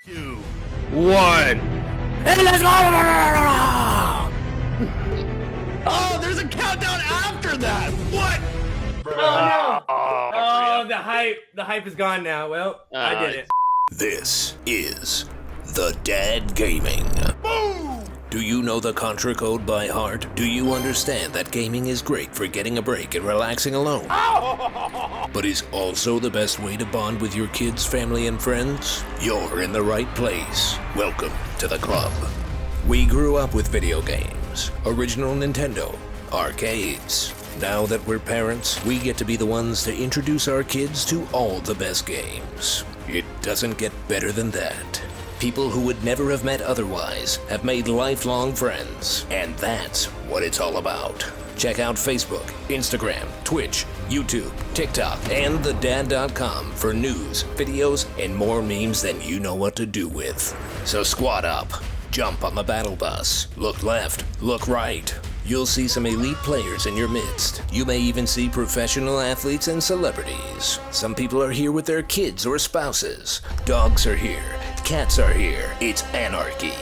Two, one, and let's go! Oh, there's a countdown after that. What? Oh no! Oh, the hype is gone now. Well, I did it. This is The Dad Gaming. Boom! Do you know the Contra code by heart? Do you understand that gaming is great for getting a break and relaxing alone? But is also the best way to bond with your kids, family, and friends? You're in the right place. Welcome to the club. We grew up with video games, original Nintendo, arcades. Now that we're parents, we get to be the ones to introduce our kids to all the best games. It doesn't get better than that. People who would never have met otherwise have made lifelong friends, and that's what it's all about. Check out Facebook, Instagram, Twitch, YouTube, TikTok, and thedad.com for news, videos, and more memes than you know what to do with. So squat up, jump on the battle bus, look left, look right. You'll see some elite players in your midst. You may even see professional athletes and celebrities. Some people are here with their kids or spouses. Dogs are here. Cats are here. It's anarchy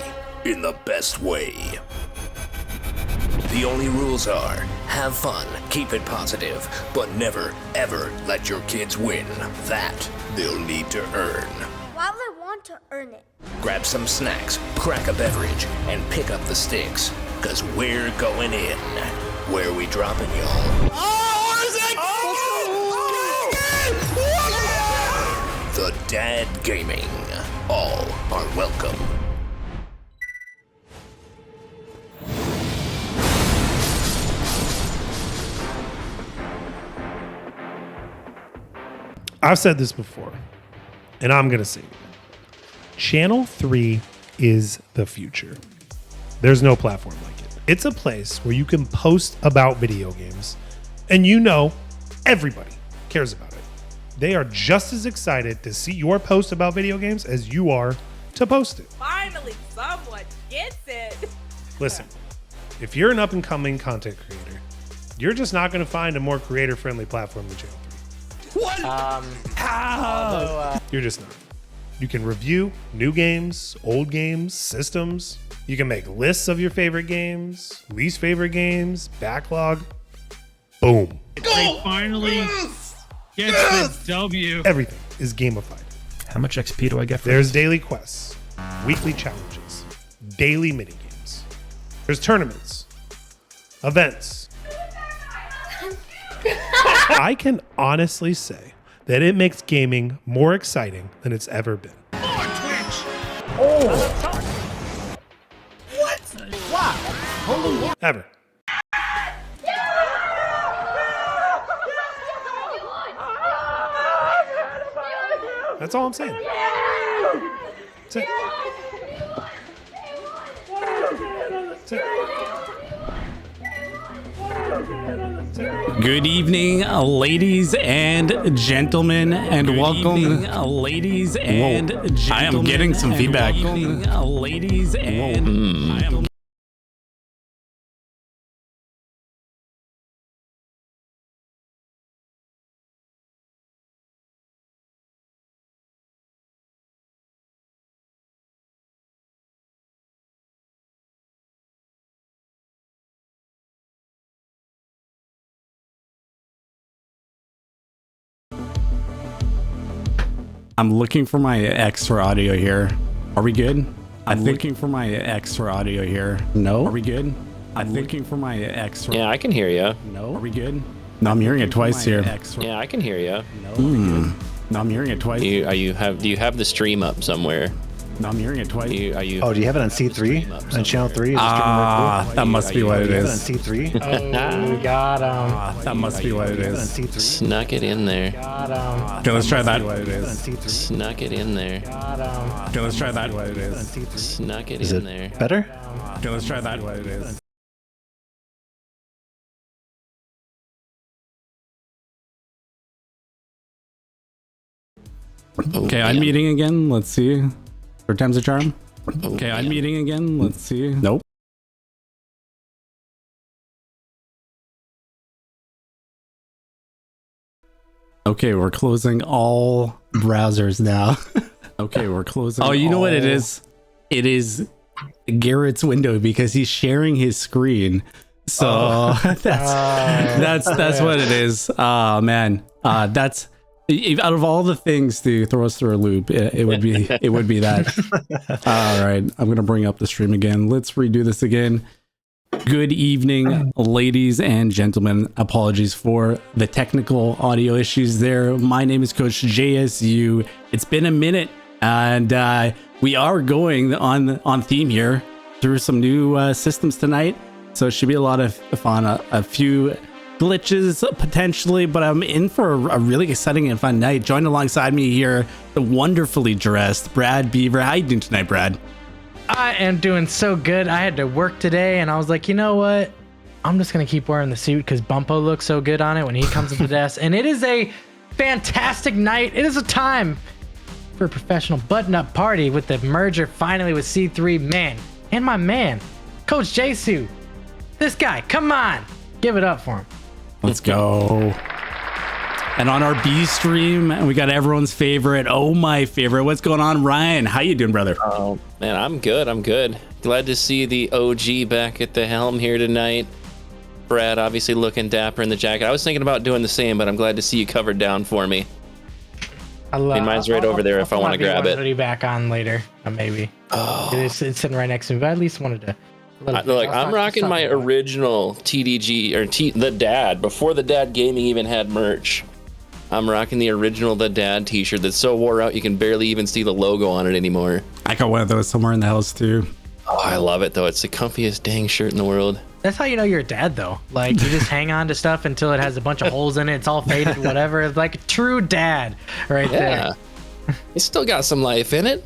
in the best way. The only rules are have fun, keep it positive, but never, ever let your kids win. That they'll need to earn. Why would I want to earn it? Grab some snacks, crack a beverage, and pick up the sticks, cause we're going in. Where we dropping, y'all? Oh, what is it? Oh! The Dad Gaming. All are welcome. I've said this before, and I'm going to say it. Channel 3 is the future. There's no platform like it. It's a place where you can post about video games, and you know everybody cares about it. They are just as excited to see your post about video games as you are to post it. Finally, someone gets it. Listen, if you're an up-and-coming content creator, you're just not going to find a more creator-friendly platform than Channel 3. What? You're just not. You can review new games, old games, systems. You can make lists of your favorite games, least favorite games, backlog. Boom. They finally get the W. Everything is gamified. How much XP do I get for There's daily quests, weekly challenges, daily minigames. There's tournaments, events. I can honestly say that it makes gaming more exciting than it's ever been. Ever. That's all I'm saying. That's it. That's it. Good evening, ladies and gentlemen, and welcome. Ladies and gentlemen, I am getting some feedback. Welcome, ladies and I'm looking for my extra audio here. Are we good? I'm looking for my extra audio here. No? Are we good? I'm looking for my extra. Yeah, I can hear you. No? Are we good? No, I'm hearing it twice here. Yeah, I can hear you. No, I'm hearing it twice. Do you have the stream up somewhere? No, I'm hearing it twice. Oh, do you have it on C3? On channel 3? That must be what it is. On C3? Oh, got him. That must be what it On is. C3? Snuck it in there. Got him. Okay, let's try that. On C3? Snuck it in there. Got him. Okay, let's try that. On C3? Snuck it Is in it there. better? Okay, let's try that. What it is. Okay, I'm meeting again. Let's see. Third time's a charm. Okay, I'm meeting again. Let's see. Nope. Okay, we're closing all browsers now. Okay, we're closing. Oh, you know what it is? It is Garrett's window because he's sharing his screen. So that's what it is. Oh man, that's out of all the things to throw us through a loop, it would be that. All right, I'm gonna bring up the stream again. Let's redo this again. Good evening, ladies and gentlemen. Apologies for the technical audio issues there. My name is Coach JSU. It's been a minute, and we are going on theme here through some new systems tonight. So it should be a lot of fun. A few glitches potentially, but I'm in for a really exciting and fun night. Joined alongside me here, the wonderfully dressed Brad Beaver. How you doing tonight, Brad? I am doing so good. I had to work today, and I was like, you know what? I'm just gonna keep wearing the suit because Bumpo looks so good on it when he comes to the desk. And it is a fantastic night. It is a time for a professional button-up party with the merger finally with C3, man, and my man, Coach Jesu. This guy, come on, give it up for him. Let's go. And on our B stream, we got everyone's favorite. Oh, my favorite. What's going on, Ryan? How you doing, brother? Oh man, I'm good. Glad to see the OG back at the helm here tonight. Brad obviously looking dapper in the jacket. I was thinking about doing the same, but I'm glad to see you covered down for me. I love. Mine's right over there if I want to grab it. I'll back on later, maybe. Oh. It's sitting right next to me, but I at least wanted to. Look, I'm rocking my original TDG or the Dad before the Dad Gaming even had merch. I'm rocking the original The Dad t-shirt that's so wore out you can barely even see the logo on it anymore. I got one of those somewhere in the house too. Oh, I love it though. It's the comfiest dang shirt in the world. That's how you know you're a dad though. Like you just hang on to stuff until it has a bunch of holes in it. It's all faded, whatever. It's like a true dad right there. It's still got some life in it.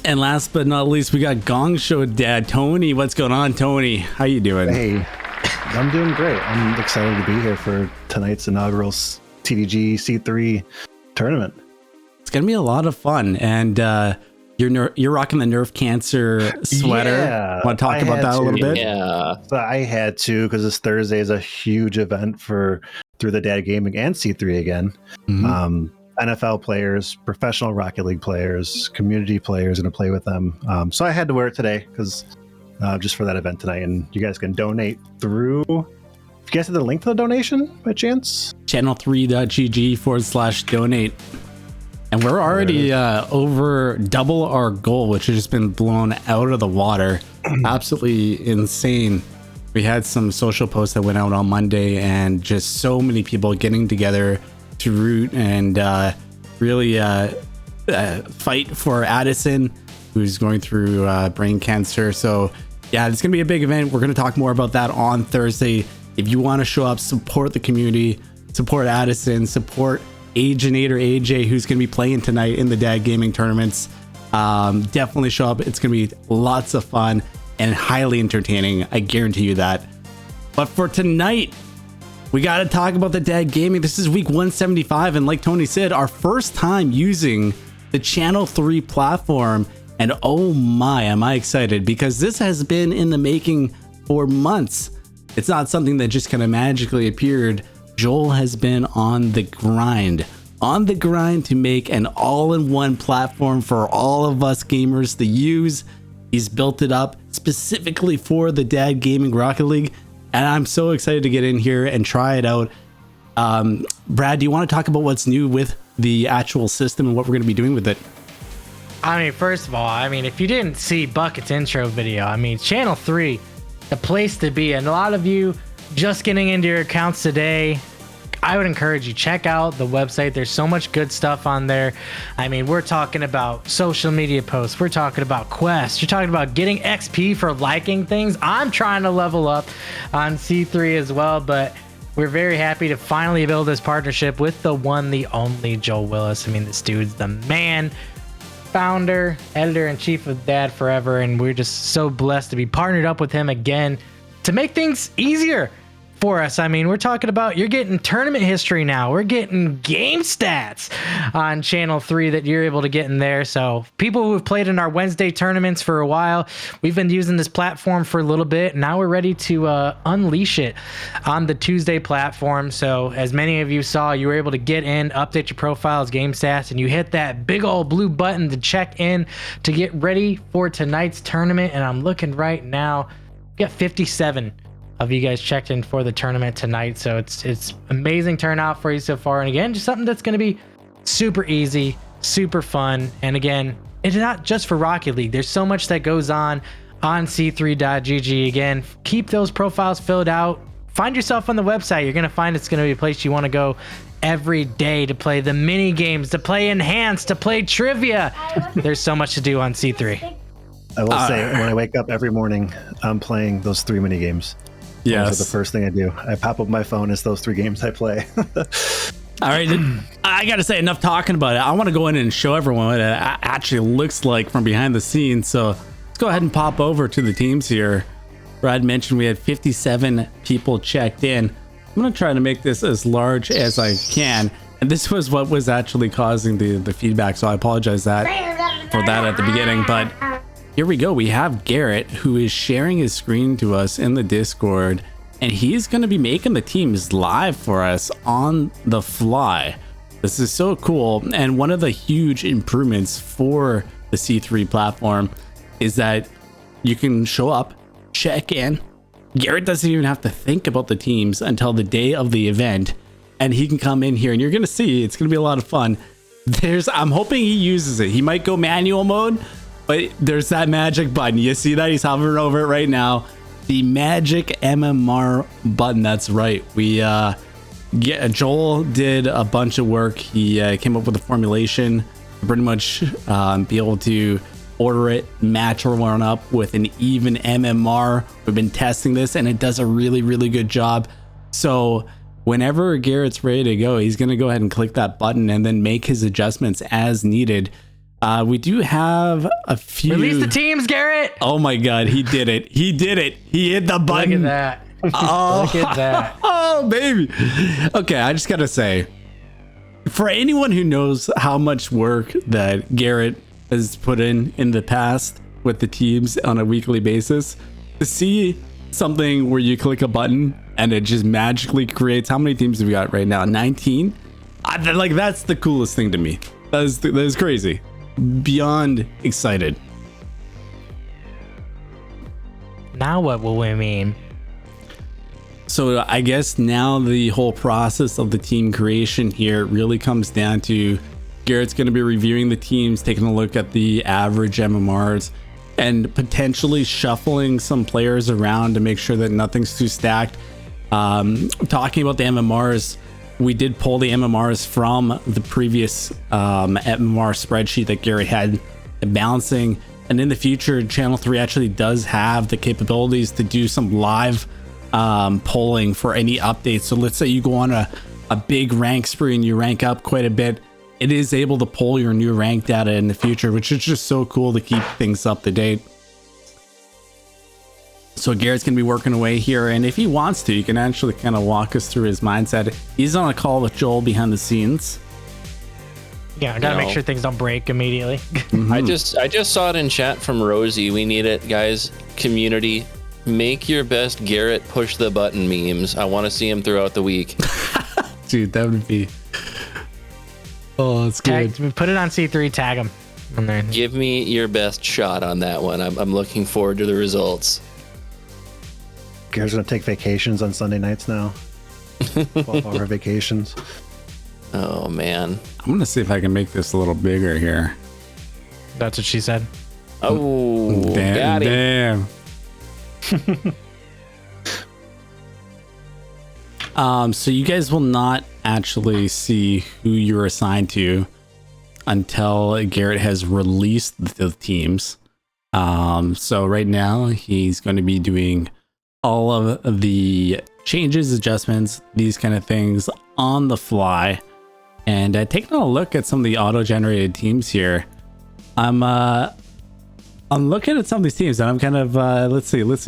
And last but not least, we got Gong Show Dad, Tony. What's going on, Tony? How you doing? Hey, I'm doing great. I'm excited to be here for tonight's inaugural TDG C3 tournament. It's gonna be a lot of fun, and you're rocking the Nerf Cancer sweater. Yeah, Want to talk about that a little bit? Yeah. So I had to because this Thursday is a huge event through the Dad Gaming and C3 again. Mm-hmm. NFL players, professional Rocket League players, community players, going to play with them. So I had to wear it today because just for that event tonight, and you guys can donate through. If you guys have the link to the donation by chance, channel3.gg/donate. And we're already over double our goal, which has just been blown out of the water. Absolutely insane. We had some social posts that went out on Monday, and just so many people getting together to root and really fight for Addison, who's going through brain cancer. So yeah, it's gonna be a big event. We're gonna talk more about that on Thursday. If you want to show up, support the community, support Addison, support Aginator AJ, who's going to be playing tonight in the Dad Gaming tournaments. Definitely show up. It's going to be lots of fun and highly entertaining. I guarantee you that. But for tonight, we got to talk about the Dad Gaming. This is week 175. And like Tony said, our first time using the Channel 3 platform. And oh my, am I excited, because this has been in the making for months. It's not something that just kind of magically appeared. Joel has been on the grind to make an all-in-one platform for all of us gamers to use. He's built it up specifically for the Dad Gaming Rocket League, and I'm so excited to get in here and try it out. Brad, do you want to talk about what's new with the actual system and what we're going to be doing with it? I mean, first of all, if you didn't see Bucket's intro video, Channel 3, the place to be. And a lot of you just getting into your accounts today, I would encourage you, check out the website. There's so much good stuff on there. We're talking about social media posts. We're talking about quests. You're talking about getting XP for liking things. I'm trying to level up on C3 as well, but we're very happy to finally build this partnership with the one, the only Joel Willis. This dude's the man, founder, editor-in-chief of Dad Forever, and we're just so blessed to be partnered up with him again to make things easier for us. I mean, we're talking about you're getting tournament history now. We're getting game stats on channel 3 that you're able to get in there. So people who have played in our Wednesday tournaments for a while, we've been using this platform for a little bit. Now we're ready to unleash it on the Tuesday platform. So as many of you saw, you were able to get in, update your profiles, game stats, and you hit that big old blue button to check in to get ready for tonight's tournament. And I'm looking right now, we got 57 of you guys checked in for the tournament tonight. So it's amazing turnout for you so far. And again, just something that's going to be super easy, super fun. And again, it's not just for Rocket League. There's so much that goes on c3.gg. Again, keep those profiles filled out. Find yourself on the website. You're going to find it's going to be a place you want to go every day to play the mini games, to play enhanced, to play trivia. There's so much to do on C3. I will say, when I wake up every morning, I'm playing those 3 mini games. Yes. Those are the first thing I do. I pop up my phone. It's those 3 games I play. All right. I got to say, enough talking about it. I want to go in and show everyone what it actually looks like from behind the scenes. So let's go ahead and pop over to the teams here. Brad mentioned we had 57 people checked in. I'm going to try to make this as large as I can. And this was what was actually causing the feedback. So I apologize for that at the beginning. But here we go. We have Garrett, who is sharing his screen to us in the Discord, and he's going to be making the teams live for us on the fly. This is so cool. And one of the huge improvements for the C3 platform is that you can show up, check in. Garrett doesn't even have to think about the teams until the day of the event, and he can come in here, and you're going to see it's going to be a lot of fun. I'm hoping he uses it. He might go manual mode, but there's that magic button. You see that? He's hovering over it right now. The magic MMR button. That's right. Joel did a bunch of work. He came up with a formulation to pretty much be able to order it, match everyone up with an even MMR. We've been testing this, and it does a really, really good job. So whenever Garrett's ready to go, he's going to go ahead and click that button and then make his adjustments as needed. We do have a few. Release the teams, Garrett. Oh my God, he did it. He did it. He hit the button. Look at that. Oh, look at that. Oh, baby. Okay, I just got to say, for anyone who knows how much work that Garrett has put in the past with the teams on a weekly basis, to see something where you click a button and it just magically creates, how many teams have we got right now? 19? That's the coolest thing to me. That is crazy. Beyond excited. Now what will we mean? So I guess now the whole process of the team creation here really comes down to Garrett's going to be reviewing the teams, taking a look at the average MMRs, and potentially shuffling some players around to make sure that nothing's too stacked. Talking about the MMRs, we did pull the MMRs from the previous MMR spreadsheet that Garrett had balancing. And in the future, Channel 3 actually does have the capabilities to do some live polling for any updates. So let's say you go on a big rank spree and you rank up quite a bit. It is able to pull your new rank data in the future, which is just so cool to keep things up to date. So Garrett's going to be working away here, and if he wants to, you can actually kind of walk us through his mindset. He's on a call with Joel behind the scenes. Yeah, I gotta make sure things don't break immediately. I just saw it in chat from Rosie. We need it, guys. Community, make your best Garrett push the button memes. I want to see him throughout the week. Dude, that would be... Oh, that's good. Put it on C3, tag him. On there. Give me your best shot on that one. I'm looking forward to the results. Garrett's going to take vacations on Sunday nights now. 12-hour vacations. Oh, man. I'm going to see if I can make this a little bigger here. That's what she said. Oh, got him. Damn. So you guys will not actually see who you're assigned to until Garrett has released the teams. So right now he's going to be doing all of the changes, adjustments, these kind of things on the fly. And taking a look at some of the auto-generated teams here, I'm looking at some of these teams and I'm kind of let's take a look.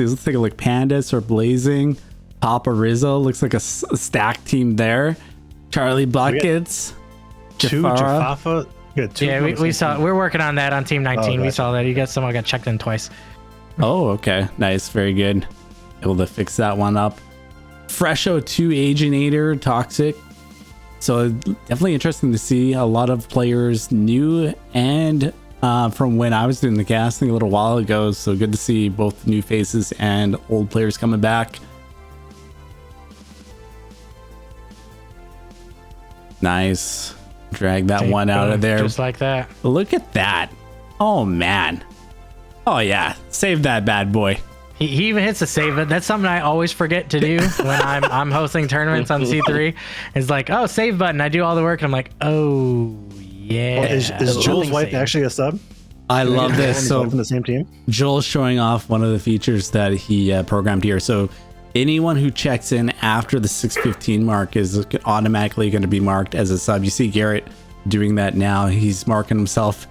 Pandas or Blazing. Papa Rizzo looks like a stacked team there. Charlie Buckets. Two Jafara. Jafafa. Yeah, we saw. We're working on that on Team 19. We gotcha. saw that. You got someone got checked in twice. Oh, okay. Nice. Very good. Able to fix that one up. Fresho 2 Aginator Toxic. So definitely interesting to see a lot of players new and from when I was doing the casting a little while ago. So good to see both new faces and old players coming back. Nice. Drag that one out of there. Just like that. Look at that. Oh, man. Oh, yeah. Save that bad boy. He even hits a save. That's something I always forget to do when I'm hosting tournaments on C3. It's like, oh, save button. I do all the work. And I'm like, oh, yeah. Well, is Joel's wife actually a sub? I love this. So from the same team. Joel's showing off one of the features that he programmed here. So anyone who checks in after the 6:15 mark is automatically going to be marked as a sub. You see Garrett doing that now. He's marking himself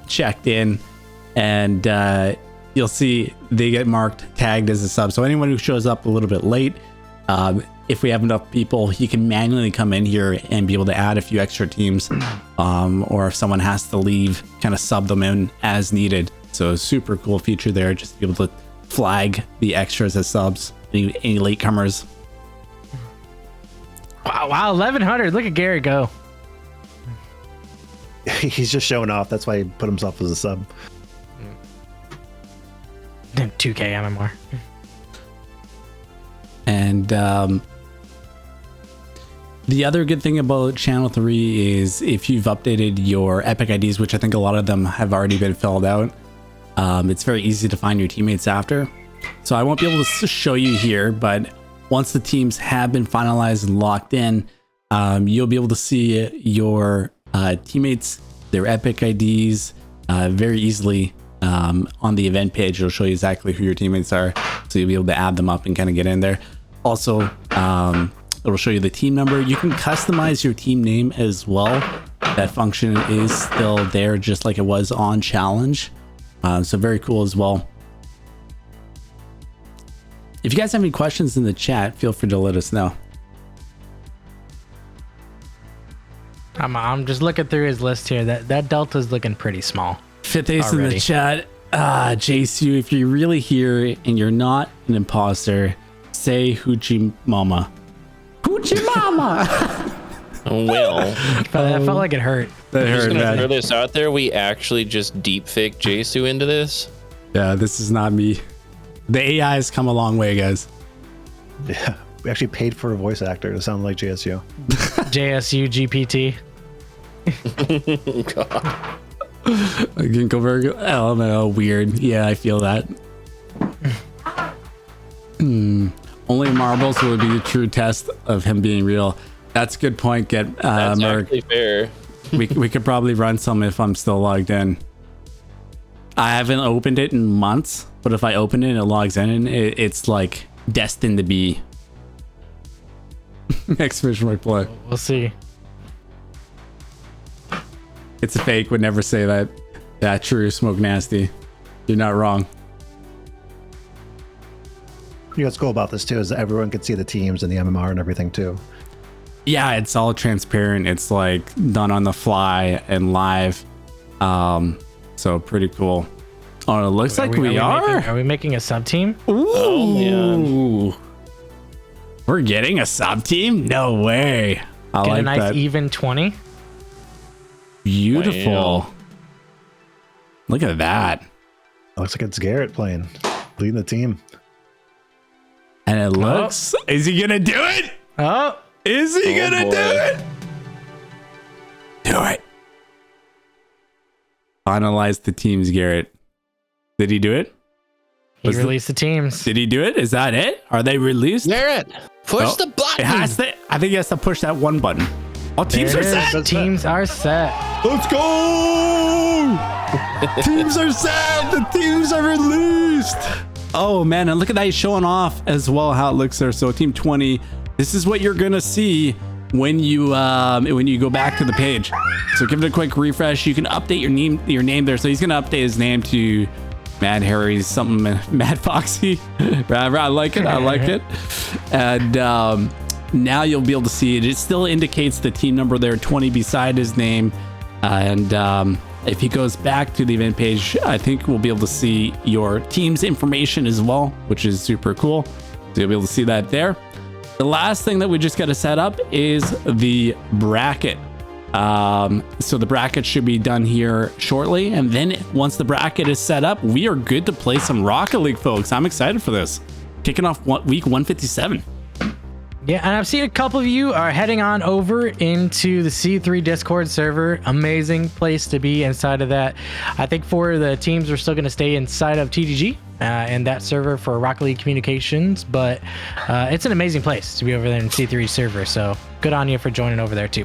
checked in, and you'll see they get marked tagged as a sub. So anyone who shows up a little bit late, if we have enough people, he can manually come in here and be able to add a few extra teams, or if someone has to leave, kind of sub them in as needed. So super cool feature there, just to be able to flag the extras as subs, any latecomers. Wow, 1100. Look at Gary go. He's just showing off. That's why he put himself as a sub. 2K MMR. And the other good thing about Channel 3 is if you've updated your Epic IDs, which I think a lot of them have already been filled out, it's very easy to find your teammates after. So I won't be able to show you here, but once the teams have been finalized and locked in, you'll be able to see your teammates, their Epic IDs very easily on the event page. It'll show you exactly who your teammates are, so you'll be able to add them up and kind of get in there. Also, it'll show you the team number. You can customize your team name as well. That function is still there, just like it was on Challenge. So very cool as well. If you guys have any questions in the chat, feel free to let us know. I'm just looking through his list here. That delta's looking pretty small. Fifth Ace in the chat. JSU, if you're really here and you're not an imposter, say Hoochie Mama. Hoochie Mama! Well, I felt like it hurt. That I'm just hurt, gonna man. throw this out there. We actually just deep fake Jesu into this. Yeah, this is not me. The AI has come a long way, guys. Yeah, we actually paid for a voice actor to sound like JSU. JSU GPT. God. Ginkleberg, LMAO, weird. Yeah, I feel that. Only marbles will be the true test of him being real. That's a good point. That's actually fair. we could probably run some if I'm still logged in. I haven't opened it in months, but if I open it and it logs in, and it's like destined to be. Exclamation mark play. We'll see. It's a fake. Would never say that. Yeah, true. Smoke nasty. You're not wrong. You know what's cool about this too is that everyone can see the teams and the MMR and everything too. Yeah, it's all transparent. It's like done on the fly and live. So pretty cool. Oh, it looks like we are. Are we making a sub team? Ooh. Oh man. We're getting a sub team? No way. I Get like a nice that. even 20. Beautiful. Wow. Look at that. Looks like it's Garrett playing, leading the team. And it looks. Is he gonna do it? Oh, Is he gonna boy. do it? Do it. Finalize the teams, Garrett. Did he do it? he Was the- released the teams. Did he do it? Is that it? Are they released? Garrett, push Oh, the button. It has to. I think he has to push that one button. Oh, teams There are it is. set. Teams are set. Let's go! Teams are set. The teams are released. Oh man, and look at that, he's showing off as well how it looks there. So team 20. This is what you're gonna see when you go back to the page. So give it a quick refresh. You can update your name there. So he's gonna update his name to Mad Harry's something, Mad Foxy. I like it. I like it. And now you'll be able to see it. It still indicates the team number there, 20 beside his name. And if he goes back to the event page, I think we'll be able to see your team's information as well, which is super cool. So you'll be able to see that there. The last thing that we just got to set up is the bracket. So the bracket should be done here shortly. And then once the bracket is set up, we are good to play some Rocket League, folks. I'm excited for this. Kicking off week 157. Yeah, and I've seen a couple of you are heading on over into the C3 Discord server. Amazing place to be inside of that. I think for the teams, we're still going to stay inside of TDG and that server for Rocket League Communications. But it's an amazing place to be over there in C3 server. So good on you for joining over there too.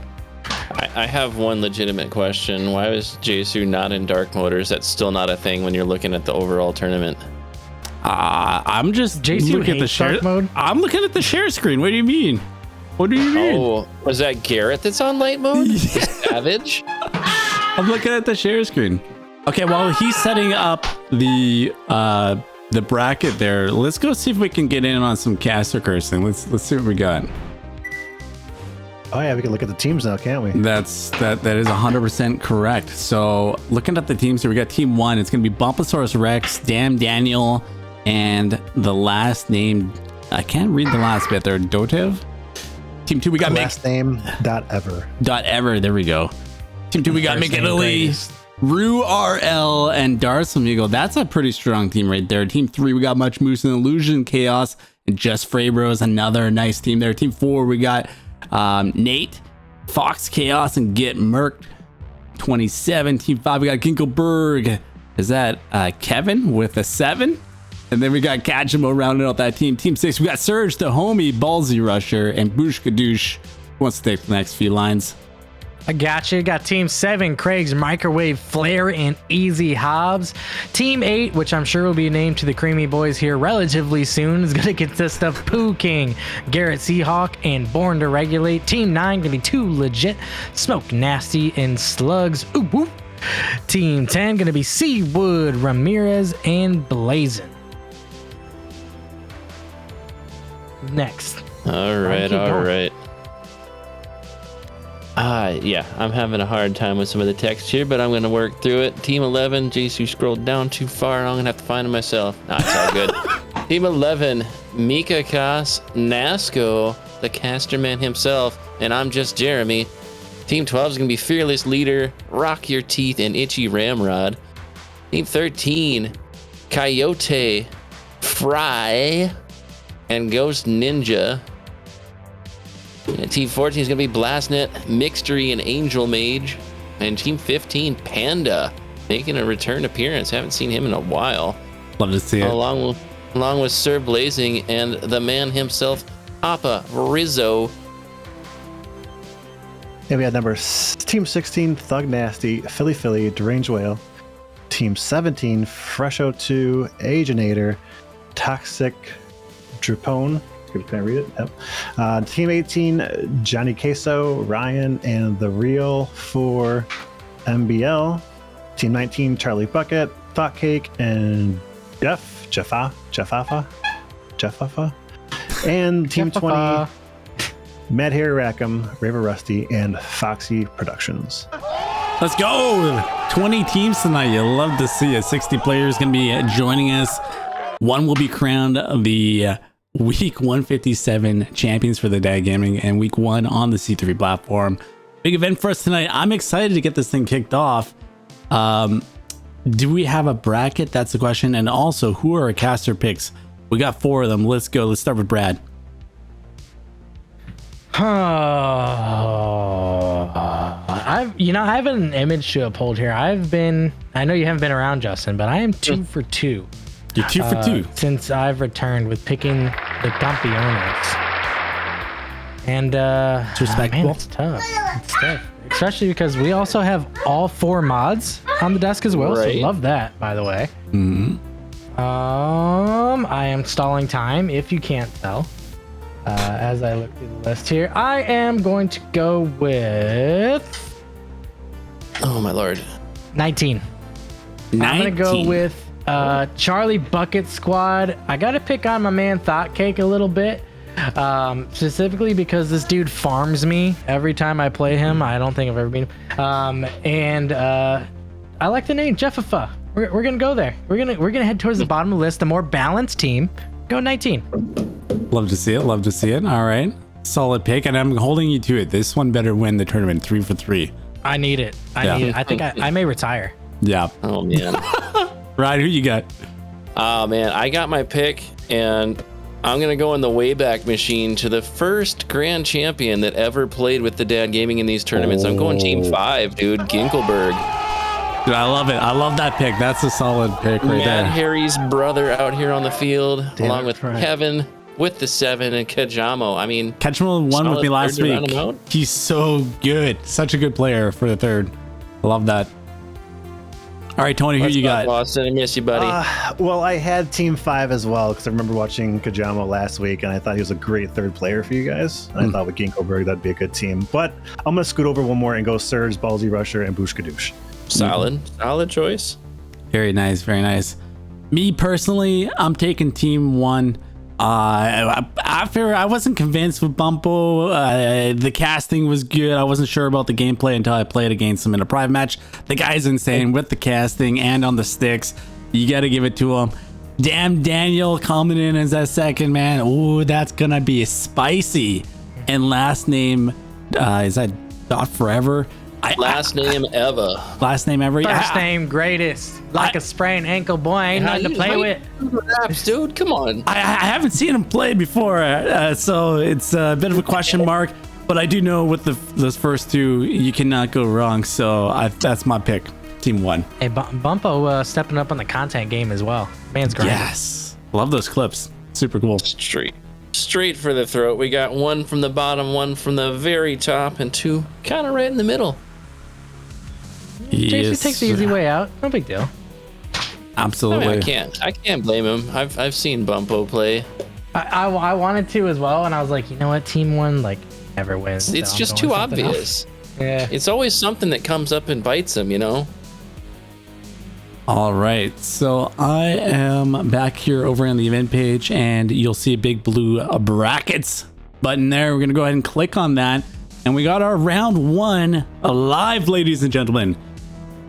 I have one legitimate question. Why was Jesu not in dark mode, or is that still not a thing when you're looking at the overall tournament? I'm just Jesu looking at the share mode. I'm looking at the share screen. What do you mean? What do you mean? Oh, was that Garrett that's on light mode? Savage? I'm looking at the share screen. Okay, while he's setting up the bracket there, let's go see if we can get in on some caster cursing. Let's see what we got. Oh yeah, we can look at the teams now, can't we? That is 100% correct. So looking at the teams here, we got team 1. It's going to be Bumpasaurus Rex, Damn Daniel, and the last name, I can't read the last bit there, Dotev. Team 2, we got last name .ever. .ever, there we go. Team 2, we got McItaly, Rue RL, and Darth Amigo. That's a pretty strong team right there. Team 3, we got Much Moose and Illusion Chaos, and Just Fraybros, another nice team there. Team 4, we got Nate, Fox Chaos, and Get Merked. 27. Team 5, we got Ginkleberg. Is that Kevin with a 7? And then we got Kajimo rounding out that team. Team 6, we got Surge, the homie, Ballsy Rusher, and Boosh Kadoosh. Who wants to take the next few lines? I got you. Got Team 7, Craig's Microwave Flare and Easy Hobbs. Team 8, which I'm sure will be named to the Creamy Boys here relatively soon, is going to consist of Pooh King, Garrett Seahawk, and Born to Regulate. Team 9 going to be 2 Legit, Smoke Nasty, and Slugs. Ooh, woo. Team 10 going to be Seawood, Ramirez, and Blazin. Next. All right. Yeah, I'm having a hard time with some of the text here, but I'm going to work through it. Team 11, Jesu scrolled down too far, and I'm going to have to find it myself. Nah, it's all good. Team 11, Mika Kas, Nasco, the caster man himself, and I'm just Jeremy. Team 12 is going to be Fearless Leader, Rock Your Teeth, and Itchy Ramrod. Team 13, Coyote, Fry, and Ghost Ninja. Team 14 is going to be Blastnet, Mixtery, and Angel Mage. And Team 15, Panda, making a return appearance. Haven't seen him in a while. Love to see it. Along with Sir Blazing and the man himself, Papa Rizzo. Yeah, we had Team 16, Thug Nasty, Philly, Deranged Whale. Team 17, Fresh02, Aginator, Toxic, Drupone. Can I read it? Yep. Team 18, Johnny Queso, Ryan, and The Real for MBL. Team 19, Charlie Bucket, Thought Cake, and Jeffafa. And Team 20, Mad Harry Rackham, Raver Rusty, and Foxy Productions. Let's go! 20 teams tonight. You love to see it. 60 players going to be joining us. One will be crowned the Week 157 champions for the Dad Gaming, and Week 1 on the C3 platform. Big event for us tonight. I'm excited to get this thing kicked off. Do we have a bracket? That's the question. And also, who are our caster picks? We got 4 of them. Let's go. Let's start with Brad. I have an image to uphold here. I know you haven't been around, Justin, but I am 2 for 2. You're 2 for 2 since I've returned with picking the Gumpy owners. And it's respectable. Man, it's tough. It's tough, especially because we also have all 4 mods on the desk as well. Right. So love that, by the way. I am stalling time, if you can't tell. As I look through the list here, I am going to go with. Oh my lord. 19. 19. I'm gonna go with Charlie Bucket Squad. I gotta pick on my man Thought Cake a little bit. Specifically because this dude farms me every time I play him. I don't think I've ever been. I like the name Jeffifa. We're gonna go there. We're gonna head towards the bottom of the list. The more balanced team. Go 19. Love to see it. Love to see it. All right. Solid pick. And I'm holding you to it. This one better win the tournament 3 for 3. I need it. I need it. I think I may retire. Yeah. Oh man. Right. Who you got? Oh man, I got my pick, and I'm gonna go in the Wayback Machine to the first grand champion that ever played with the Dad Gaming in these tournaments. I'm going Team 5, dude. Ginkelberg. Dude, I love it. I love that pick. That's a solid pick right Matt there. Harry's brother out here on the field, along with right. Kevin with the 7 and Kajamo. I mean, Ketchum won with me last third to round week. him out. He's so good. Such a good player for the third. I love that. All right, Tony, who What's you up, got? Boston? I miss you, buddy. Well, I had Team 5 as well because I remember watching Kajamo last week and I thought he was a great third player for you guys. And I thought with Ginkelberg that'd be a good team. But I'm going to scoot over one more and go Surge, Ballsy Rusher, and Boosh Kadoosh. Solid choice. Very nice, very nice. Me personally, I'm taking Team 1. After I wasn't convinced with Bumpo, the casting was good. I wasn't sure about the gameplay until I played against him in a private match. The guy's insane with the casting and on the sticks. You got to give it to him. Damn, Daniel coming in as that second man. Ooh, that's gonna be spicy. And last name is that Dot Forever? Last name Eva. Last name ever. First name greatest. Like a sprained ankle, boy. Ain't nothing to play with. Raps, dude, come on. I haven't seen him play before, so it's a bit of a question mark. But I do know with those first two, you cannot go wrong. So that's my pick, Team 1. Hey, Bumpo stepping up on the content game as well. Man's grinding. Yes, love those clips. Super cool. Straight for the throat. We got one from the bottom, one from the very top, and 2 kind of right in the middle. JC takes the easy way out. No big deal. Absolutely. I mean, I can't blame him. I've seen Bumpo play. I wanted to as well, and I was like, you know what, Team 1 like never wins. It's so I'm just going too something obvious. else. Yeah. It's always something that comes up and bites him, you know? All right, so I am back here over on the event page, and you'll see a big blue brackets button there. We're gonna go ahead and click on that, and we got our round 1 live, ladies and gentlemen.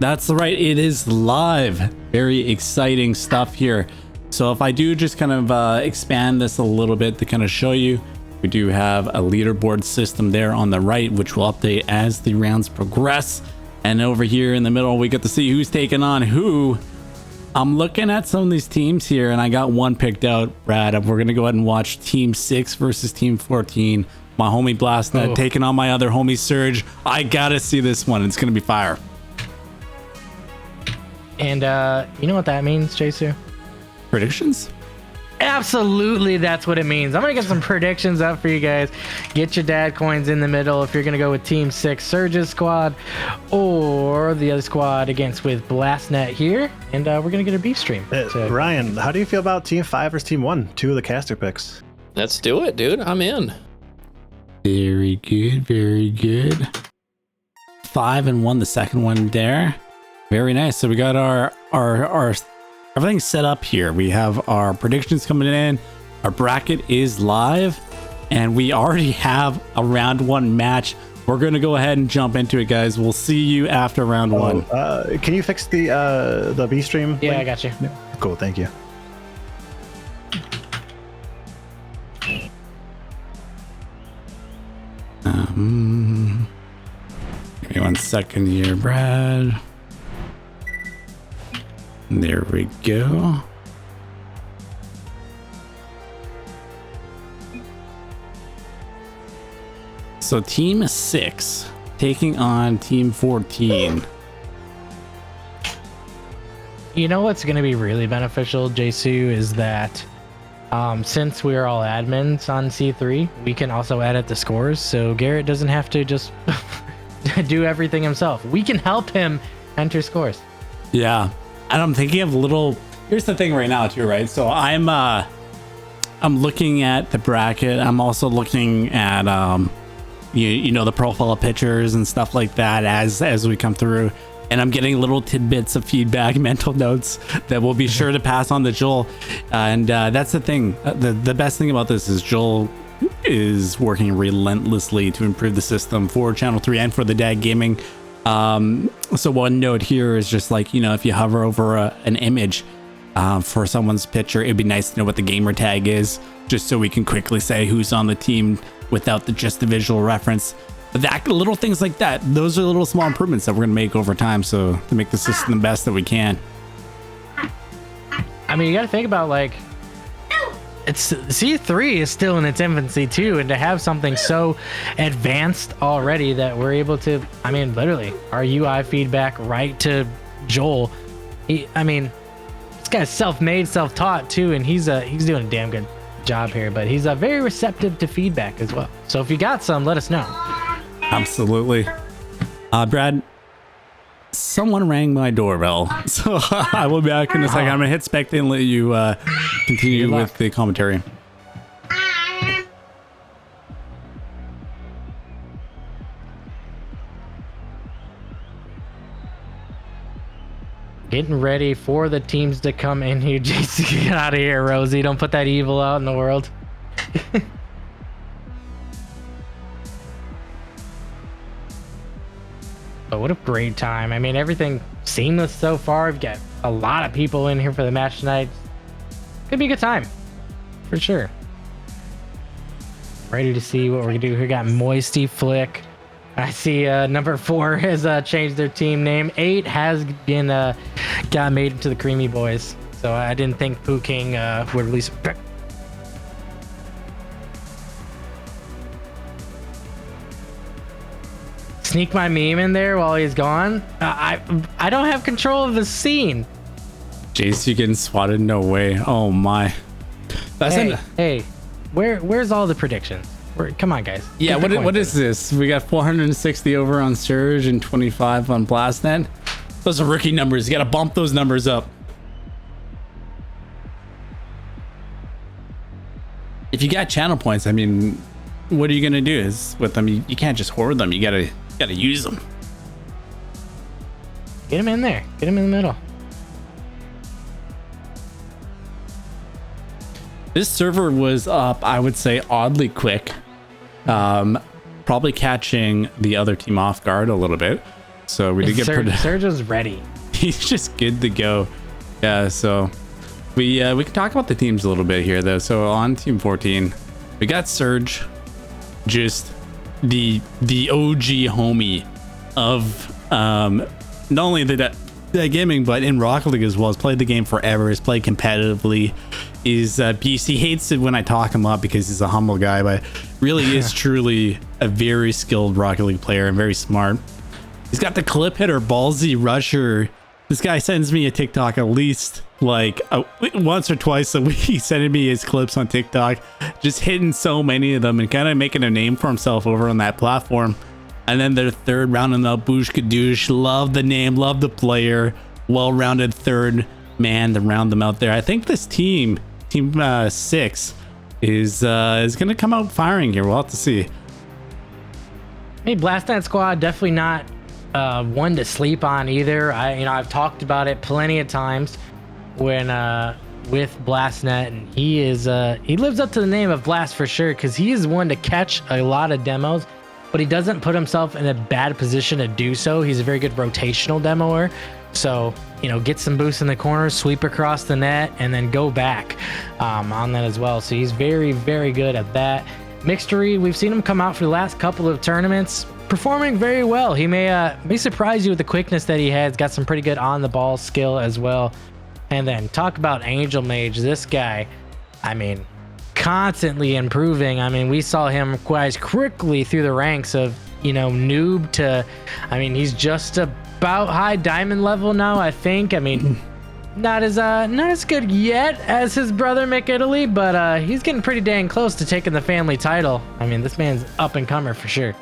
That's right, it is live. Very exciting stuff here. So if I do just kind of expand this a little bit to kind of show you, we do have a leaderboard system there on the right, which will update as the rounds progress. And over here in the middle, we get to see who's taking on who. I'm looking at some of these teams here, and I got one picked out, Brad. We're going to go ahead and watch Team 6 versus Team 14. My homie Blastnet taking on my other homie Surge. I got to see this one. It's going to be fire. And you know what that means, Jasu? Predictions? Absolutely, that's what it means. I'm gonna get some predictions up for you guys. Get your dad coins in the middle if you're gonna go with Team 6 Surge's squad or the other squad against with Blastnet here, and we're gonna get a beef stream. Ryan, how do you feel about Team 5 versus Team 1? 2 of the caster picks. Let's do it, dude. I'm in. Very good, very good. 5 and 1, the second one there. Very nice. So we got our everything's set up here. We have our predictions coming in. Our bracket is live, and we already have a round 1 match. We're gonna go ahead and jump into it, guys. We'll see you after round 1. Can you fix the B stream? Yeah, link? I got you. Yeah. Cool, thank you. Give me 1 second here, Brad. There we go. So Team 6 taking on Team 14. You know what's going to be really beneficial, Jasu, is that since we're all admins on C3, we can also edit the scores, so Garrett doesn't have to just do everything himself. We can help him enter scores. Yeah, and I'm thinking of little. Here's the thing right now, too, right? So I'm looking at the bracket. I'm also looking at you know, the profile pictures and stuff like that as we come through. and I'm getting little tidbits of feedback, mental notes that we'll be sure to pass on to Joel. And that's the thing. The best thing about this is Joel is working relentlessly to improve the system for Channel 3 and for the Dad Gaming. So one note here is just like, if you hover over an image for someone's picture, it'd be nice to know what the gamer tag is, just so we can quickly say who's on the team without just the visual reference. That little things like that, those are little small improvements that we're gonna make over time, so to make the system the best that we can. I mean, you got to think about like, it's C3 is still in its infancy too, and to have something so advanced already that we're able to, I mean, literally our UI feedback right to Joel. This guy's self-made, self-taught too, and he's doing a damn good job here. But he's very receptive to feedback as well. So if you got some, let us know. Absolutely. Brad, someone rang my doorbell, so I will be back in a second. I'm gonna hit spectate and let you continue with the commentary. Getting ready for the teams to come in here. JC, get out of here, Rosie. Don't put that evil out in the world. But what a great time. I mean, everything seamless so far. We've got a lot of people in here for the match tonight. Could be a good time, for sure. Ready to see what we're gonna do here. We got Moisty Flick. I see number 4 has changed their team name. 8 has been got made into the Creamy Boys. So I didn't think Pooh King would release a pick. Sneak my meme in there while he's gone. I don't have control of the scene. Jace, you getting swatted? No way. Oh my. Hey, where's all the predictions? Come on, guys. Yeah, what is this? We got 460 over on Surge and 25 on Blastnet. Those are rookie numbers. You gotta bump those numbers up. If you got channel points, I mean, what are you gonna do with them? You can't just hoard them. You gotta use them. Get him in there. Get him in the middle. This server was up, I would say, oddly quick. Probably catching the other team off guard a little bit. So we did get Serge is ready. He's just good to go. Yeah, so we can talk about the teams a little bit here though. So on team 14, we got Surge, just the OG homie of not only the gaming but in Rocket League as well. Has played the game forever, has played competitively. Is beast. He hates it when I talk him up because he's a humble guy, but really is truly a very skilled Rocket League player and very smart. He's got the clip hitter, ballsy rusher. This guy sends me a TikTok at least like once or twice a week. He's sending me his clips on TikTok, just hitting so many of them and kind of making a name for himself over on that platform. And then their third rounding up, Boosh Kadoosh. Love the name, love the player. Well-rounded third man to round them out there. I think this team 6 is gonna come out firing here. We'll have to see. Hey, Blastnet squad, definitely not one to sleep on either. I've talked about it plenty of times when with Blastnet, and he lives up to the name of Blast for sure, because he is one to catch a lot of demos, but he doesn't put himself in a bad position to do so. He's a very good rotational demoer. So, get some boosts in the corners, sweep across the net, and then go back on that as well. So he's very, very good at that. Mixtery, we've seen him come out for the last couple of tournaments, performing very well. He may surprise you with the quickness that he has. Got some pretty good on-the-ball skill as well. And then talk about Angel Mage. This guy, constantly improving. We saw him rise quickly through the ranks of, noob to, he's just about high diamond level now, I think. Not as good yet as his brother Mick Italy, but he's getting pretty dang close to taking the family title. This man's up and comer for sure.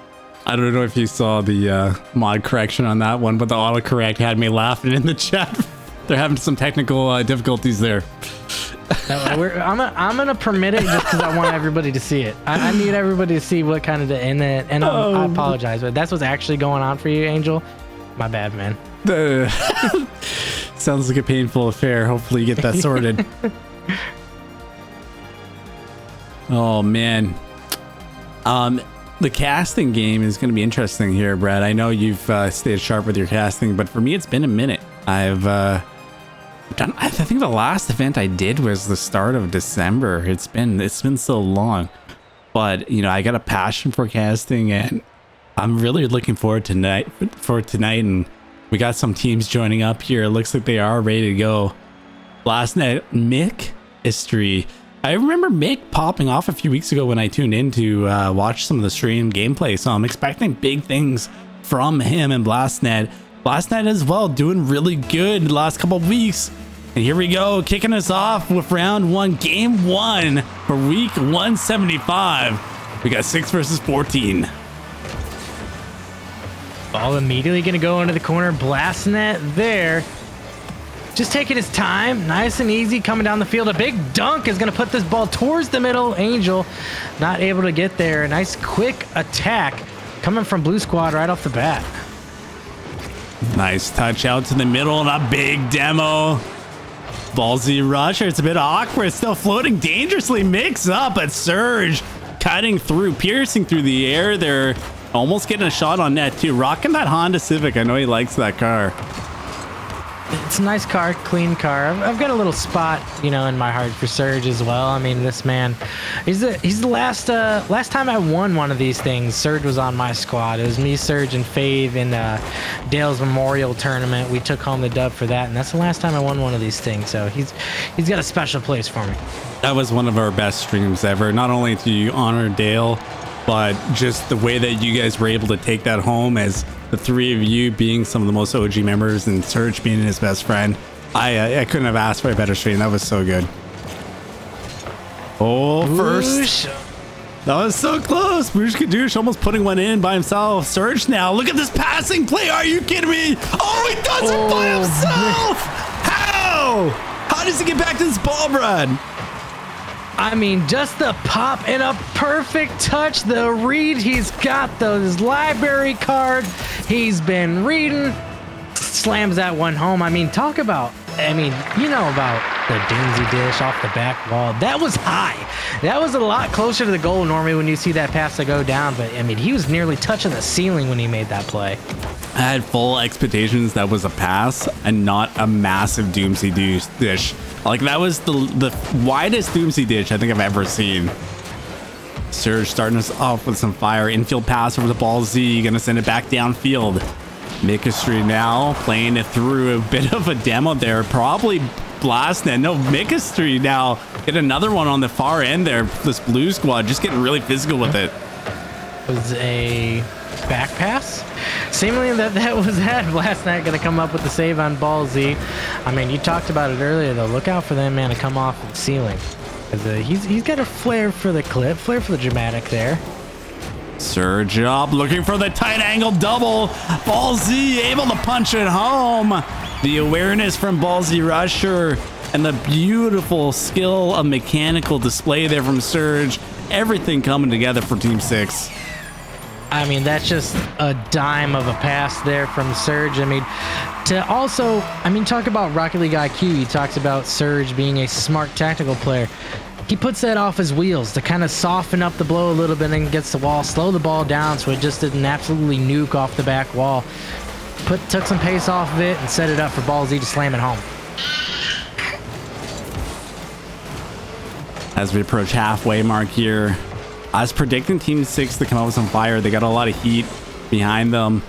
I don't know if you saw the mod correction on that one, but the autocorrect had me laughing in the chat. They're having some technical difficulties there. I'm gonna permit it just because I want everybody to see it. I need everybody to see what kind of I apologize, but that's what's actually going on for you, Angel. My bad, man. Sounds like a painful affair. Hopefully you get that sorted. Oh man. The casting game is going to be interesting here, Brad. I know you've stayed sharp with your casting, but for me, it's been a minute. I've done. I think the last event I did was the start of December. It's been so long, but you know, I got a passion for casting, and I'm really looking forward to tonight. And we got some teams joining up here. It looks like they are ready to go. Last night, Mick History. I remember Mick popping off a few weeks ago when I tuned in to watch some of the stream gameplay, so I'm expecting big things from him and Blastnet. Blastnet as well, doing really good the last couple of weeks. And here we go, kicking us off with round 1, game 1 for week 175. We got 6 versus 14. Ball immediately going to go into the corner. Blastnet there. Just taking his time, nice and easy, coming down the field. A big dunk is going to put this ball towards the middle. Angel not able to get there. A nice quick attack coming from Blue Squad right off the bat. Nice touch out to the middle and a big demo. Ballsy rusher. It's a bit awkward. Still floating dangerously. Mix up, but Surge cutting through, piercing through the air. They're almost getting a shot on net too. Rocking that Honda Civic. I know he likes that car. It's a nice car, clean car. I've got a little spot, you know, in my heart for Surge as well. I mean, this man, he's the last time I won one of these things, Surge was on my squad. It was me, Surge, and Fave in Dale's Memorial Tournament. We took home the dub for that, and that's the last time I won one of these things. So he's got a special place for me. That was one of our best streams ever. Not only to honor Dale, but just the way that you guys were able to take that home as the three of you being some of the most OG members and Surge being his best friend. I couldn't have asked for a better stream. That was so good. Oh, first. That was so close. Boosh Kadoosh almost putting one in by himself. Surge now. Look at this passing play. Are you kidding me? Oh, he does it by himself. How? How does he get back to this ball, Brad? I mean, just the pop and a perfect touch. The read, he's got his library card. He's been reading. Slams that one home. I mean, talk about, you know about the Doomsy dish off the back wall. That was high. That was a lot closer to the goal normally when you see that pass to go down. But, I mean, he was nearly touching the ceiling when he made that play. I had full expectations that was a pass and not a massive Doomsy dish. Like, that was the widest Doomsy dish I think I've ever seen. Surge starting us off with some fire. Infield pass over the ball Z. Gonna send it back downfield. Mikastri now playing it through. A bit of a demo there. Probably Blastnet. No, Mikastri now. Get another one on the far end there. This Blue Squad just getting really physical with it. Was a back pass. Seemingly that was that. Blastnet gonna come up with the save on ball Z. I mean, you talked about it earlier though. Look out for that man to come off the ceiling. He's got a flair for the clip, flair for the dramatic there. Surge up, looking for the tight angle double. Ballsy able to punch it home. The awareness from Ballsy Rusher and the beautiful skill of mechanical display there from Surge. Everything coming together for Team 6. I mean, that's just a dime of a pass there from Surge. I mean, to also, talk about Rocket League IQ. He talks about Surge being a smart tactical player. He puts that off his wheels to kind of soften up the blow a little bit and gets the wall, slow the ball down so it just didn't absolutely nuke off the back wall. Took some pace off of it and set it up for Ball Z to slam it home. As we approach halfway mark here, I was predicting Team 6 to come out with some fire. They got a lot of heat behind them.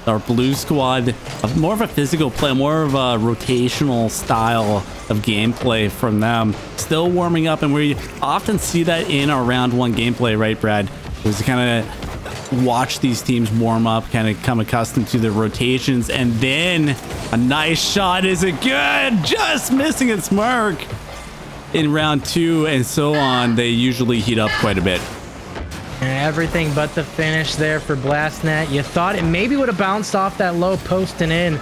Our Blue Squad, more of a physical play, more of a rotational style of gameplay from them. Still warming up, and we often see that in our round 1 gameplay, right, Brad? It was to kind of watch these teams warm up, kind of come accustomed to the rotations, and then a nice shot. Is it good? Just missing its mark in round 2 and so on. They usually heat up quite a bit. And everything but the finish there for Blastnet. You thought it maybe would have bounced off that low post and in,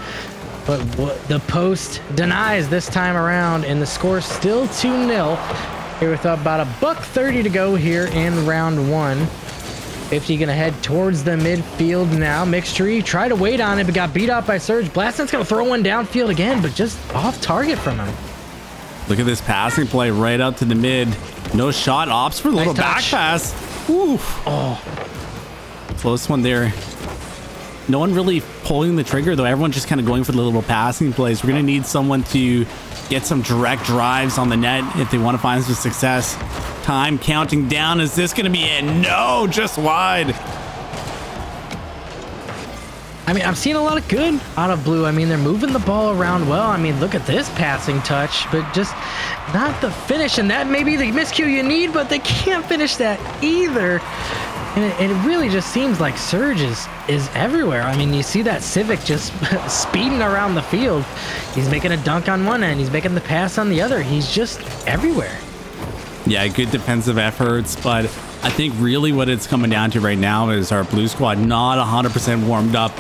but the post denies this time around, and the score still 2-0. Here with about $1:30 to go here in round 1. 50 gonna head towards the midfield now. Mixtree tried to wait on it, but got beat up by Surge. Blastnet's gonna throw one downfield again, but just off target from him. Look at this passing play right up to the mid. No shot. Opts for the little back pass. Oof. Oh, close one there. No one really pulling the trigger though. Everyone's just kind of going for the little passing plays. We're gonna need someone to get some direct drives on the net if they want to find some success. Time counting down. Is this gonna be it? No, just wide. I mean, I'm seeing a lot of good out of Blue. I mean, they're moving the ball around well. I mean, look at this passing touch, but just not the finish. And that may be the miscue you need, but they can't finish that either. And it really just seems like Surge is everywhere. I mean, you see that Civic just speeding around the field. He's making a dunk on one end. He's making the pass on the other. He's just everywhere. Yeah, good defensive efforts, but I think really what it's coming down to right now is our blue squad not 100% warmed up,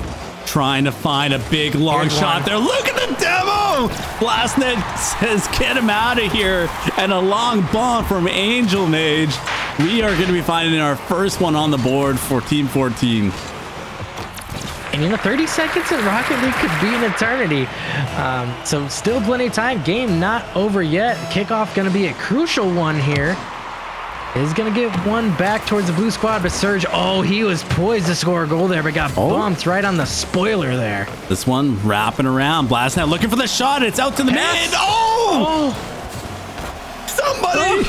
trying to find a big long shot there. Look at the demo! Blastnet says get him out of here, and a long bomb from Angel Mage. We are going to be finding our first one on the board for Team 14. And 30 seconds in Rocket League could be an eternity. So still plenty of time. Game not over yet. Kickoff going to be a crucial one here. Is going to get one back towards the blue squad, but Surge, oh, he was poised to score a goal there, but got bumped right on the spoiler there. This one wrapping around. Blastnet looking for the shot. It's out to the mid. Oh! Somebody!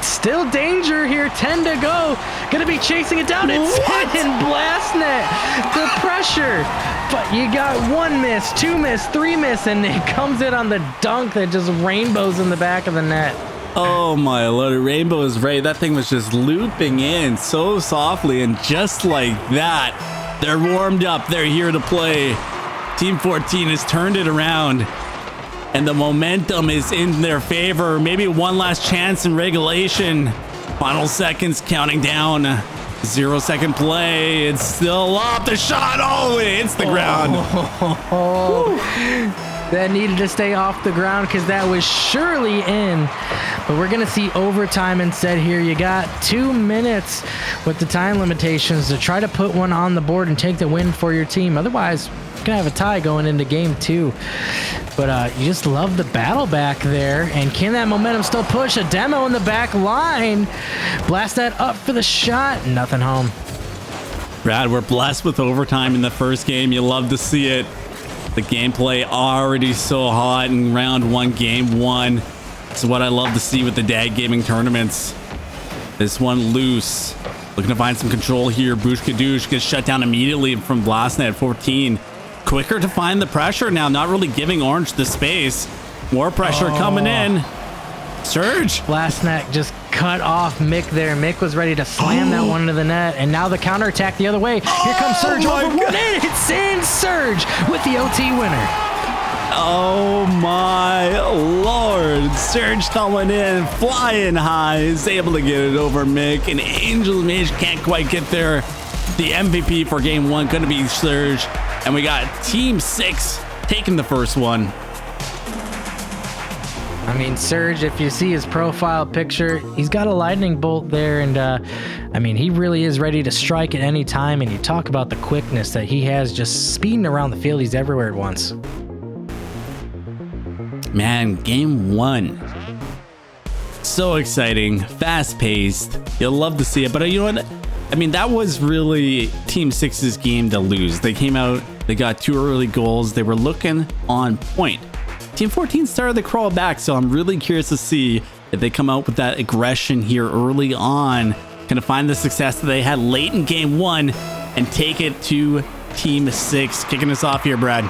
Still danger here, 10 to go. Gonna be chasing it down. It's hitting Blastnet. The pressure. But you got 1 miss, 2 miss, 3 miss, and it comes in on the dunk that just rainbows in the back of the net. Oh my lord, Rainbow is right. That thing was just looping in so softly, and just like that, they're warmed up. They're here to play. Team 14 has turned it around, and the momentum is in their favor. Maybe one last chance in regulation. Final seconds counting down. 0-second play. It's still up. The shot. Oh, it hits the ground. That needed to stay off the ground because that was surely in. But we're going to see overtime instead here. You got 2 minutes with the time limitations to try to put one on the board and take the win for your team. Otherwise, you're going to have a tie going into game 2. But you just love the battle back there. And can that momentum still push? A demo in the back line. Blast that up for the shot. Nothing home. Brad, we're blessed with overtime in the first game. You love to see it. The gameplay already so hot in round 1, game 1. This is what I love to see with the Dad Gaming tournaments. This one loose. Looking to find some control here. Boosh Kadoosh gets shut down immediately from Blastnet 14. Quicker to find the pressure now. Not really giving Orange the space. More pressure coming in. Surge. Blastnet just cut off Mick there. Mick was ready to slam that one into the net. And now the counterattack the other way. Here comes Surge over one in. It's in. Surge with the OT winner. Oh my lord. Surge coming in, flying high, is able to get it over Mick, and Angel Mage can't quite get there. The MVP for game 1 going to be Surge, and we got Team 6 taking the first one. I mean, Surge, if you see his profile picture, he's got a lightning bolt there, and I mean, he really is ready to strike at any time, and you talk about the quickness that he has just speeding around the field. He's everywhere at once. Man, game 1. So exciting, fast-paced. You'll love to see it, but you know what? I mean, that was really Team 6's game to lose. They came out, they got 2 early goals. They were looking on point. Team 14 started to crawl back, so I'm really curious to see if they come out with that aggression here early on. Gonna find the success that they had late in game 1 and take it to Team 6. Kicking us off here, Brad.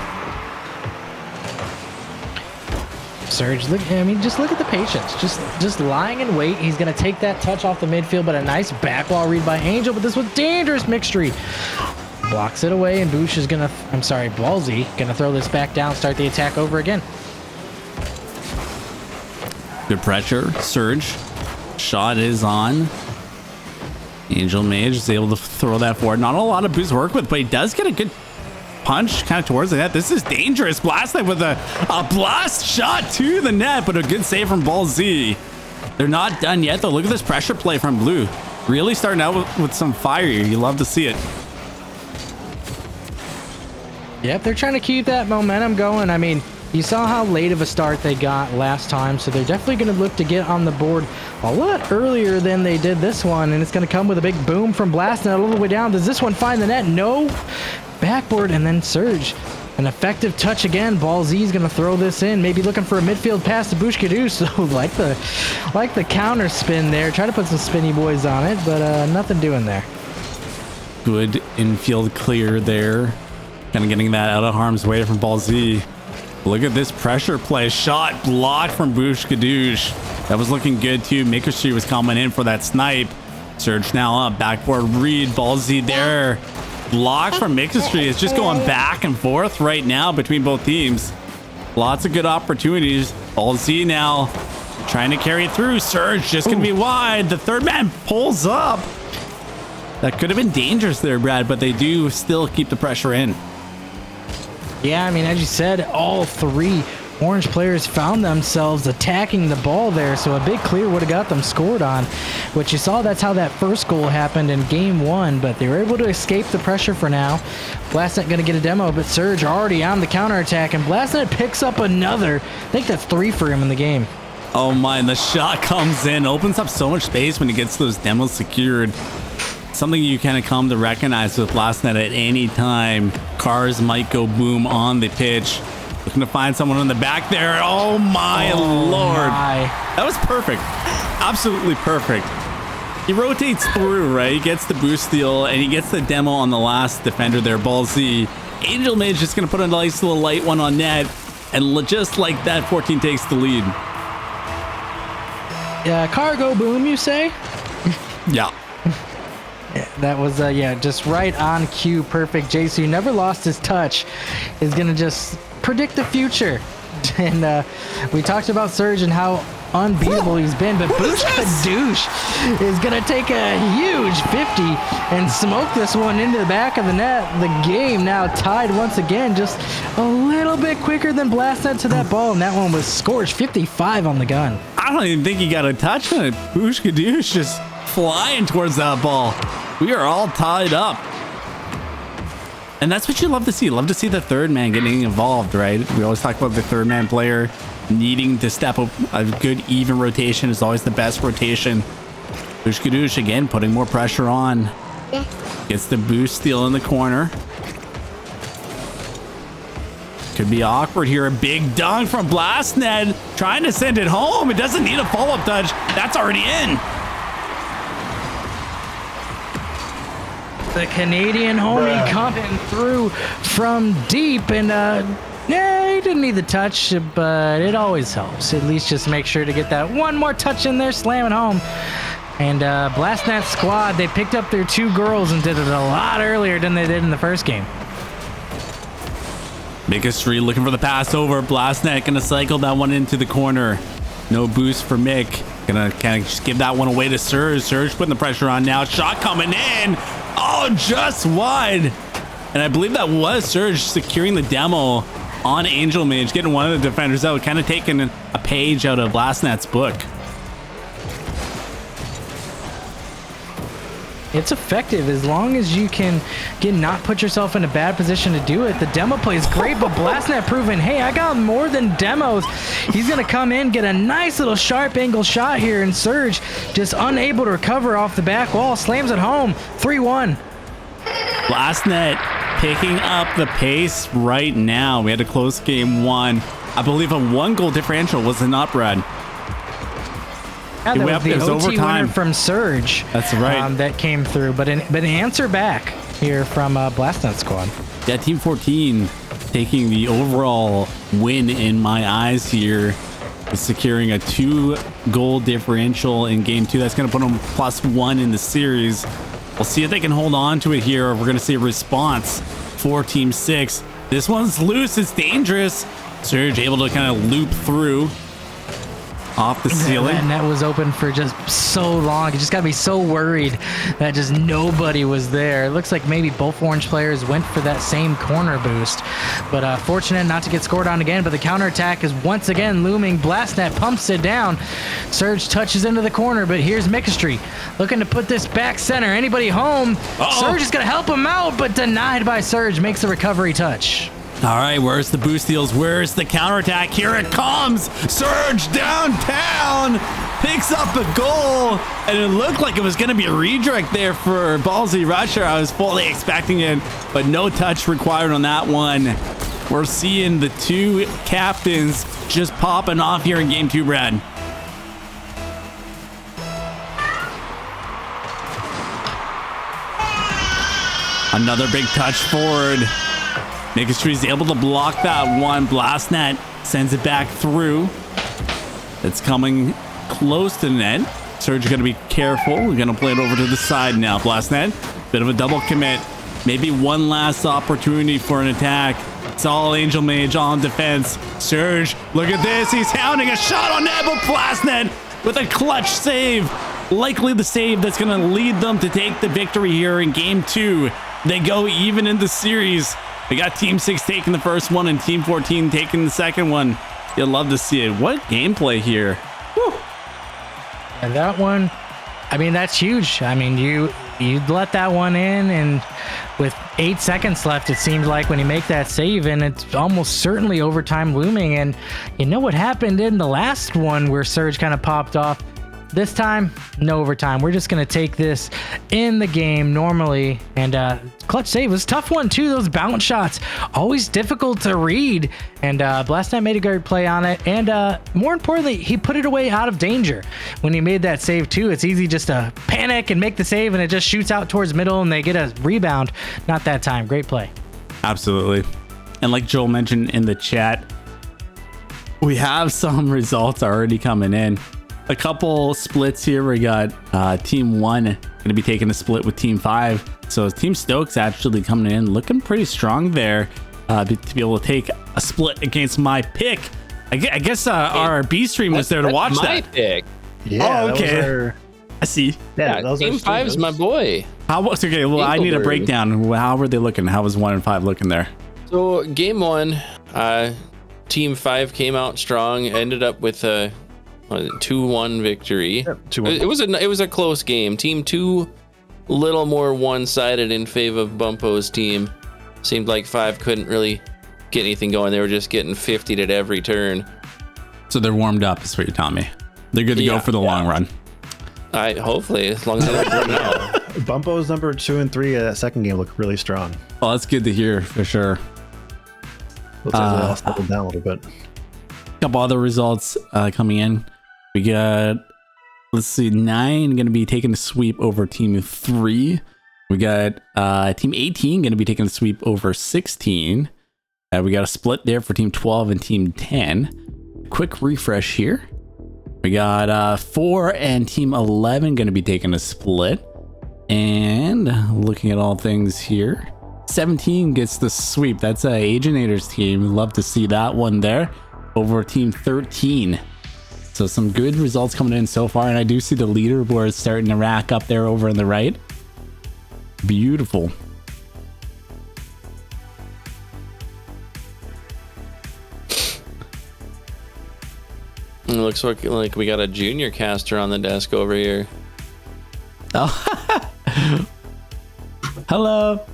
Surge, look, I mean, just look at the patience. Just lying in wait. He's going to take that touch off the midfield, but a nice back wall read by Angel, but this was dangerous. Mixtree blocks it away, and Boosh is going to, I'm sorry, Ballsy, going to throw this back down, start the attack over again. Good pressure. Surge. Shot is on. Angel Mage is able to throw that forward. Not a lot of boost to work with, but he does get a good punch kind of towards the net. This is dangerous. Blastnet with a blast shot to the net, but a good save from Ball Z. They're not done yet, though. Look at this pressure play from Blue. Really starting out with some fire here. You love to see it. Yep, they're trying to keep that momentum going. I mean, you saw how late of a start they got last time, so they're definitely going to look to get on the board a lot earlier than they did this one, and it's going to come with a big boom from Blastnet all the way down. Does this one find the net? No. Backboard, and then Surge. An effective touch again. Ball Z is going to throw this in. Maybe looking for a midfield pass to Bushkadu. So like the counter spin there. Try to put some spinny boys on it, but nothing doing there. Good infield clear there. Kind of getting that out of harm's way from Ball Z. Look at this pressure play. Shot blocked from Bushkadoosh. That was looking good too. Maker Street was coming in for that snipe. Surge now up. Backboard read. Ball Z there. Block from Maker Street. It's just going back and forth right now between both teams. Lots of good opportunities. Ball Z now trying to carry it through. Surge just going to be wide. The third man pulls up. That could have been dangerous there, Brad, but they do still keep the pressure in. Yeah, I mean, as you said, all three Orange players found themselves attacking the ball there, so a big clear would have got them scored on. Which you saw, that's how that first goal happened in game one, but they were able to escape the pressure for now. Blastnet going to get a demo, but Surge already on the counterattack, and Blastnet picks up another. I think that's 3 for him in the game. Oh my, and the shot comes in, opens up so much space when he gets those demos secured. Something you kind of come to recognize with Blastnet at any time. Cars might go boom on the pitch. Looking to find someone in the back there. Oh my lord. That was perfect. Absolutely perfect. He rotates through, right? He gets the boost steal and he gets the demo on the last defender there, Ball Z. Angel Mage just going to put a nice little light one on net. And just like that, 14 takes the lead. Yeah, cargo boom, you say? Yeah. That was, yeah, just right on cue. Perfect. JC, who never lost his touch, is going to just predict the future. And we talked about Surge and how unbeatable he's been, but Bushkadoosh is going to take a huge 50 and smoke this one into the back of the net. The game now tied once again, just a little bit quicker than Blastnet to that ball, and that one was Scorch, 55 on the gun. I don't even think he got a touch on it. Bushkadoosh just flying towards that ball. We are all tied up. And that's what you love to see. Love to see the third man getting involved, right? We always talk about the third man player needing to step up. A good even rotation is always the best rotation. Bushkadoosh again putting more pressure on. Gets the boost steal in the corner. Could be awkward here. A big dunk from Blastnet. Trying to send it home. It doesn't need a follow-up touch. That's already in. The Canadian homie coming through from deep, and yeah, he didn't need the touch, but it always helps. At least just make sure to get that one more touch in there, slam it home. And Blastnet squad, they picked up their 2 girls and did it a lot earlier than they did in the first game. Maker Street looking for the pass over. Blastnet gonna cycle that one into the corner. No boost for Mick. Gonna kind of just give that one away to Surge. Surge putting the pressure on now. Shot coming in. Oh, just wide. And I believe that was Surge securing the demo on Angel Mage, getting one of the defenders out, kind of taking a page out of Blastnet's book. It's effective as long as you can not put yourself in a bad position to do it. The demo play is great, but Blastnet proving, hey, I got more than demos. He's going to come in, get a nice little sharp angle shot here, and Surge just unable to recover off the back wall. Slams it home, 3-1. Blastnet picking up the pace right now. We had to close game 1. I believe a 1-goal differential was an up, Brad. Yeah, that was the OT winner from Surge. That's right. That came through, but an answer back here from Blastnet squad. Yeah, Team 14 taking the overall win in my eyes here, securing a 2-goal differential in game 2. That's going to put them +1 in the series. We'll see if they can hold on to it here. We're going to see a response for Team 6. This one's loose. It's dangerous. Surge able to kind of loop through. off the ceiling. That net was open for just so long. You just got me so worried that just nobody was there. It looks like maybe both Orange players went for that same corner boost. But fortunate not to get scored on again. But the counterattack is once again looming. Blastnet pumps it down. Surge touches into the corner, but here's Mikastry looking to put this back center. Anybody home? Surge is going to help him out, but denied by Surge. Makes the recovery touch. All right, where's the boost deals? Where's the counterattack? Here it comes. Surge downtown. Picks up a goal. And it looked like it was going to be a redirect there for Ballsy Rusher. I was fully expecting it, but no touch required on that one. We're seeing the two captains just popping off here in game 2, Brad. Another big touch forward. Mikastry's able to block that one. Blastnet sends it back through. It's coming close to the net. Surge going to be careful. We're going to play it over to the side now. Blastnet, bit of a double commit. Maybe one last opportunity for an attack. It's all Angel Mage on defense. Surge, look at this. He's hounding a shot on net, but Blastnet with a clutch save. Likely the save that's going to lead them to take the victory here in game 2. They go even in the series. We got Team 6 taking the first one and Team 14 taking the second one. You'll love to see it. What gameplay here. Whew. And that one, I mean, that's huge. I mean, you'd let that one in, and with 8 seconds left, it seemed like when you make that save, and it's almost certainly overtime looming. And you know what happened in the last one where Surge kind of popped off? This time, no overtime. We're just going to take this in the game normally. And clutch save was a tough one, too. Those bounce shots, always difficult to read. And Blastnet made a great play on it. And more importantly, he put it away out of danger. When he made that save, too, it's easy just to panic and make the save, and it just shoots out towards middle, and they get a rebound. Not that time. Great play. Absolutely. And like Joel mentioned in the chat, we have some results already coming in. A couple splits here. We got Team 1 going to be taking a split with Team 5. So Team Stokes actually coming in looking pretty strong there to be able to take a split against my pick. I guess our B stream was there to watch that. My pick. Yeah. Oh, okay. I see. Yeah, Team 5 is my boy. How was okay? Well, I need a breakdown. How were they looking? How was 1 and 5 looking there? So game 1, Team 5 came out strong. Ended up with a 2-1 victory. Yep, 2-1. It was a close game. Team 2, a little more one-sided in favor of Bumpo's team. Seemed like 5 couldn't really get anything going. They were just getting 50'd at every turn. So they're warmed up, is what you're telling me. They're good to go for the long run. Hopefully, as long as they don't run out. Bumpo's number 2 and 3 second game look really strong. Well, that's good to hear for sure. Looks like they all settled down a little bit. Couple other results coming in. We got, let's see, 9 going to be taking a sweep over Team 3. We got Team 18 going to be taking a sweep over 16. We got a split there for Team 12 and Team 10. Quick refresh here. We got 4 and Team 11 going to be taking a split. And looking at all things here, 17 gets the sweep. That's Aginator's team. Love to see that one there over Team 13. So some good results coming in so far, and I do see the leaderboard starting to rack up there over on the right. Beautiful. It looks like we got a junior caster on the desk over here. Oh, hello.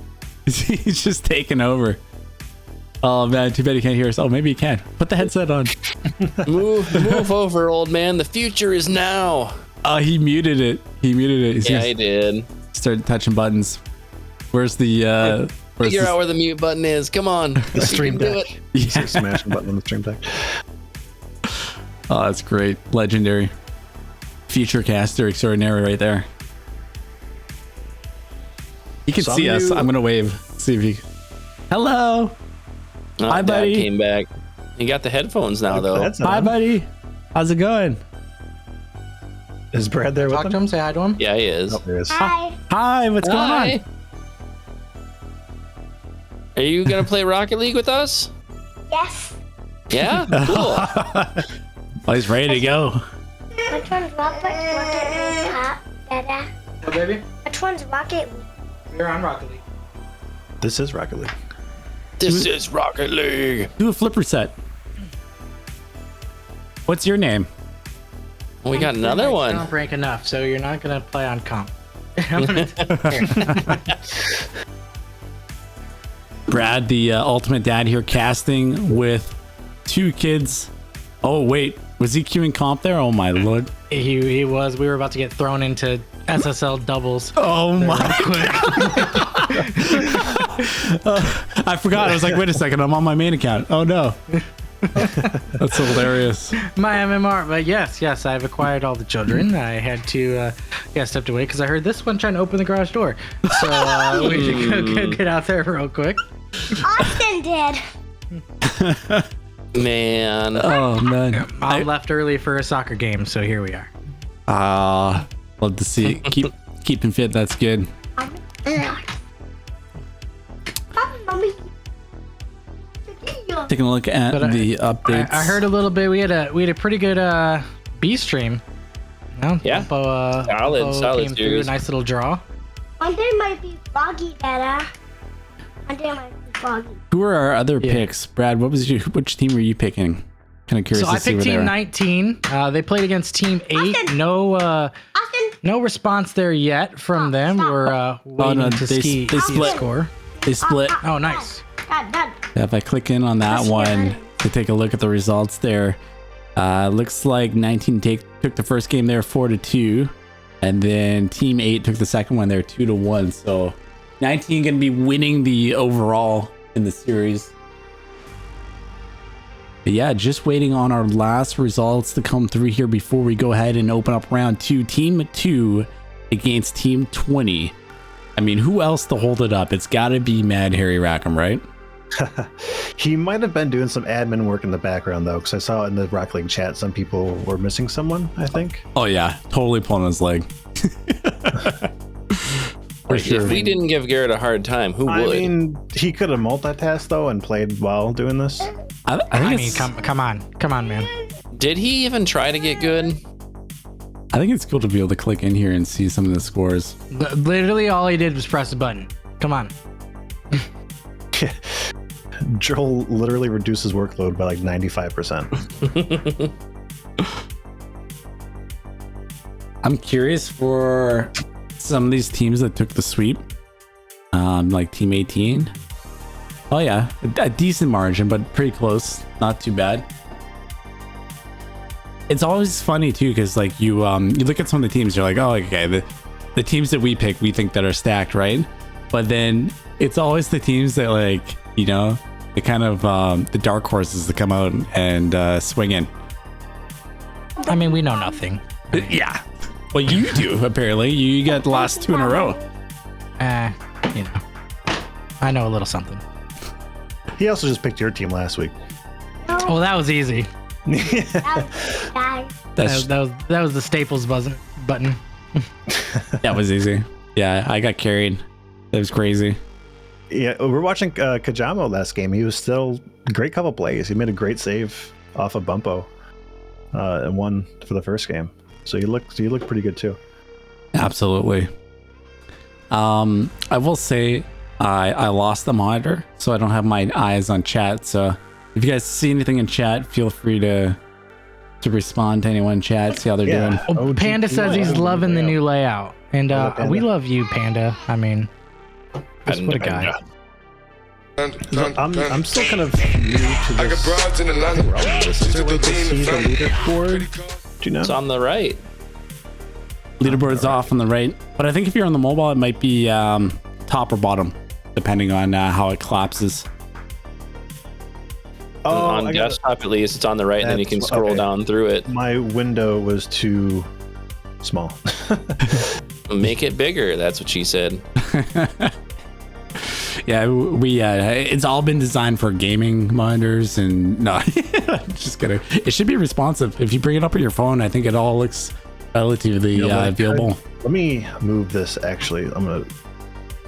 He's just taking over. Oh man, too bad he can't hear us. Oh, maybe he can. Put the headset on. Move over, old man. The future is now. Oh, he muted it. He's yeah, he did. Started touching buttons. Where's the figure out where the mute button is. Come on. The stream deck. Yeah. Smash the button on the stream deck. Oh, that's great. Legendary. Future caster extraordinary right there. You can see us. I'm gonna wave. See if you. Hello. Oh, hi, buddy. Dad came back. You got the headphones now, though. Hi, buddy. How's it going? Is Brad there with Talk to him. Say hi to him. Yeah, he is. Oh, there he is. Hi. Hi. What's going on? Are you gonna play Rocket League with us? Yes. Yeah. Cool. Oh, he's ready to go. Which one's Rocket League, Dada? Oh, baby, Which one's Rocket League? you're on Rocket League. This is Rocket League. This is Rocket League. Do a flipper set. What's your name? We got another one. Don't break enough, so you're not gonna play on comp. Brad, the ultimate dad here, casting with 2 kids. Oh wait, was he queuing comp there? Oh my lord. He was. We were about to get thrown into SSL doubles. Oh my. I forgot. I was like, wait a second, I'm on my main account. Oh no. That's hilarious. My MMR, but yes, I've acquired all the children. I had to, stepped away because I heard this one trying to open the garage door. So we should go get out there real quick. Austin did. Man. Oh man. Mom left early for a soccer game, so here we are. Love to see it. Keeping fit. That's good. Mommy. Taking a look at the updates. I heard a little bit. We had a pretty good B stream. No, Yeah. Solid came through, series. nice little draw. One day might be foggy, Dada. One day might be foggy. Who are our other picks, Brad? Which team were you picking? Kind of curious So to I see picked where they Team are. 19. They played against Team 8. Austin. No Austin. response there yet from them. stop. We're waiting no, to they see split. the score. They split. Oh, nice. Dad. Yeah, if I click in on that Let's one hear it. to take a look at the results there, looks like 19 took the first game there 4-2, and then Team 8 took the second one there 2-1. So 19 going to be winning the overall in the series. But yeah, just waiting on our last results to come through here before we go ahead and open up round 2. Team 2 against Team 20. I mean, who else to hold it up? It's got to be Mad Harry Rackham, right? He might have been doing some admin work in the background though, because I saw in the Rocket League chat some people were missing someone. I think. Oh yeah, totally pulling his leg. For sure. If we didn't give Garrett a hard time, who would? I mean, he could have multitasked though and played while doing this. I think I mean, it's, come on, man. Did he even try to get good? I think it's cool to be able to click in here and see some of the scores. Literally, all he did was press a button. Come on. Joel literally reduces workload by like 95%. I'm curious for some of these teams that took the sweep, like Team 18. Oh yeah, a decent margin, but pretty close. Not too bad. It's always funny too, because like you look at some of the teams, you're like, oh, okay, the teams that we pick, we think that are stacked, right? But then it's always the teams that like, you know, the kind of the dark horses that come out and swing in. I mean, we know nothing. Yeah. Well, you do apparently. You got the last 2 in a row. You know, I know a little something. He also just picked your team last week. Oh, that was easy. Dad. That was the Staples button. That was easy. Yeah, I got carried. That was crazy. Yeah, we're watching Kajamo last game. He was still a great couple plays. He made a great save off of Bumpo and won for the first game. So he looked pretty good too. Absolutely. I will say I lost the monitor, so I don't have my eyes on chat. So if you guys see anything in chat, feel free to respond to anyone in chat, see how they're doing. Oh, Panda says he's loving the new layout, and we love you, Panda. I mean, just what a guy. I'm still kind of new to this. Is there a way to see the leaderboard? Do you know? It's on the right. Leaderboard's off on the right, but I think if you're on the mobile, it might be top or bottom, depending on how it collapses. On desktop, at least, it's on the right, and then you can scroll down through it. My window was too small. Make it bigger. That's what she said. Yeah, we it's all been designed for gaming monitors, and no, just kidding. It should be responsive. If you bring it up on your phone, I think it all looks relatively viewable. Let me move this. Actually, I'm gonna.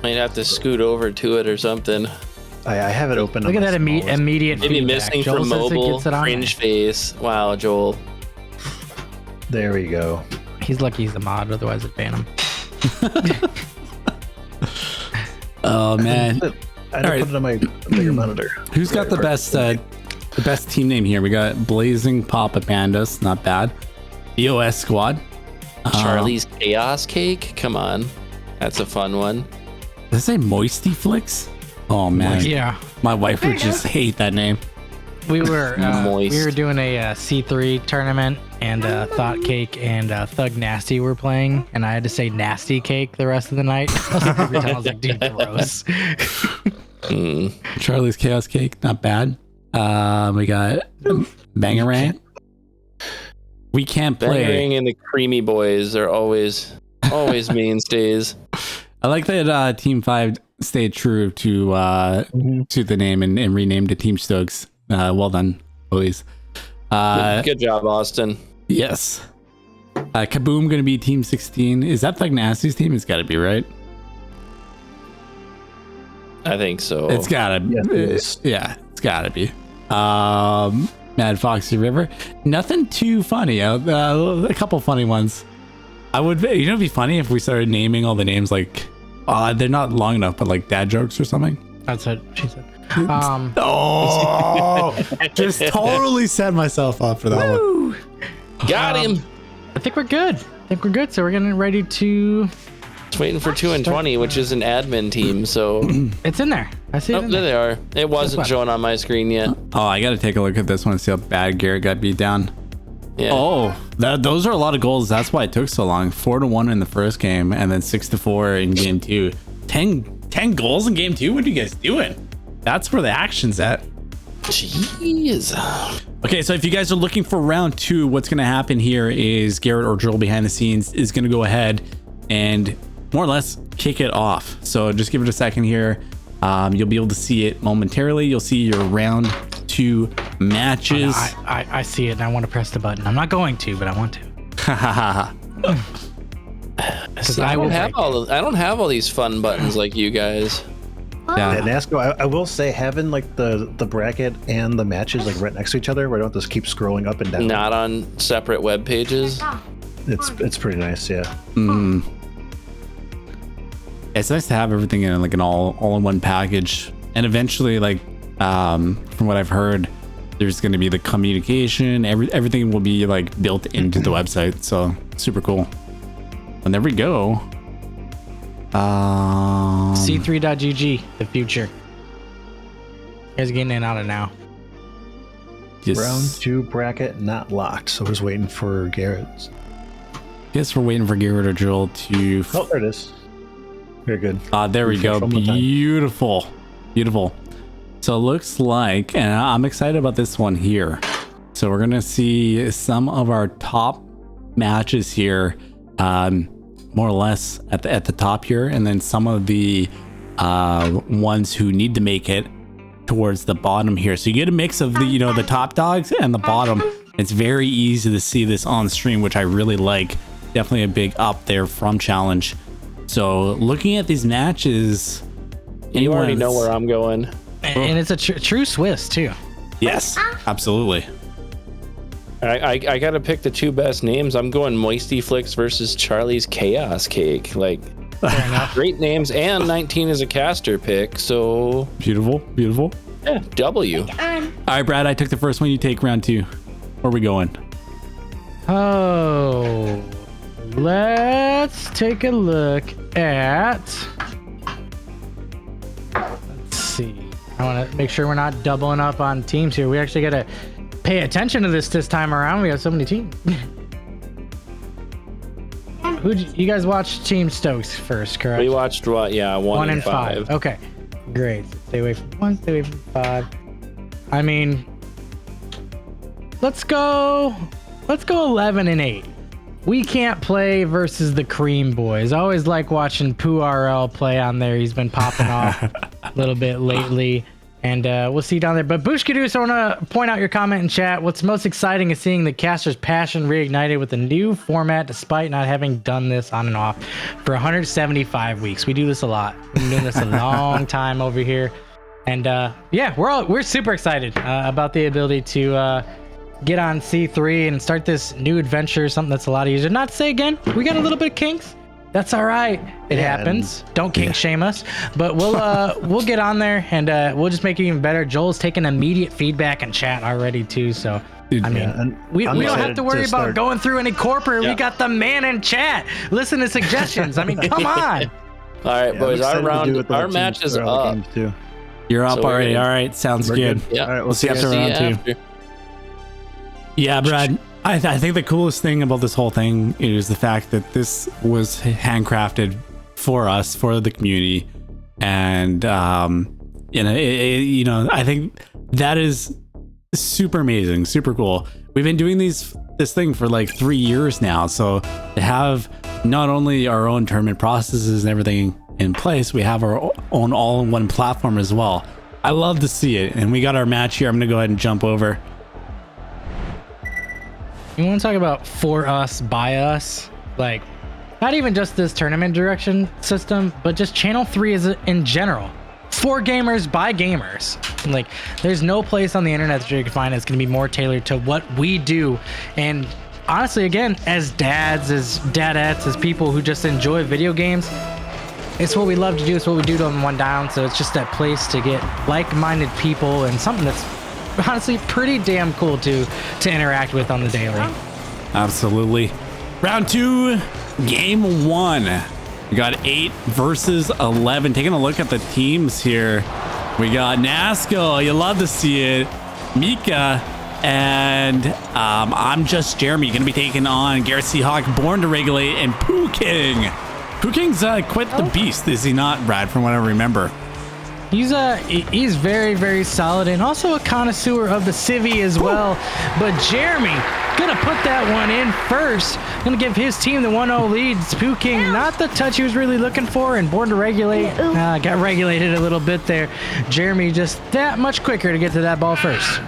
Might have to scoot over to it or something. I have it open. Look at that immediate Maybe feedback. missing Joel from says it mobile. gets it on Cringe face. Wow, Joel. There we go. He's lucky he's a mod, otherwise I'd ban him. Oh man. I don't put it on my bigger monitor. Who's got the best team name here? We got Blazing Papa Pandas, not bad. EOS Squad. Charlie's Chaos Cake. Come on, that's a fun one. Does it say Moisty Flicks? Oh man, Yeah. my wife would just hate that name. We were Moist. doing a C3 tournament, and Thought Cake and Thug Nasty were playing, and I had to say Nasty Cake the rest of the night. Every time I was like, dude, gross. Charlie's Chaos Cake, not bad. We got Bangarang. We can't play. Bangarang and the Creamy Boys are always mainstays. I like that Team 5 stayed true to the name and renamed it Team Stokes. Well done, boys. Good job, Austin. Yes. Kaboom gonna be Team 16. Is that Thug Nasty's team? It's gotta be, right? I think so. It's gotta be. Yes, it is. Yeah, it's gotta be. Mad Foxy River. Nothing too funny. A couple funny ones. It'd be funny if we started naming all the names like, they're not long enough, but like dad jokes or something. That's what she said. Just totally set myself up for that one. Got him. I think we're good. So we're getting ready to. Just waiting for 2 and 20, which is an admin team. So It's in there. I see it. oh, in there there. they are. It wasn't what? showing on my screen yet. Oh, I gotta take a look at this one and see how bad Garrett got beat down. Yeah. Oh, those are a lot of goals. That's why it took so long. 4-1 in the first game, and then 6-4 in game 2. 10 goals in game 2. What are you guys doing? That's where the action's at. Jeez. Okay, so if you guys are looking for round 2, what's gonna happen here is Garrett or Joel behind the scenes is gonna go ahead and more or less kick it off. So just give it a second here. You'll be able to see it momentarily. You'll see your round 2 matches. I see it and I want to press the button. I'm not going to, but I want to. See, I don't have all these fun buttons like you guys. Yeah. And Nasco, I will say having like the bracket and the matches like right next to each other, where I don't just keep scrolling up and down. Not on separate web pages. It's pretty nice, yeah. It's nice to have everything in like an all-in-one package, and eventually, like from what I've heard, there's going to be the communication. Everything will be like built into the website, so super cool. And there we go. C3.gg, the future. You guys are getting in out of now. Yes. Round 2 bracket not locked, so we're just waiting for Garrett's. Guess we're waiting for Garrett or Joel to. Oh, there it is. Very good. There we go. From the time. Beautiful. So it looks like, and I'm excited about this one here. So we're gonna see some of our top matches here, more or less at the top here, and then some of the ones who need to make it towards the bottom here. So you get a mix of the top dogs and the bottom. It's very easy to see this on stream, which I really like. Definitely a big up there from Challenge. So looking at these matches, You already know where I'm going. And it's a true Swiss too. Yes, absolutely. I gotta pick the 2 best names. I'm going Moisty Flicks versus Charlie's Chaos Cake. Like, great names, and 19 is a caster pick. So Beautiful. yeah, W. All right, Brad, I took the first one. You take round 2. Where are we going? Oh, let's take a look at. Let's see. I want to make sure we're not doubling up on teams here. We actually got to pay attention to this time around. We have so many teams. You guys watched Team Stokes first, correct? We watched what? Yeah, 1 and 5. Okay, great. Stay away from 1. Stay away from 5. I mean, let's go 11 and 8. We can't play versus the Cream Boys. I always like watching Pooh RL play on there. He's been popping off a little bit lately. And we'll see you down there. But Bushkadoos, I want to point out your comment in chat. What's most exciting is seeing the caster's passion reignited with a new format, despite not having done this on and off for 175 weeks. We do this a lot. We've been doing this a long time over here. And yeah, we're super excited about the ability to get on C3 and start this new adventure, something that's a lot easier. Not to say again, we got a little bit of kinks. That's all right. It happens. Don't kink shame us. But we'll get on there and we'll just make it even better. Joel's taking immediate feedback in chat already too. So Dude, I mean, we don't have to worry about going through any corporate. We got the man in chat. Listen to suggestions. I mean, come on. All right, boys. Our match is up. You're up So already. All right, sounds good. Yeah. All right, We'll see you after round 2. Yeah, Brad. I think the coolest thing about this whole thing is the fact that this was handcrafted for us, for the community, and I think that is super amazing, super cool. We've been doing this thing for like 3 years now, so to have not only our own tournament processes and everything in place, we have our own all-in-one platform as well. I love to see it, and we got our match here. I'm gonna go ahead and jump over. You want to talk about for us, by us? Like, not even just this tournament direction system, but just Channel 3 is in general. For gamers, by gamers. Like, there's no place on the internet that you can find that's going to be more tailored to what we do. And honestly, again, as dads, as dadettes, as people who just enjoy video games, it's what we love to do. It's what we do on One Down. So it's just that place to get like-minded people and something that's honestly pretty damn cool to interact with on the daily. Absolutely. Round 2, game 1. We got 8 versus 11. Taking a look at the teams here, we got Nasco, you love to see it, Mika, and I'm just Jeremy, gonna be taking on Garrett Seahawk, Born to Regulate, and Pooh King. Pooh King's quite the beast, is he not, Brad, from what I remember? He's very, very solid and also a connoisseur of the civvy as well. But Jeremy gonna put that one in first. Gonna give his team the 1-0 lead. Pooh King, not the touch he was really looking for, and Born to Regulate got regulated a little bit there. Jeremy just that much quicker to get to that ball first.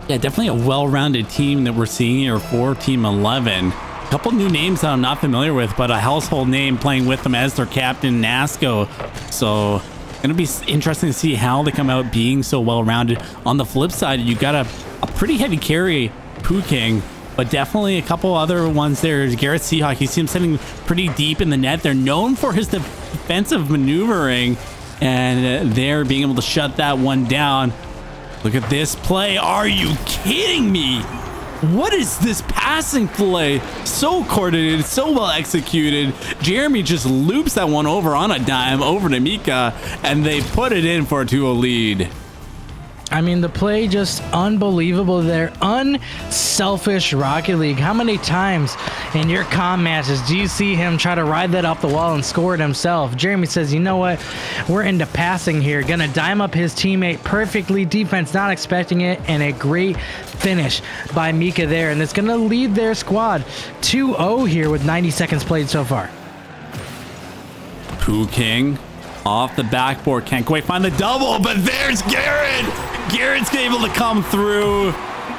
Yeah, definitely a well-rounded team that we're seeing here for Team 11. A couple new names that I'm not familiar with, but a household name playing with them as their captain, Nasco. So gonna be interesting to see how they come out being so well-rounded. On the flip side, you got a pretty heavy carry, Pooh King, but definitely a couple other ones there. Garrett Seahawk, you see him sitting pretty deep in the net. They're known for his defensive maneuvering, and they're being able to shut that one down. Look at this play. Are you kidding me? What is this passing play? So coordinated, so well executed. Jeremy just loops that one over on a dime over to Mika, and they put it in for a 2-0 lead. I mean, the play just unbelievable there. Unselfish Rocket League. How many times in your comm matches do you see him try to ride that off the wall and score it himself? Jeremy says, you know what? We're into passing here. Gonna dime up his teammate perfectly. Defense not expecting it. And a great finish by Mika there. And it's gonna lead their squad 2-0 here with 90 seconds played so far. Pooh King off the backboard. Can't quite find the double, but there's Garrett. Garrett's able to come through,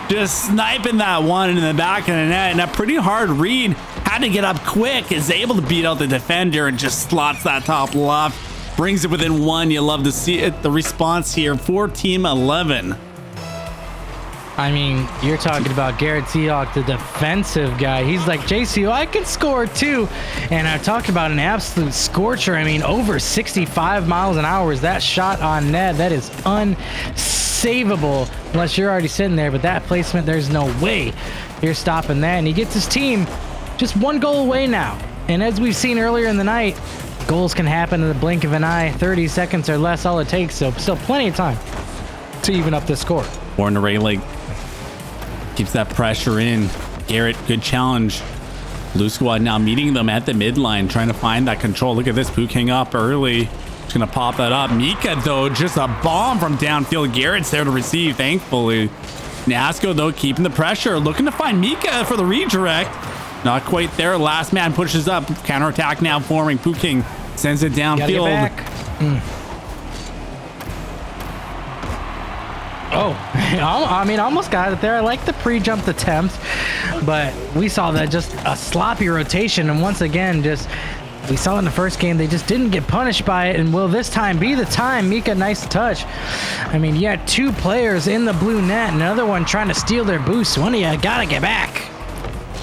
just sniping that one in the back of the net, and a pretty hard read. Had to get up quick, is able to beat out the defender and just slots that top left, brings it within one. You love to see it. The response here for Team 11. I mean, you're talking about Garrett Seahawk, the defensive guy. He's like, JCO, I can score too. And I talked about an absolute scorcher. I mean, over 65 miles an hour is that shot on net. That is unsavable unless you're already sitting there. But that placement, there's no way you're stopping that. And he gets his team just one goal away now. And as we've seen earlier in the night, goals can happen in the blink of an eye. 30 seconds or less, all it takes. So still plenty of time to even up the score. Born to Regulate keeps that pressure in. Garrett, good challenge. Blue squad now meeting them at the midline, trying to find that control. Look at this, Pooh King up early. Just gonna pop that up. Mika, though, just a bomb from downfield. Garrett's there to receive, thankfully. Nasco, though, keeping the pressure, looking to find Mika for the redirect. Not quite there. Last man pushes up. Counterattack now forming. Pooh King sends it downfield. Oh, I mean, almost got it there. I like the pre-jumped attempt, but we saw that just a sloppy rotation. And once again, just We saw in the first game, they just didn't get punished by it. And will this time be the time? Mika, nice touch. I mean, you had 2 players in the blue net, another one trying to steal their boost. One of you gotta get back.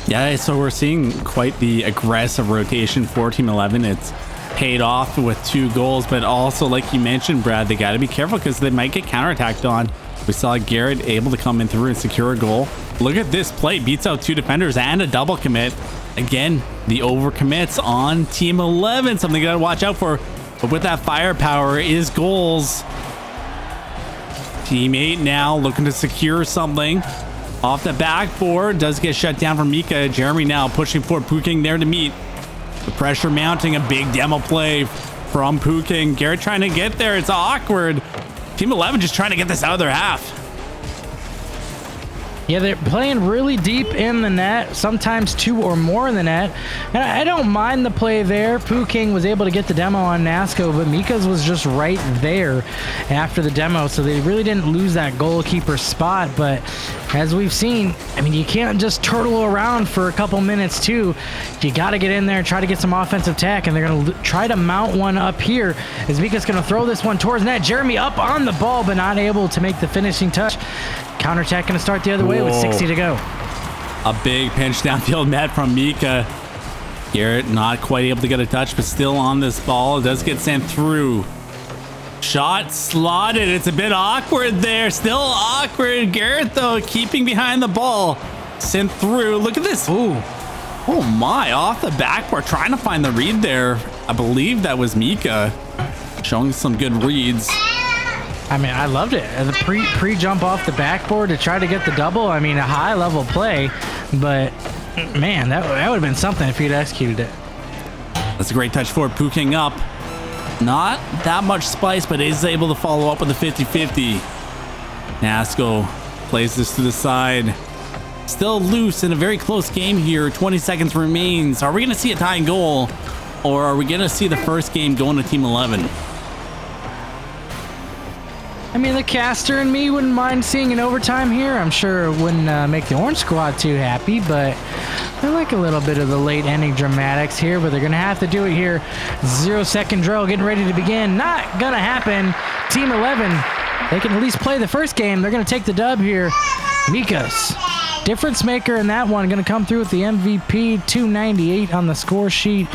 Yeah, so we're seeing quite the aggressive rotation for Team 11. It's paid off with 2 goals, but also, like you mentioned, Brad, they got to be careful because they might get counterattacked on. We saw Garrett able to come in through and secure a goal. Look at this play, beats out 2 defenders and a double commit. Again, the overcommits on Team 11, something you got to watch out for. But with that firepower is goals. Team 8 now looking to secure something. Off the backboard, does get shut down from Mika. Jeremy now pushing forward, Puking there to meet. The pressure mounting, a big demo play from Puking. Garrett trying to get there, it's awkward. Team 11 just trying to get this out of their half. Yeah, they're playing really deep in the net, sometimes 2 or more in the net. And I don't mind the play there. Pooh King was able to get the demo on Nasco, but Mika's was just right there after the demo, so they really didn't lose that goalkeeper spot. But as we've seen, I mean, you can't just turtle around for a couple minutes too. You got to get in there and try to get some offensive tech, and they're going to try to mount one up here as Mika's going to throw this one towards net. Jeremy up on the ball, but not able to make the finishing touch. Counterattack going to start the other way with 60 to go. A big pinch downfield net from Mika. Garrett not quite able to get a touch, but still on this ball. It does get sent through. Shot slotted. It's a bit awkward there. Still awkward. Garrett, though, keeping behind the ball. Sent through. Look at this. Ooh. Oh, my. Off the backboard. Trying to find the read there. I believe that was Mika. Showing some good reads. I mean, I loved it. The pre-jump off the backboard to try to get the double. I mean, a high-level play, but man, that would have been something if he'd executed it. That's a great touch for Puking up. Not that much spice, but is able to follow up with a 50-50. Nasco plays this to the side. Still loose in a very close game here. 20 seconds remains. Are we going to see a tying goal, or are we going to see the first game going to Team 11? I mean, the caster and me wouldn't mind seeing an overtime here. I'm sure it wouldn't make the Orange Squad too happy, but I like a little bit of the late ending dramatics here, but they're going to have to do it here. 0-second drill getting ready to begin. Not going to happen. Team 11, they can at least play the first game. They're going to take the dub here. Mika's difference maker in that one. Going to come through with the MVP, 298 on the score sheet.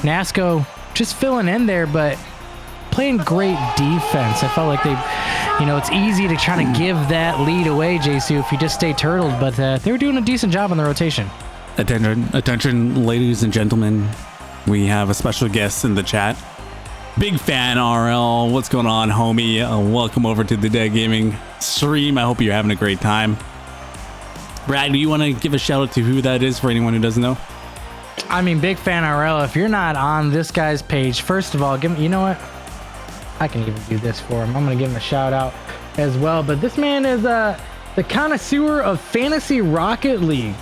Nasco just filling in there, but playing great defense. I felt like they, you know, it's easy to try to give that lead away, JC, if you just stay turtled, but they were doing a decent job on the rotation. Attention, ladies and gentlemen. We have a special guest in the chat. Big fan, RL. What's going on, homie? Welcome over to the Dead Gaming stream. I hope you're having a great time. Brad, do you want to give a shout out to who that is for anyone who doesn't know? I mean, big fan, RL. If you're not on this guy's page, first of all, give me, you know what? I can even do this for him. I'm going to give him a shout out as well. But this man is the connoisseur of Fantasy Rocket League.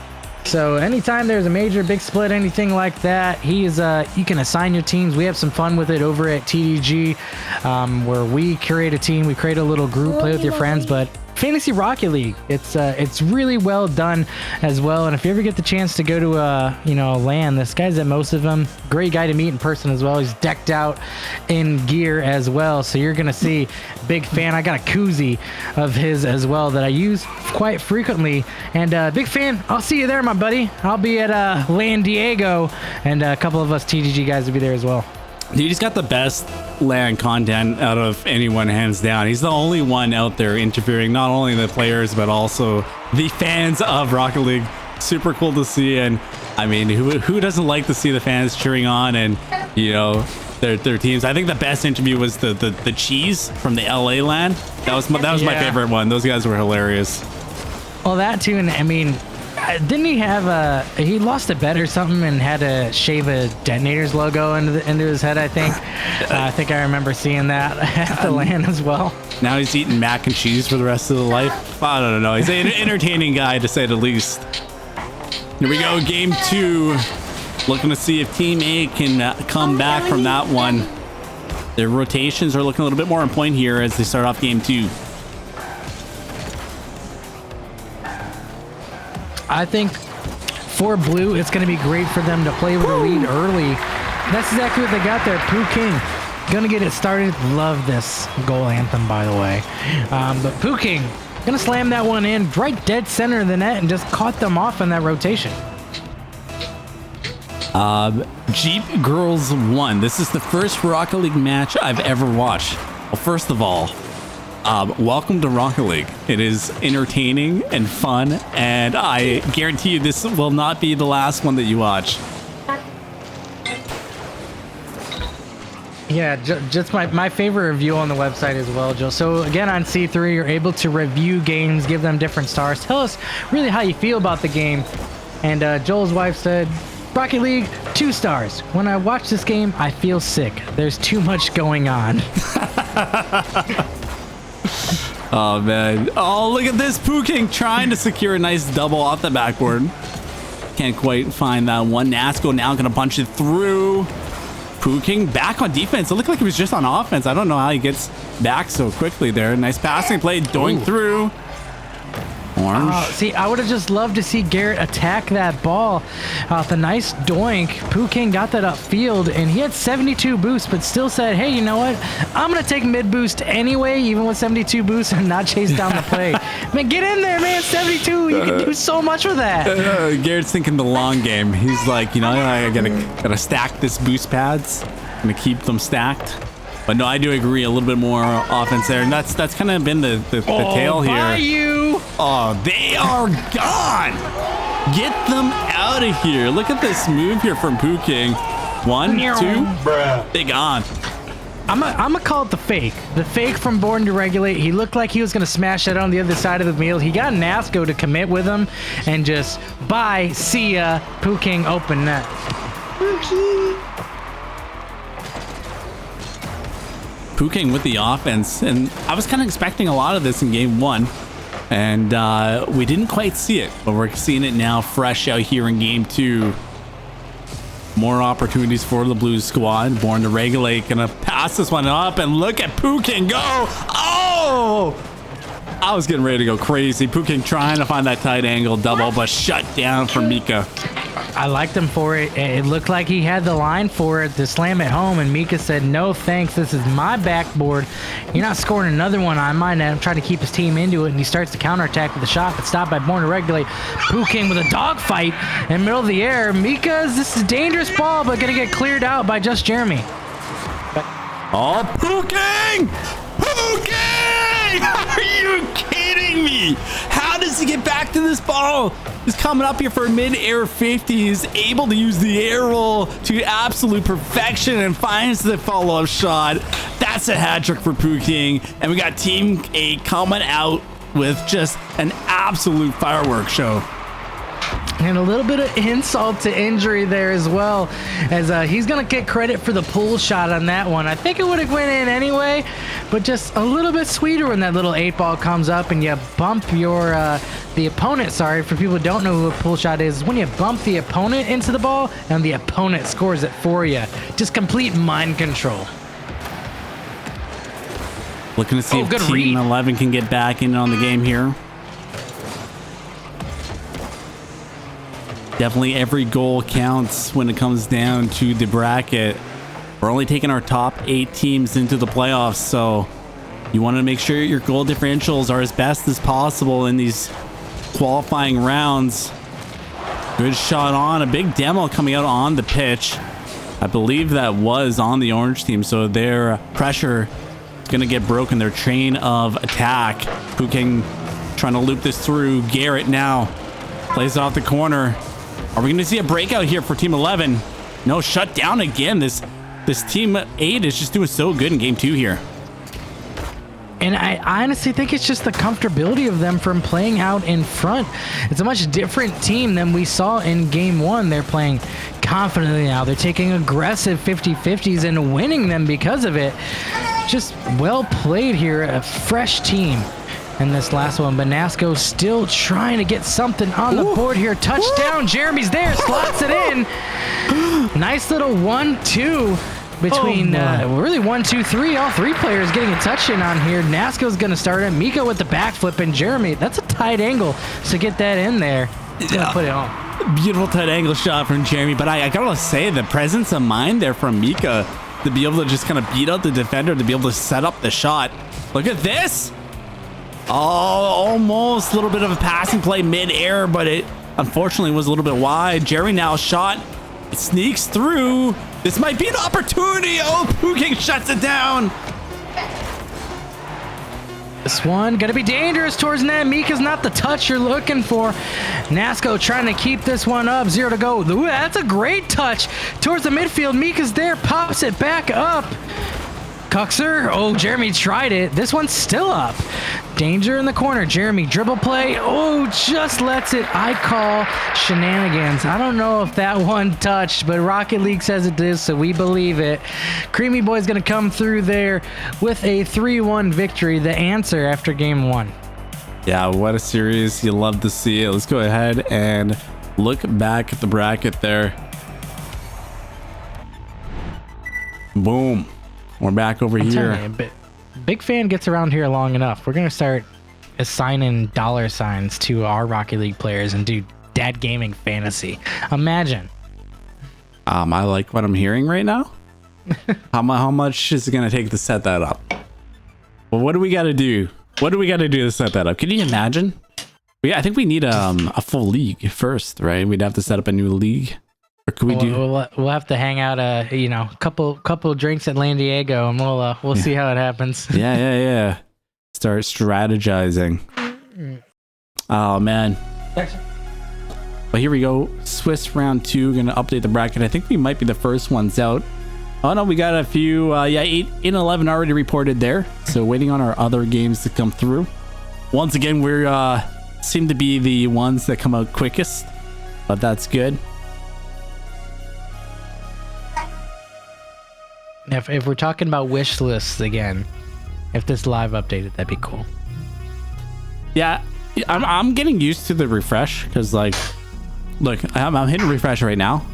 So anytime there's a major big split, anything like that, he is you can assign your teams. We have some fun with it over at TDG, where we create a team, we create a little group, play with your friends, but Fantasy Rocket League, it's really well done as well. And if you ever get the chance to go to a LAN, this guy's at most of them. Great guy to meet in person as well. He's decked out in gear as well, so you're gonna see. Big fan. I got a koozie of his as well that I use quite frequently, and big fan. I'll see you there, my buddy. I'll be at LAN Diego, and a couple of us TDG guys will be there as well. Dude, he's got the best LAN content out of anyone, hands down. He's the only one out there interviewing not only the players, but also the fans of Rocket League. Super cool to see. And I mean, who doesn't like to see the fans cheering on and, their teams? I think the best interview was the Cheese from the LA LAN. That was my favorite one. Those guys were hilarious. Well, that too, and I mean, didn't he have he lost a bet or something and had to shave a Detonator's logo into his head, I think. I think I remember seeing that at the LAN as well. Now he's eating mac and cheese for the rest of the life. I don't know. He's an entertaining guy, to say the least. Here we go, game 2. Looking to see if Team 8 can come back from that one. Their rotations are looking a little bit more on point here as they start off game 2. I think for Blue, it's going to be great for them to play with a lead early That's exactly what they got there. Pooh King. Gonna get it started. Love this goal anthem, by the way. But Pooh King gonna slam that one in right dead center of the net and just caught them off in that rotation. Jeep Girls won. This is the first Rocket League match I've ever watched. Well, first of all, welcome to Rocket League. It is entertaining and fun, and I guarantee you this will not be the last one that you watch. Yeah, just my favorite review on the website as well, Joe. So again, on C3, you're able to review games, give them different stars. Tell us really how you feel about the game. And Joel's wife said, Rocket League, 2 stars. When I watch this game, I feel sick. There's too much going on. Oh, man. Oh, look at this. Pooh King trying to secure a nice double off the backboard. Can't quite find that one. Nasco now going to punch it through. Pooh King back on defense. It looked like he was just on offense. I don't know how he gets back so quickly there. Nice passing play, going through. Orange. See, I would have just loved to see Garrett attack that ball. The nice doink. Pooh King got that upfield, and he had 72 boosts, but still said, hey, you know what? I'm going to take mid boost anyway, even with 72 boosts, and not chase down the play. Man, get in there, man. 72. You can do so much with that. Garrett's thinking the long game. He's like, you know, I gotta stack this boost pads. I'm going to keep them stacked. But no, I do agree. A little bit more offense there, and that's kind of been the tail here. You. Oh, they are gone. Get them out of here. Look at this move here from Pooh King. 1, 2, they gone. I'm gonna call it the fake. The fake from Born to Regulate. He looked like he was gonna smash that on the other side of the field. He got Nasco to commit with him, and just bye, see ya. Pooh King open net. Pooh King with the offense, and I was kind of expecting a lot of this in game 1, and we didn't quite see it, but we're seeing it now fresh out here in game 2. More opportunities for the Blues squad. Born to Regulate, gonna pass this one up, and look at Pooh King go. Oh, I was getting ready to go crazy. Pooh King trying to find that tight angle double, but shut down for Mika. I liked him for it. It looked like he had the line for it to slam it home, and Mika said, no thanks, this is my backboard. You're not scoring another one on my net. I'm trying to keep his team into it, and he starts to counterattack with a shot, but stopped by Born to Regulate. Pooh King with a dogfight in the middle of the air. Mika's, this is a dangerous ball, but gonna get cleared out by just Jeremy. Oh, Pooh King! Pooh King! Are you kidding me? How does he get back to this ball? He's coming up here for a mid-air 50. He's able to use the air roll to absolute perfection and finds the follow-up shot. That's a hat trick for Pooh King. And we got Team 8 coming out with just an absolute fireworks show. And a little bit of insult to injury there as well, as he's going to get credit for the pull shot on that one. I think it would have went in anyway, but just a little bit sweeter when that little 8-ball comes up and you bump your the opponent. Sorry, for people who don't know who a pull shot is, when you bump the opponent into the ball and the opponent scores it for you. Just complete mind control. Looking to see if Team 11 can get back in on the game here. Definitely every goal counts when it comes down to the bracket. We're only taking our top 8 teams into the playoffs, so you want to make sure your goal differentials are as best as possible in these qualifying rounds. Good shot on, a big demo coming out on the pitch. I believe that was on the orange team, so their pressure is going to get broken, their chain of attack. Pooh King trying to loop this through. Garrett now plays it off the corner. Are we going to see a breakout here for Team 11? No, shut down again. This Team 8 is just doing so good in Game 2 here. And I honestly think it's just the comfortability of them from playing out in front. It's a much different team than we saw in Game 1. They're playing confidently now. They're taking aggressive 50-50s and winning them because of it. Just well played here. A fresh team in this last one. But Nasco still trying to get something on the board here. Touchdown. Jeremy's there. Slots it in. Nice little 1-2 between really 1-2-3. All 3 players getting a touch in on here. Nasco's going to start it. Miko with the backflip, and Jeremy, that's a tight angle to get that in there. He's going to put it home. Beautiful tight angle shot from Jeremy, but I gotta say, the presence of mind there from Mika to be able to just kind of beat out the defender, to be able to set up the shot. Look at this. Oh, almost a little bit of a passing play mid-air, but it unfortunately was a little bit wide. Jerry now shot. It sneaks through. This might be an opportunity. Oh, Pooking shuts it down. This one gonna be dangerous towards net. Mika's not the touch you're looking for. Nasco trying to keep this one up. 0 to go. Ooh, that's a great touch towards the midfield. Mika's there, pops it back up. Cuxer. Oh, Jeremy tried it. This one's still up. Danger in the corner. Jeremy dribble play. Oh, just lets it. I call shenanigans. I don't know if that one touched, but Rocket League says it did, so we believe it. Creamy Boy's going to come through there with a 3-1 victory. The answer after game 1. Yeah, what a series. You love to see it. Let's go ahead and look back at the bracket there. Boom. We're back over here. Big Fan gets around here long enough. We're going to start assigning $signs to our Rocket League players and do Dad Gaming Fantasy. Imagine. I like what I'm hearing right now. How much is it going to take to set that up? Well, what do we got to do? What do we got to do to set that up? Can you imagine? I think we need a full league first, right? We'd have to set up a new league. Or could we do? We'll have to hang out couple drinks at San Diego, and we'll see how it happens. Yeah. Start strategizing. Oh man. But here we go. Swiss round 2. Gonna update the bracket. I think we might be the first ones out. Oh no, we got a few. 8 in 11 already reported there. So waiting on our other games to come through. Once again, we're seem to be the ones that come out quickest, but that's good. If we're talking about wish lists again, if this live updated, that'd be cool. Yeah, I'm getting used to the refresh because, like, look, I'm hitting refresh right now,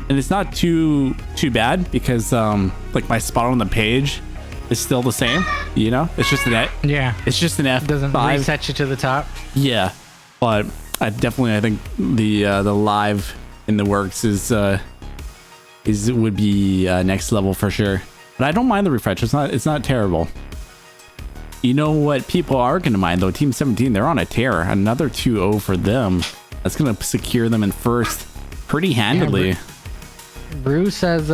and it's not too bad because like my spot on the page is still the same. You know, it's just an F. Yeah, it's just an F. Doesn't reset you to the top. Yeah, but I think the live in the works would be next level for sure. But I don't mind the refresh. It's not terrible. You know what people are going to mind though? Team 17, they're on a tear. Another 2-0 for them. That's going to secure them in first pretty handily. Yeah, Brew says,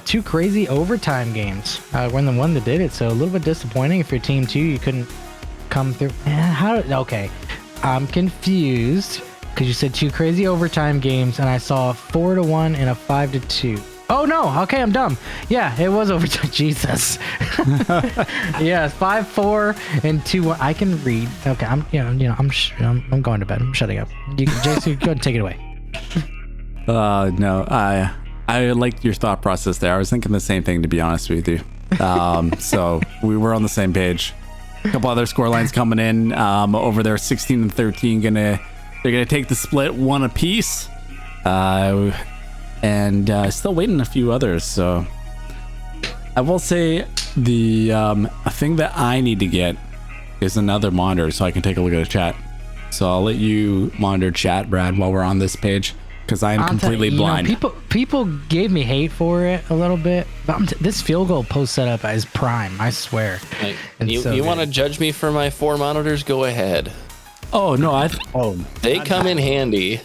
2 crazy overtime games. We're the one that did it, so a little bit disappointing. If you're team 2, you couldn't come through. Okay, I'm confused because you said 2 crazy overtime games, and I saw a 4-1 and a 5-2. Oh no! Okay, I'm dumb. Yeah, it was overtime. Jesus. Yeah, 5-4 and 2-1. I can read. Okay, I'm going to bed. I'm shutting up. Jason, go ahead and take it away. No, I liked your thought process there. I was thinking the same thing, to be honest with you. So we were on the same page. A couple other score lines coming in. Over there, 16 and 13. They're gonna take the split 1 apiece. And still waiting a few others. So I will say the a thing that I need to get is another monitor so I can take a look at the chat. So I'll let you monitor chat, Brad, while we're on this page, because I am completely blind. People gave me hate for it a little bit, but this field goal post setup is prime, I swear. Like, you want to judge me for my 4 monitors? Go ahead. Oh no, they come in handy.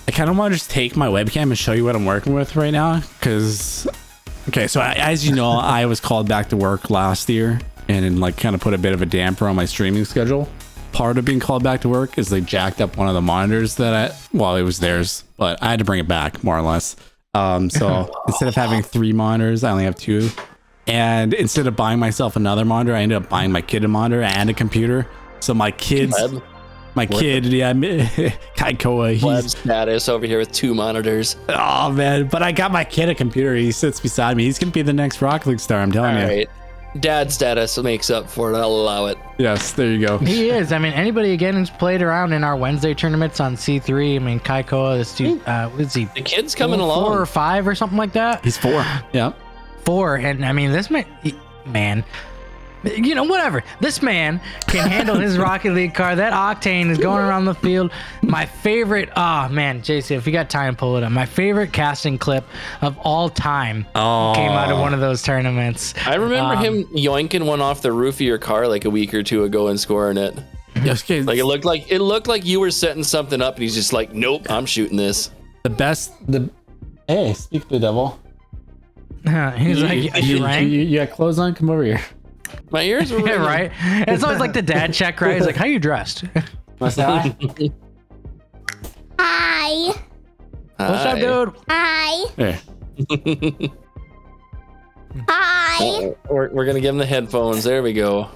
I kind of want to just take my webcam and show you what I'm working with right now, because so as you know, I was called back to work last year and like kind of put a bit of a damper on my streaming schedule. Part of being called back to work is they jacked up one of the monitors that it was theirs, but I had to bring it back more or less. So instead of having 3 monitors, I only have 2. And instead of buying myself another monitor, I ended up buying my kid a monitor and a computer. So my kid, Kaikoa, he's status over here with 2 monitors. Oh man, but I got my kid a computer. He sits beside me. He's gonna be the next Rocket League star, I'm telling you. All right. Dad status makes up for it. I'll allow it. Yes, there you go. He is. I mean, anybody again who's played around in our Wednesday tournaments on C3. I mean, Kaikoa, this dude, what is he? The kid's coming along. 4 or 5 or something like that. He's 4. Yeah. 4, and I mean, this man. You know, whatever. This man can handle his Rocket League car. That Octane is going around the field. My favorite, oh man, JC, if you got time, pull it up. My favorite casting clip of all time came out of one of those tournaments. I remember him yoinking one off the roof of your car like a week or two ago and scoring it. Okay. Like it looked like you were setting something up, and he's just like, "Nope, I'm shooting this." Hey, speak to the devil. He's like, are you right? You got clothes on? Come over here. My ears were Yeah, ringing. right. It's always like the dad check, right? He's like, how you dressed? What's that? Hi. What's up, dude? Hi. Here. Hi. We're gonna give him the headphones. There we go.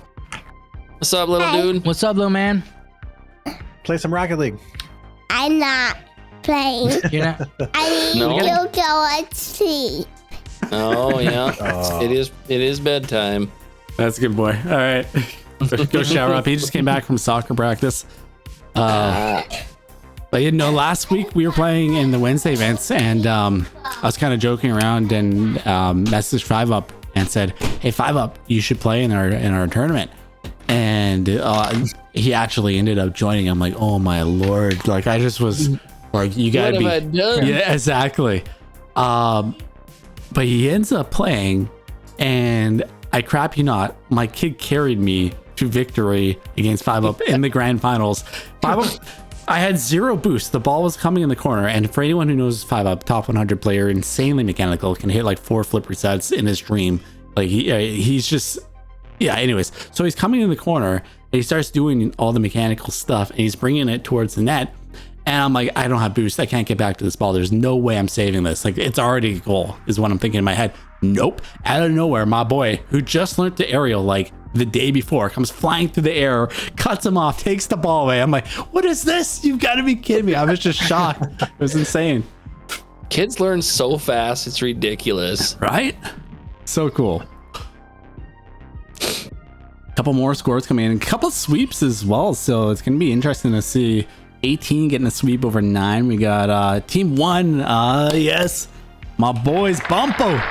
What's up, little dude? What's up, little man? Play some Rocket League. I'm not playing. You're not. I need No. to go to sleep. Oh yeah, it is bedtime. That's a good boy. All right. Go shower up. He just came back from soccer practice. But you know, last week we were playing in the Wednesday events, and I was kind of joking around and messaged 5UP and said, "Hey, 5UP, you should play in our tournament." And he actually ended up joining. I'm like, oh my lord! Like I just was like, you gotta be. What have I done? Yeah, exactly. But he ends up playing, and I crap you not, my kid carried me to victory against 5UP in the grand finals. 5UP, I had 0 boost. The ball was coming in the corner, and for anyone who knows 5UP, top 100 player, insanely mechanical, can hit like 4 flip resets in his dream. Like he's just, yeah. Anyways, so he's coming in the corner, and he starts doing all the mechanical stuff, and he's bringing it towards the net. And I'm like, I don't have boost. I can't get back to this ball. There's no way I'm saving this. Like, it's already a goal, is what I'm thinking in my head. Nope. Out of nowhere, my boy, who just learned the aerial like the day before, comes flying through the air, cuts him off, takes the ball away. I'm like, what is this? You've got to be kidding me. I was just shocked. It was insane. Kids learn so fast, it's ridiculous. Right? So cool. Couple more scores coming in. A couple sweeps as well. So it's going to be interesting to see 18 getting a sweep over 9. We got team 1. Yes, my boys Bumpo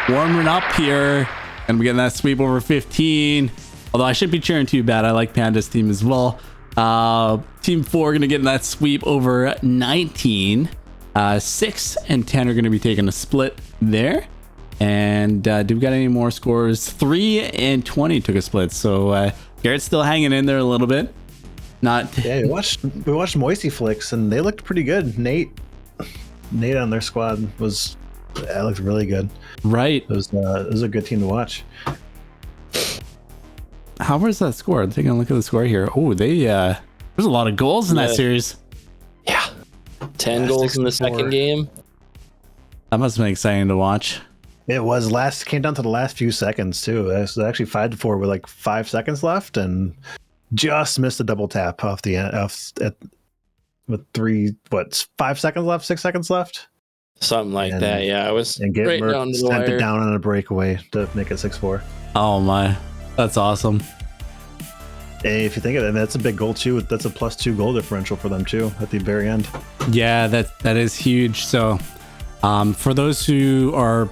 warming up here, and we getting that sweep over 15. Although I shouldn't be cheering too bad. I like Panda's team as well. Team 4 gonna get that sweep over 19. 6 and 10 are gonna be taking a split there. And do we got any more scores? 3 and 20 took a split. So Garrett's still hanging in there a little bit. Not. Yeah, we watched Moisty Flicks, and they looked pretty good. Nate on their squad looked really good. Right. It was a good team to watch. How was that score? Taking a look at the score here. Oh, there's a lot of goals in that series. Yeah, 10 goals in the second game. That must have been exciting to watch. It was came down to the last few seconds too. It was actually 5-4 with like 5 seconds left, and just missed a double tap off the end with 5 seconds left, 6 seconds left, something like that. Yeah, I was and get right Merck down to the sent wire. it down on a breakaway to make it 6-4. Oh my, that's awesome. Hey, if you think of it, that's a big goal too. That's a +2 goal differential for them too at the very end. Yeah, that is huge. So for those who are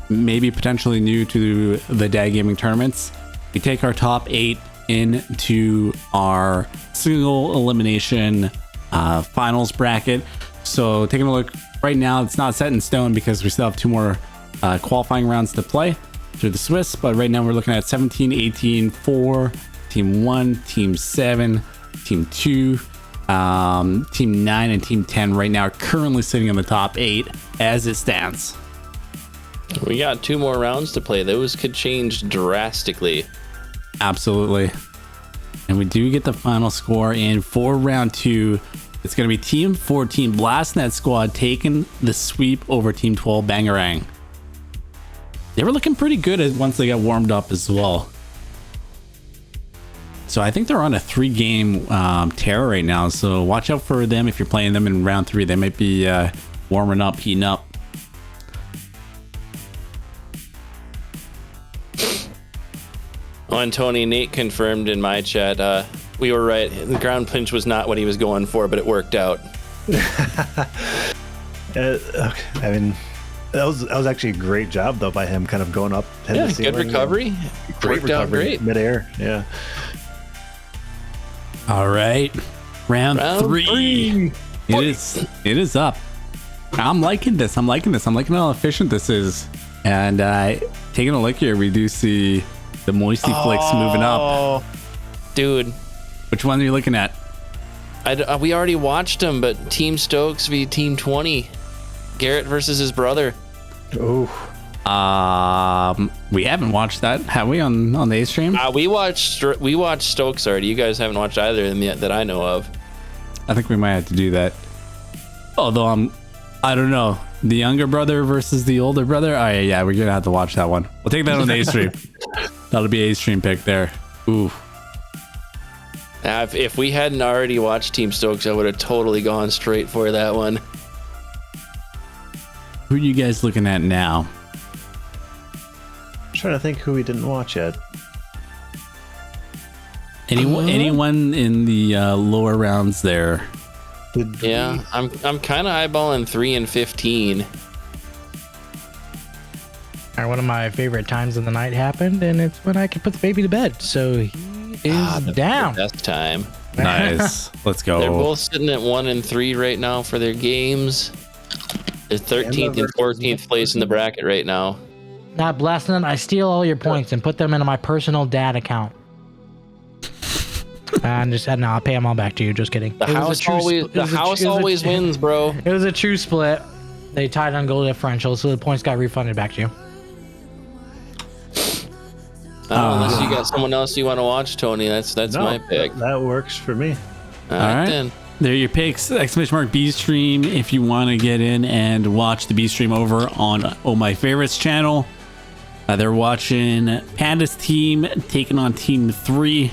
maybe potentially new to the DAG gaming tournaments, we take our top 8 into our single elimination finals bracket. So taking a look right now, it's not set in stone because we still have 2 more qualifying rounds to play through the Swiss, but right now we're looking at 17, 18, 4, team 1, team 7, team 2, team 9, and team 10 right now are currently sitting in the top 8 as it stands. We got 2 more rounds to play. Those could change drastically. Absolutely. And we do get the final score in for round 2. It's going to be Team 14 Blastnet squad taking the sweep over Team 12 Bangarang. They were looking pretty good once they got warmed up as well. So I think they're on a 3-game tear right now. So watch out for them if you're playing them in round 3. They might be warming up, heating up. Oh, and Tony, Nate confirmed in my chat, we were right. The ground pinch was not what he was going for, but it worked out. Okay. I mean, That was actually a great job though by him, kind of going up. Yeah, good recovery. Great Worked out recovery great. midair. Yeah. All right, round three. It is up. I'm liking this. I'm liking how efficient this is. And taking a look here, we do see the Moisty Flicks moving up. Dude, Which one are you looking at? we already watched him, but Team Stokes v Team 20. Garrett versus his brother. Oh. We haven't watched that, have we, on the A stream? We watched Stokes already. You guys haven't watched either of them yet that I know of. I think we might have to do that. Although I don't know. The younger brother versus the older brother. Oh yeah, we're gonna have to watch that one. We'll take that on the A stream. That'll be A stream pick there. Ooh. If we hadn't already watched Team Stokes, I would have totally gone straight for that one. Who are you guys looking at now? I'm trying to think who we didn't watch yet. Anyone in the lower rounds there? Yeah, I'm kind of eyeballing 3 and 15. One of my favorite times of the night happened, and it's when I could put the baby to bed. So he is down. The best time. Nice. Let's go. They're both sitting at 1 and 3 right now for their games. They're 13th and 14th place in the bracket right now. Not blasting them. I steal all your points and put them into my personal dad account. And just no, I'll pay them all back to you. Just kidding. The house always wins, bro. It was a true split. They tied on goal differential, so the points got refunded back to you. Unless you got someone else you want to watch, Tony, that's my pick. That works for me. All right then. There are your picks. ! B stream if you want to get in and watch the B stream over on My Favorites channel. They're watching Panda's team taking on Team 3.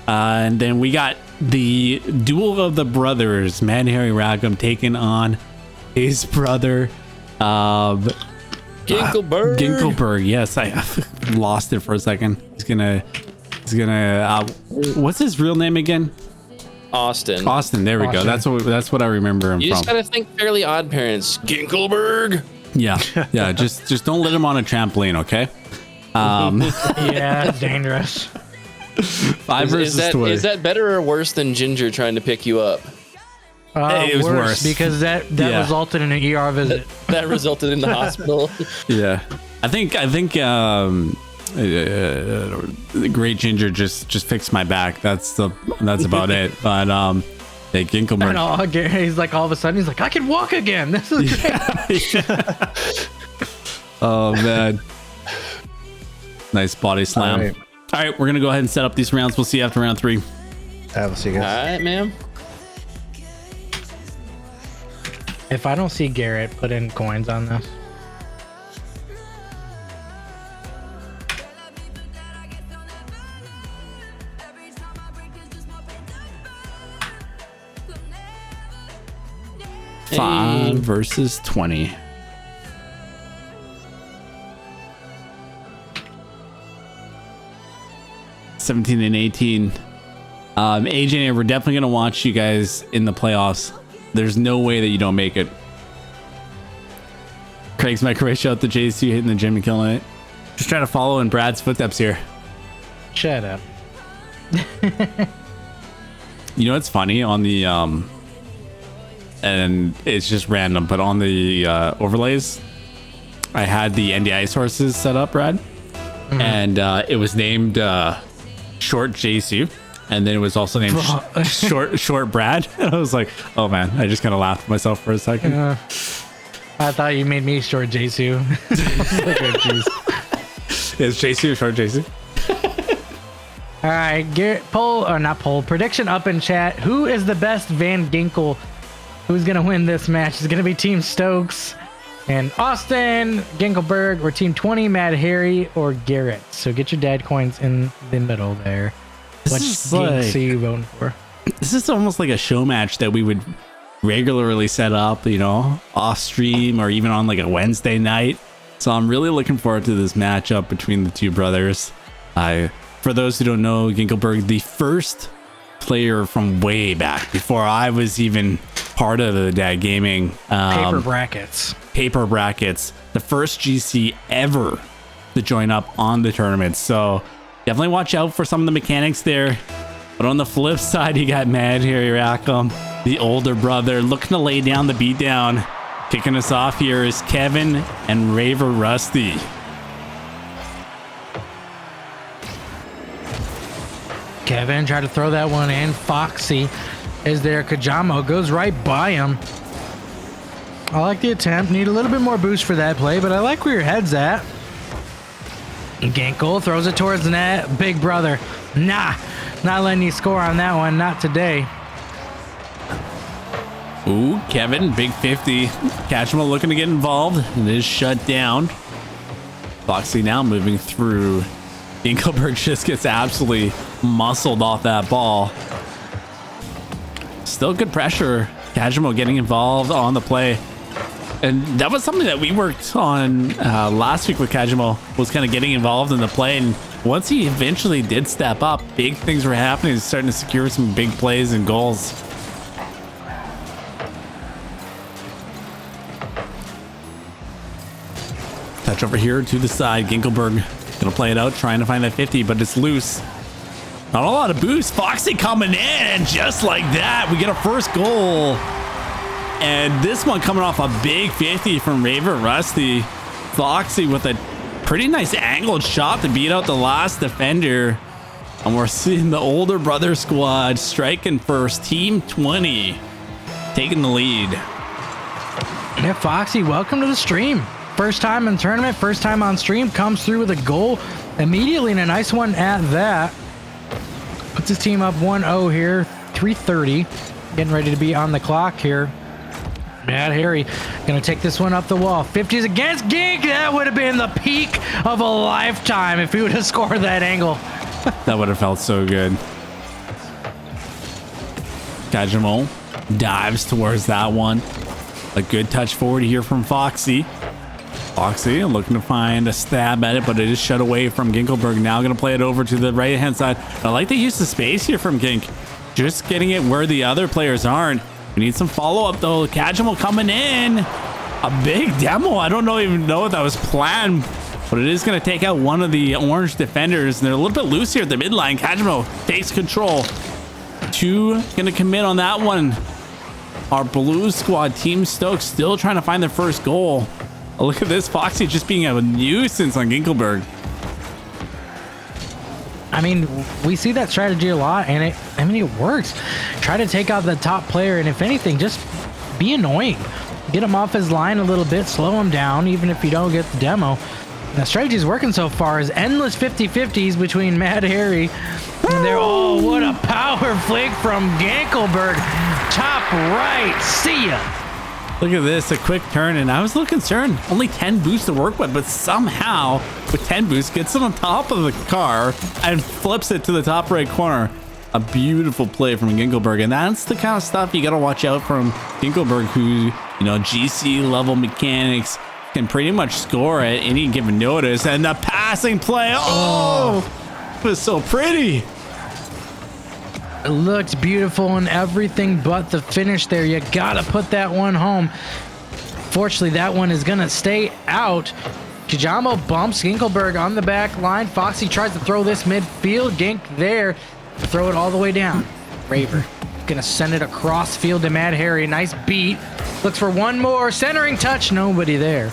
And then we got the duel of the brothers, Mad Harry Rackham taking on his brother, Ginkleberg. Yes, I lost it for a second. He's gonna. What's his real name again? Austin. There we go. That's what I remember him You from. just gotta think Fairly Odd Parents. Ginkleberg. Yeah. Just don't let him on a trampoline, okay? Yeah, it's dangerous. 5 versus 20. Is that better or worse than Ginger trying to pick you up? It was worse because that resulted in an ER visit. That resulted in the hospital. Yeah, I think Great Ginger just fixed my back. That's about it. But yeah, Ginkleberg. He's like all of a sudden he's like, I can walk again. This is great. Yeah. Oh man, nice body slam. All right, we're gonna go ahead and set up these rounds. We'll see you after round 3. We'll see you guys. All right, ma'am. If I don't see Garrett put in coins on this. Hey. 5 versus 20. $17 and $18. AJ and I, we're definitely gonna watch you guys in the playoffs. There's no way that you don't make it. Craig's my career shout out to JC hitting the gym and killing it. Just trying to follow in Brad's footsteps here. Shut up. You know what's funny on the and it's just random, but on the overlays, I had the NDI sources set up, Brad, and it was named Short JC, and then it was also named Short Brad. And I was like, oh man, I just kind of laughed at myself for a second. I thought you made me Short JC. Is JC or Short JC? All right, Garrett, prediction up in chat. Who is the best Van Ginkel? Who's gonna win this match? Is it gonna be Team Stokes and Austin, Ginkelberg, or Team 20, Mad Harry, or Garrett? So get your dad coins in the middle there. What Ginks are you voting for? This is almost like a show match that we would regularly set up, you know, off stream or even on like a Wednesday night. So I'm really looking forward to this matchup between the two brothers. For those who don't know, Ginkelberg, the first player from way back before I was even part of the Dad Gaming. Paper brackets. Paper brackets. The first GC ever to join up on the tournament. So definitely watch out for some of the mechanics there. But on the flip side, you got Mad Harry Rackham, the older brother, looking to lay down the beatdown. Kicking us off here is Kevin and Raver Rusty. Kevin tried to throw that one in. Foxy is there. Kajamo goes right by him. I like the attempt. Need a little bit more boost for that play, but I like where your head's at. Gankle throws it towards the net. Big brother. Nah, not letting you score on that one. Not today. Ooh, Kevin, big 50. Kachima looking to get involved. It is shut down. Foxy now moving through. Dinkelberg just gets absolutely muscled off that ball. Still good pressure. Kajimo getting involved on the play. And that was something that we worked on last week with Kajimo, was kind of getting involved in the play. And once he eventually did step up, big things were happening. He's starting to secure some big plays and goals. Touch over here to the side. Ginkelberg gonna play it out, trying to find that 50, but it's loose. Not a lot of boost. Foxy coming in, and just like that, we get a first goal. And this one coming off a big 50 from Raver Rusty. Foxy with a pretty nice angled shot to beat out the last defender. And we're seeing the older brother squad striking first. Team 20 taking the lead. Yeah, Foxy, welcome to the stream. First time in the tournament, first time on stream, comes through with a goal immediately, and a nice one at that. Puts his team up 1-0 here, 3:30. Getting ready to be on the clock here. Mad Harry gonna take this one up the wall. 50s against Gink. That would have been the peak of a lifetime if he would have scored that angle. That would have felt so good. Kajimo dives towards that one. A good touch forward here from Foxy. Foxy looking to find a stab at it, but it is shut away from Ginkelberg. Now going to play it over to the right-hand side. I like the use of space here from Gink. Just getting it where the other players aren't. We need some follow-up, though. Kajimo coming in. A big demo. I don't even know if that was planned, but it is going to take out one of the orange defenders, and they're a little bit loose here at the midline. Kajimo takes control. Two going to commit on that one. Our blue squad, Team Stokes, still trying to find their first goal. Oh, look at this. Foxy just being a nuisance on Ginkelberg. I mean, we see that strategy a lot, and it works. Try to take out the top player, and if anything, just be annoying. Get him off his line a little bit, slow him down, even if you don't get the demo. The strategy is working so far is endless 50-50s between Mad Harry. And they're, oh, what a power flick from Ginkelberg. Top right. See ya. Look at this, a quick turn, and I was a little concerned. Only 10 boosts to work with, but somehow, with 10 boosts, gets it on top of the car and flips it to the top right corner. A beautiful play from Ginkelberg, and that's the kind of stuff you got to watch out from Ginkelberg, who, GC level mechanics can pretty much score at any given notice. And the passing play, it was so pretty. It looks beautiful and everything but the finish there. You gotta put that one home. Fortunately, that one is gonna stay out. Kajamo bumps Ginkelberg on the back line. Foxy tries to throw this midfield. Gink there. Throw it all the way down. Raver gonna send it across field to Mad Harry. Nice beat. Looks for one more. Centering touch. Nobody there.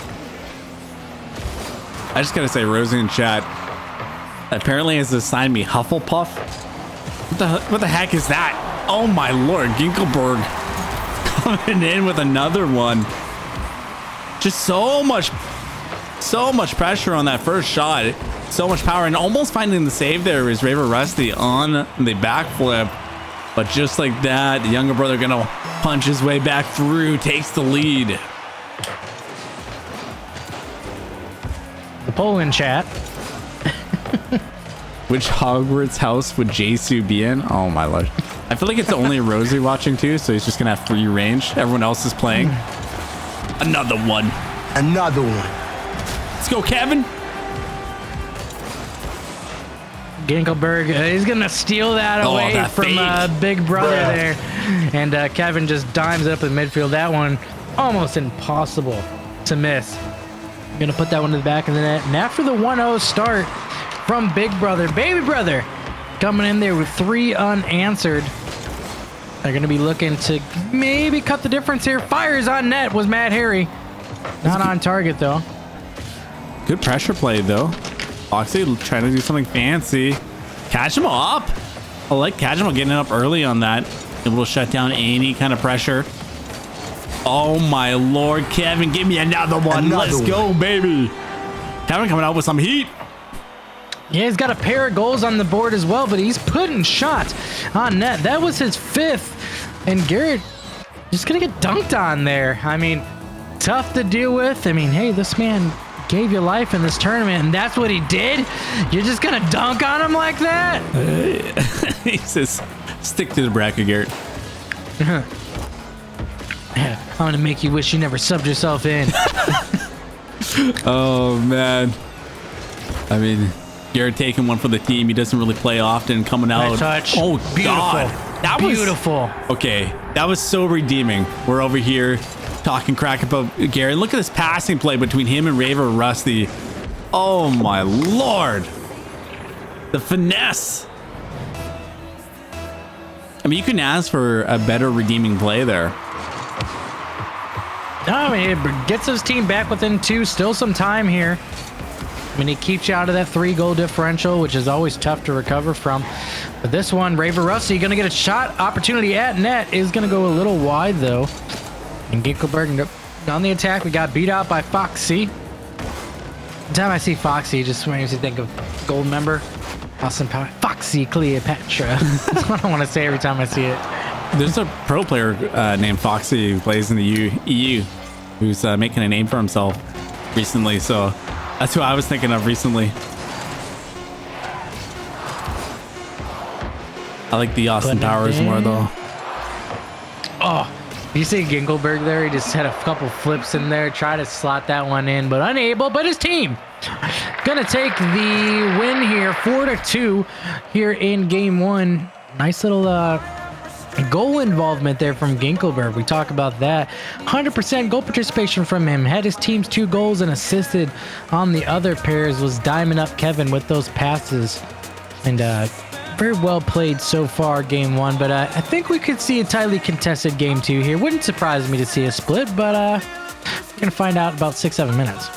I just gotta say, Rosie in chat apparently has assigned me Hufflepuff. What the heck is that? Oh my lord, Ginkelberg coming in with another one. Just so much pressure on that first shot. So much power, and almost finding the save there is Raver Rusty on the backflip. But just like that, the younger brother gonna punch his way back through, takes the lead. The poll in chat. Which Hogwarts house would Jesu be in? Oh my lord. I feel like it's only Rosie watching too, so he's just gonna have free range. Everyone else is playing. Another one. Another one. Let's go, Kevin. Ginkelberg, he's gonna steal that away that from Big Brother there, and Kevin just dimes it up in midfield. That one almost impossible to miss. Gonna put that one to the back of the net, and after the 1-0 start from Big Brother, Baby Brother coming in there with 3 unanswered. They're gonna be looking to maybe cut the difference here. Fires on net was Matt Harry, not on target though. Good pressure play though. Foxy trying to do something fancy. Kajima up. I like Kajima getting up early on that. Able to shut down any kind of pressure. Oh my lord, Kevin, give me another one. Let's go, baby. Kevin coming out with some heat. Yeah, he's got a pair of goals on the board as well, but he's putting shots on net. That was his 5th, and Garrett just gonna get dunked on there. I mean, tough to deal with. I mean, hey, this man gave you life in this tournament, and that's what he did? You're just gonna dunk on him like that? He says, stick to the bracket, Garrett. I'm gonna make you wish you never subbed yourself in. Oh man, I mean, Garrett taking one for the team. He doesn't really play often, coming out. Nice touch. Oh, beautiful. God. That beautiful. Okay, that was so redeeming. We're over here talking crack about Garrett. Look at this passing play between him and Raver Rusty. Oh my lord, the finesse. I mean, you couldn't ask for a better redeeming play there. No, I mean, it gets his team back within 2. Still some time here. I mean, he keeps you out of that 3-goal differential, which is always tough to recover from. But this one, Raver Rusty going to get a shot opportunity at net. Is going to go a little wide, though. And Ginkelberg on the attack. We got beat out by Foxy. Every time I see Foxy, it just makes me think of Gold Member. Austin Power. Foxy Cleopatra. That's what I want to say every time I see it. There's a pro player named Foxy who plays in the EU who's making a name for himself recently. So that's who I was thinking of recently. I like the Austin Powers more though. Oh, you see Ginkelberg there? He just had a couple flips in there, try to slot that one in, but unable. But his team gonna take the win here, 4-2 here in game 1. Nice little goal involvement there from Ginkelberg. We talk about that. 100% goal participation from him. Had his team's 2 goals and assisted on the other pairs. Was diming up Kevin with those passes. And very well played so far, game 1. But I think we could see a tightly contested game 2 here. Wouldn't surprise me to see a split, but we're going to find out in about 6-7 minutes.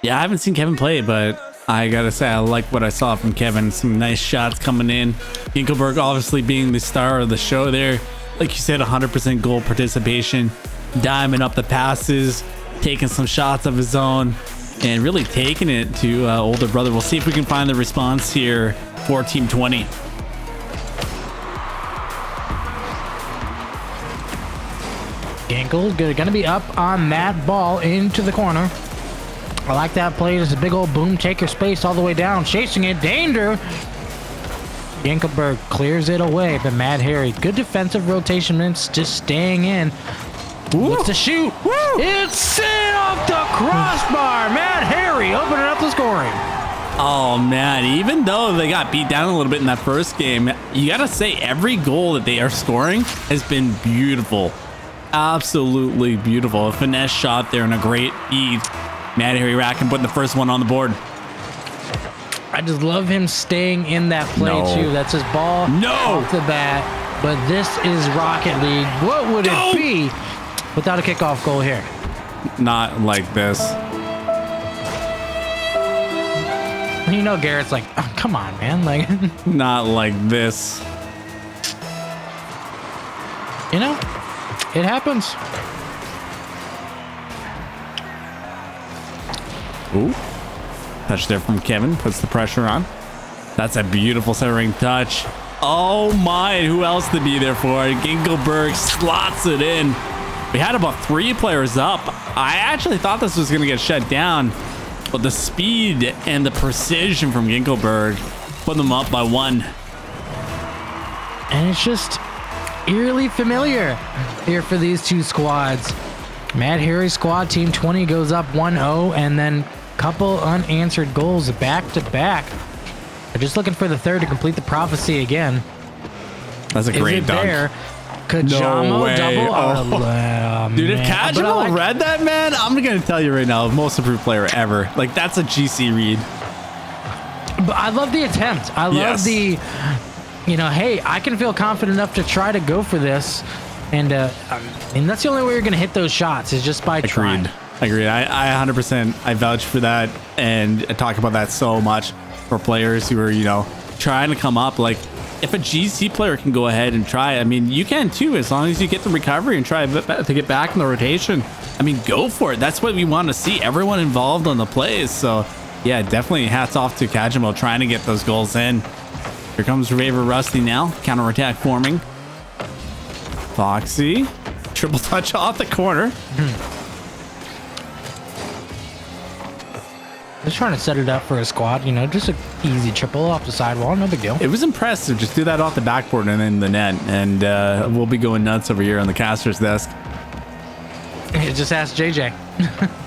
Yeah, I haven't seen Kevin play, but I gotta say, I like what I saw from Kevin. Some nice shots coming in. Ginkelberg obviously being the star of the show there. Like you said, 100% goal participation. Diming up the passes. Taking some shots of his own. And really taking it to older brother. We'll see if we can find the response here for Team 20. Ginkel gonna be up on that ball into the corner. I like that play. Just a big old boom, take your space all the way down, chasing it, danger. Ginkelberg clears it away, but Matt Harry, good defensive rotation minutes, just staying in. Looks to shoot. Woo. It's sent off the crossbar. Matt Harry opening up the scoring. Oh man, even though they got beat down a little bit in that first game, you gotta say every goal that they are scoring has been beautiful. Absolutely beautiful. A finesse shot there and a great feed. Matt Harry Rackham putting the first one on the board. I just love him staying in that play too. That's his ball off the bat. But this is Rocket League. What would it be without a kickoff goal here? Not like this. You know, Garrett's like, oh, come on, man. Like, not like this. You know, it happens. Ooh. Touch there from Kevin. Puts the pressure on. That's a beautiful centering touch. Oh my, who else to be there for? Ginkelberg slots it in. We had about 3 players up. I actually thought this was going to get shut down, but the speed and the precision from Ginkelberg put them up by 1. And it's just eerily familiar here for these 2 squads. Matt Harry's squad, Team 20, goes up 1-0, and then couple unanswered goals back to back They're just looking for the third to complete the prophecy again. That's a Is great it dunk. there? Kajamo No way. double. Dude, if man. But I Kajamo like- read that, man, I'm going to tell you right now, most improved player ever. Like, that's a GC read. But I love the attempt. I love the, hey, I can feel confident enough to try to go for this. And that's the only way you're going to hit those shots is just by trying. Agreed. I 100%, I vouch for that. And I talk about that so much for players who are, trying to come up. Like, if a GC player can go ahead and try, I mean, you can too, as long as you get the recovery and try to get back in the rotation. I mean, go for it. That's what we want to see. Everyone involved on the plays. So, yeah, definitely hats off to Kajamo trying to get those goals in. Here comes Raver Rusty now. Counterattack forming. Foxy. Triple touch off the corner. Just trying to set it up for a squad, just an easy triple off the sidewall. No big deal. It was impressive. Just do that off the backboard and then the net. And we'll be going nuts over here on the caster's desk. Just ask JJ.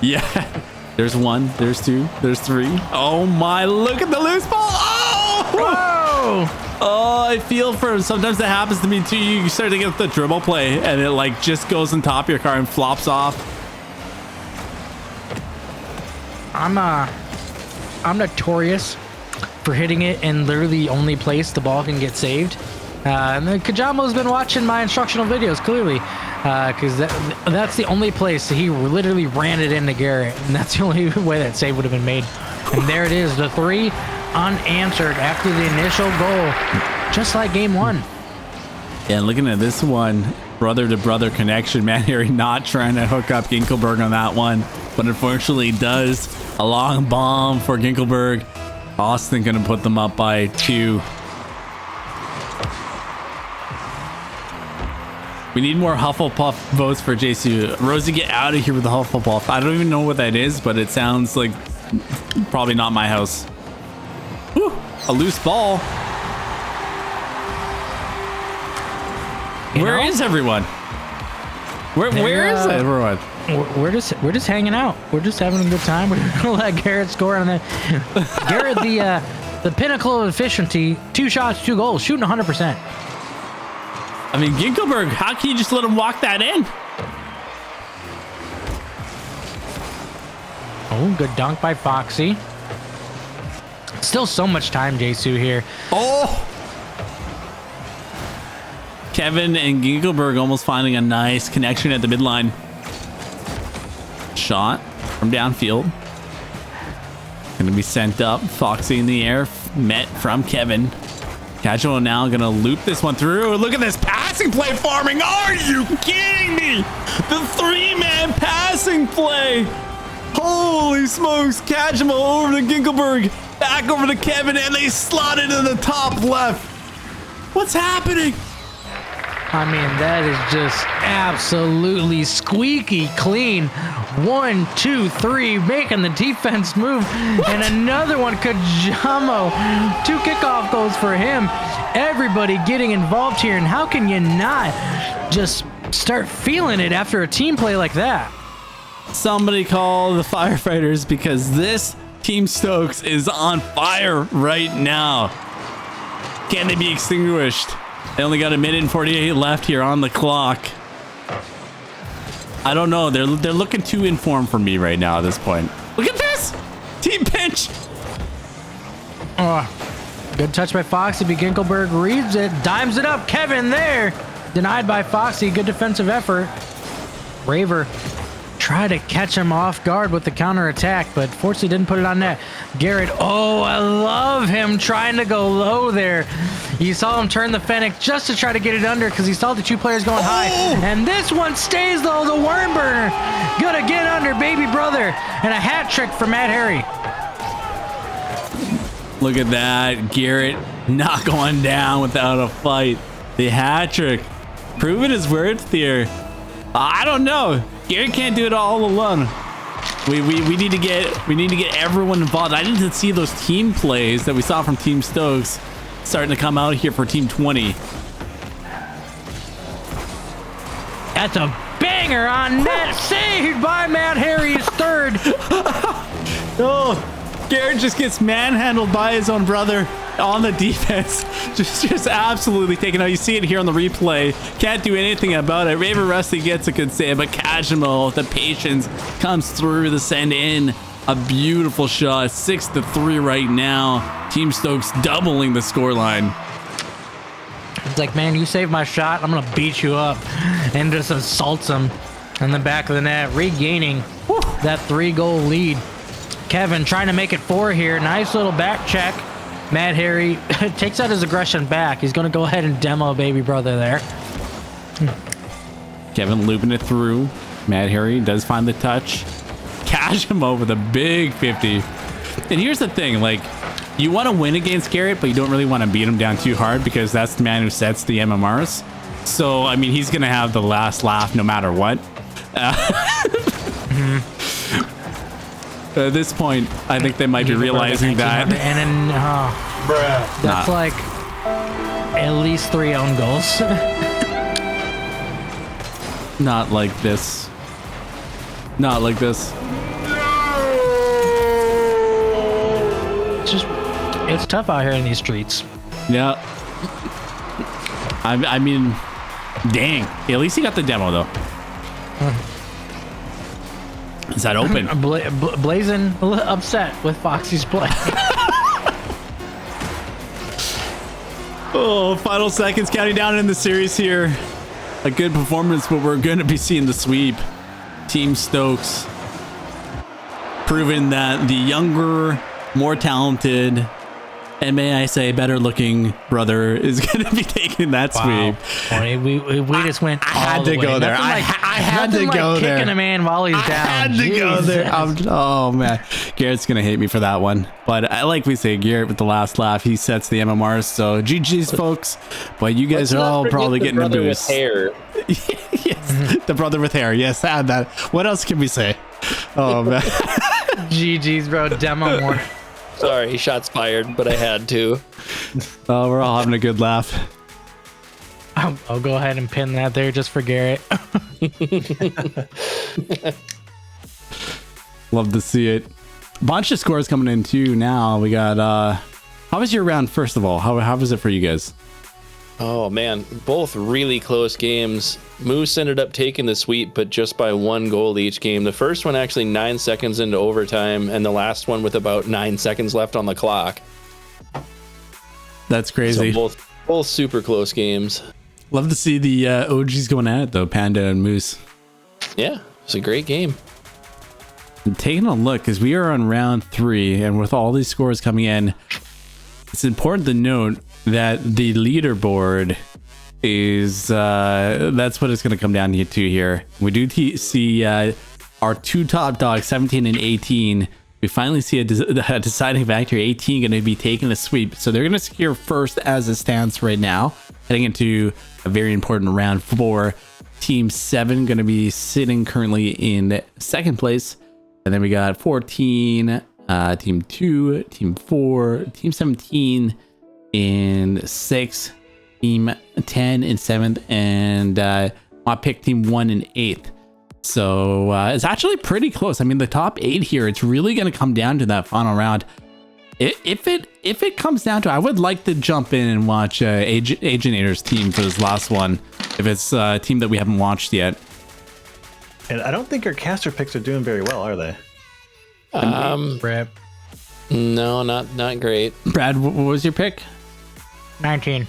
Yeah. There's one. There's two. There's three. Oh, my. Look at the loose ball. Oh! Oh, I feel for him. Sometimes that happens to me, too. You start to get the dribble play, and it, like, just goes on top of your car and flops off. I'm notorious for hitting it in literally the only place the ball can get saved. And then Kajamo's been watching my instructional videos, clearly, because that's the only place he literally ran it into Garrett, and that's the only way that save would have been made. And there it is, the 3 unanswered after the initial goal, just like game 1. Yeah, looking at this one, brother-to-brother connection. Matt Harry not trying to hook up Ginkelberg on that one, but unfortunately does. A long bomb for Ginkelberg. Austin going to put them up by 2. We need more Hufflepuff votes for JC. Rosie, get out of here with the Hufflepuff. I don't even know what that is, but it sounds like probably not my house. Whew, a loose ball. Where is everyone? Where is everyone? We're just hanging out. We're just having a good time. We're gonna let Garrett score on that. Garrett, the pinnacle of efficiency, 2 shots, 2 goals, shooting 100%. I mean, Ginkelberg, how can you just let him walk that in? Oh, good dunk by Foxy. Still so much time, Jesu here. Oh! Kevin and Ginkelberg almost finding a nice connection at the midline. Shot from downfield. Gonna be sent up. Foxy in the air. Met from Kevin. Casual now gonna loop this one through. Look at this passing play farming. Are you kidding me? The 3-man passing play. Holy smokes. Casual over to Ginkelberg. Back over to Kevin, and they slot it in the top left. What's happening? I mean, that is just absolutely squeaky clean. 1, 2, 3, making the defense move. What? And another one, Kajamo. 2 kickoff goals for him. Everybody getting involved here. And how can you not just start feeling it after a team play like that? Somebody call the firefighters, because this Team Stokes is on fire right now. Can they be extinguished? They only got 1 minute and 48 left here on the clock. I don't know. They're looking too informed for me right now at this point. Look at this! Team pinch! Good touch by Foxy. Ginkelberg reads it. Dimes it up. Kevin there. Denied by Foxy. Good defensive effort. Raver tried to catch him off guard with the counterattack, but fortunately didn't put it on net. Garrett, oh, I love him trying to go low there. You saw him turn the Fennec just to try to get it under because he saw the 2 players going high. And this one stays low, the worm burner. Gonna get under, baby brother. And a hat trick for Matt Harry. Look at that. Garrett not going down without a fight. The hat trick. Proving his worth here. I don't know. Garrett can't do it all alone. We need to get everyone involved. I didn't see those team plays that we saw from Team Stokes starting to come out here for Team 20. That's a banger on net. Saved by Matt Harry's 3rd. Oh, Garrett just gets manhandled by his own brother on the defense. Just absolutely taken out. You see it here on the replay. Can't do anything about it. Raver Rusty gets a good save, but Kajimo, the patience, comes through the send in. A beautiful shot. 6-3 right now. Team Stokes doubling the scoreline. It's like, man, you saved my shot. I'm gonna beat you up, and just assaults him in the back of the net, regaining that 3-goal lead. Kevin trying to make it 4 here. Nice little back check. Mad Harry takes out his aggression back. He's gonna go ahead and demo baby brother there. Kevin looping it through. Mad Harry does find the touch. Kajimo with a big 50. And here's the thing, like, you want to win against Garrett, but you don't really want to beat him down too hard because that's the man who sets the MMRs. So, I mean, he's going to have the last laugh no matter what. At this point, I think they might be realizing that. And then, that's like at least 3 own goals. Not like this. Not like this. It's tough out here in these streets. Yeah. I mean, dang. At least he got the demo, though. Is that open? Blazing a little upset with Foxy's play. Oh, final seconds counting down in the series here. A good performance, but we're going to be seeing the sweep. Team Stokes proving that the younger, more talented, and may I say better looking brother is going to be taking that sweep. We just went I had to go there. I had to go there. Kicking a man while he's down. I had to go there. Oh, man. Garrett's going to hate me for that one. But like we say, Garrett with the last laugh, he sets the MMRs. So GG's, folks. But you guys are all probably getting a boost. Hair. Yes, the brother with hair. Yes, add that. What else can we say? Oh, man. GG's, bro. Demo more. Sorry, shots fired, but I had to. Oh, we're all having a good laugh. I'll go ahead and pin that there just for Garrett. Love to see it. Bunch of scores coming in too now. We got how was your round, first of all? How was it for you guys? Oh man, both really close games. Moose ended up taking the sweep, but just by 1 goal each game. The first one actually 9 seconds into overtime, and the last one with about 9 seconds left on the clock. That's crazy. So both super close games. Love to see the OGs going at it though, Panda and Moose. Yeah, it's a great game. I'm taking a look because we are on round 3, and with all these scores coming in, it's important to note that the leaderboard is that's what it's going to come down to here. We do see our 2 top dogs, 17 and 18. We finally see a deciding factor. 18 going to be taking the sweep, so they're going to secure first as it stands right now, heading into a very important round 4. Team 7 going to be sitting currently in second place, and then we got 14, team 2, team 4, team 17 in 6th, team 10 in 7th, and I picked team 1 in 8th. So it's actually pretty close. I mean, the top 8 here, it's really going to come down to that final round. If it comes down to, I would like to jump in and watch Aginator's team for this last one, if it's a team that we haven't watched yet. And I don't think our caster picks are doing very well, are they? Brad. No, not great. Brad, what was your pick? 19.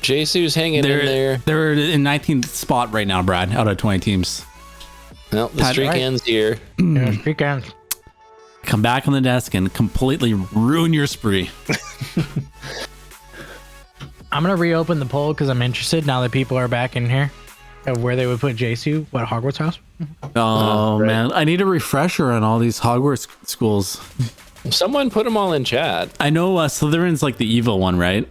Jesu's hanging in there. They're in 19th spot right now, Brad, out of 20 teams. Well, the streak ends here. Yeah, streak ends. Come back on the desk and completely ruin your spree. I'm going to reopen the poll because I'm interested now that people are back in here of where they would put Jesu. What, Hogwarts house? Oh, man. I need a refresher on all these Hogwarts schools. Someone put them all in chat. I know Slytherin's like the evil one, right?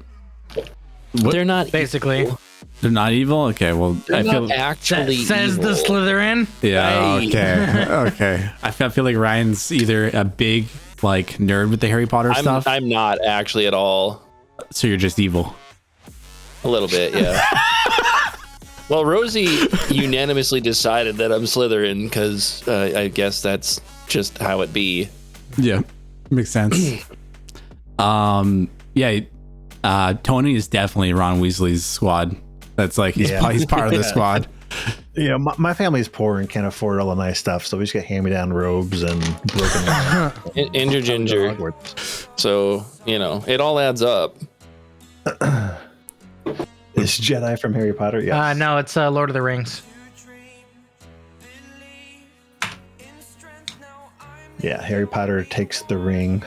What? They're not basically. Evil. They're not evil? Okay, well, they're not actually says evil. the Slytherin. Yeah, Hey. okay. Okay. I feel like Ryan's either a big like nerd with the Harry Potter stuff. I'm not actually at all. So you're just evil. A little bit, yeah. Well, Rosie unanimously decided that I'm Slytherin because I guess that's just how it be. Yeah. Makes sense. Yeah. Tony is definitely Ron Weasley's squad. That's like he's part of the squad. Yeah, my family's poor and can't afford all the nice stuff, so we just get hand-me-down robes and broken Ginger ginger. So, it all adds up. Is Jedi from Harry Potter? Yeah. No, it's Lord of the Rings. Yeah, Harry Potter takes the ring,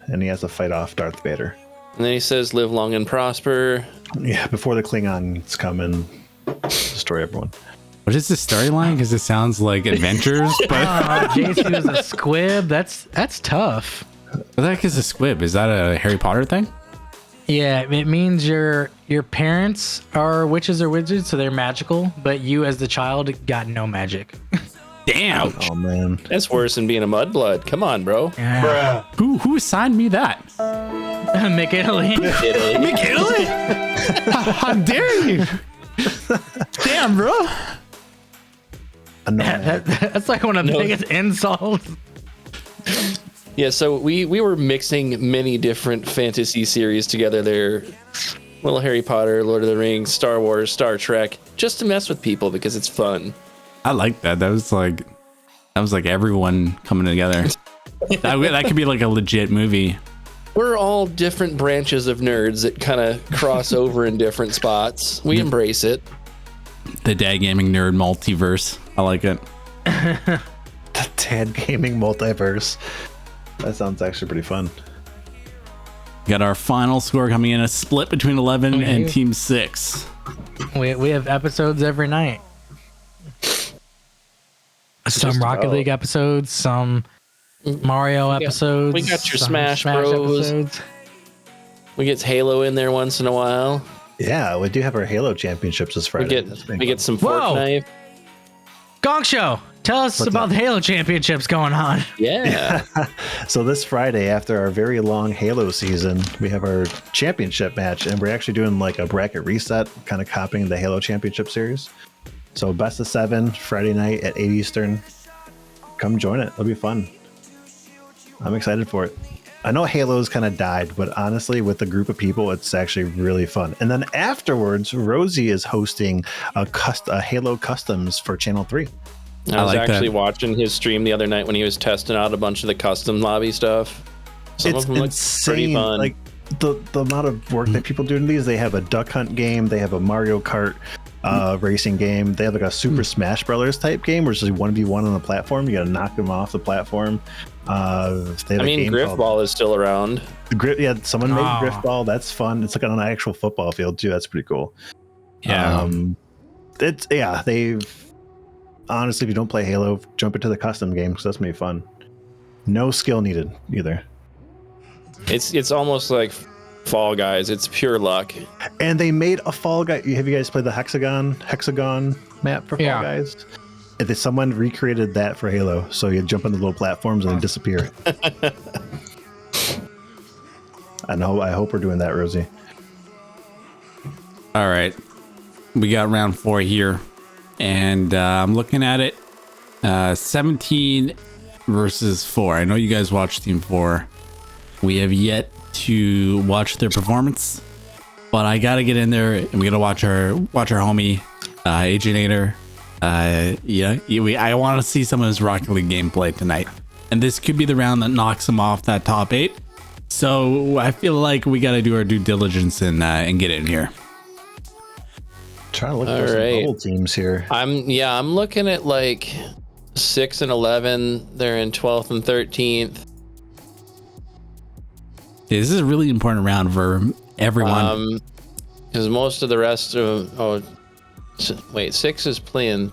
and he has to fight off Darth Vader. And then he says, live long and prosper. Yeah, before the Klingons come and destroy everyone. What is the storyline? Because it sounds like adventures, but JC was a squib. That's tough. what the heck is a squib? Is that a Harry Potter thing? Yeah, it means your parents are witches or wizards, so they're magical, but you as the child got no magic. Damn. Oh man, That's worse than being a mudblood. Come on, bro. Yeah. Who assigned me that? Mick Italy. Italy? How dare you? Damn, bro. That's like one of the biggest insults. Yeah, so we were mixing many different fantasy series together there. Little Harry Potter, Lord of the Rings, Star Wars, Star Trek, just to mess with people because it's fun. I like that. That was like everyone coming together. that could be like a legit movie. We're all different branches of nerds that kind of cross over in different spots. We embrace it. The Dad Gaming Nerd Multiverse. I like it. the Dad Gaming Multiverse. That sounds actually pretty fun. Got our final score coming in, a split between 11 and Team 6. We have episodes every night. Some Rocket League episodes, some Mario episodes. We got your Smash Bros. Episodes. We get Halo in there once in a while. Yeah, we do have our Halo championships this Friday. We get some Whoa. Fortnite. Gong Show, tell us about the Halo championships going on. Yeah. So this Friday, after our very long Halo season, we have our championship match, and we're actually doing like a bracket reset, kind of copying the Halo championship series. So best of 7 Friday night at 8 Eastern. Come join it. It'll be fun. I'm excited for it. I know Halo's kind of died, but honestly, with a group of people, it's actually really fun. And then afterwards, Rosie is hosting a Halo Customs for Channel 3. I was actually watching his stream the other night when he was testing out a bunch of the custom lobby stuff. Some It's of them look pretty insane. fun. Like the amount of work that people do in these. They have a Duck Hunt game. They have a Mario Kart racing game. They have like a Super Smash Brothers type game where it's just 1v1 on the platform. You gotta knock them off the platform. Griffball is still around. Someone made Griffball. That's fun. It's like on an actual football field too. That's pretty cool. Yeah. They've honestly, if you don't play Halo, jump into the custom game because that's gonna be fun. No skill needed either. It's almost like Fall Guys. It's pure luck. And they made a Fall Guy. Have you guys played the hexagon map for Fall Guys? And someone recreated that for Halo, so you jump on the little platforms and they disappear. I hope we're doing that, Rosie. All right, we got round 4 here, and I'm looking at it. 17 versus 4. I know you guys watched Team 4. We have yet to watch their performance, but I gotta get in there and we gotta watch our homie Aginator. I want to see some of his Rocket League gameplay tonight, and this could be the round that knocks him off that top 8. So I feel like we got to do our due diligence and get in here. Trying to look for some bubble teams here. I'm looking at like 6 and 11. They're in 12th and 13th. This is a really important round for everyone. Because most of the rest of 6 is playing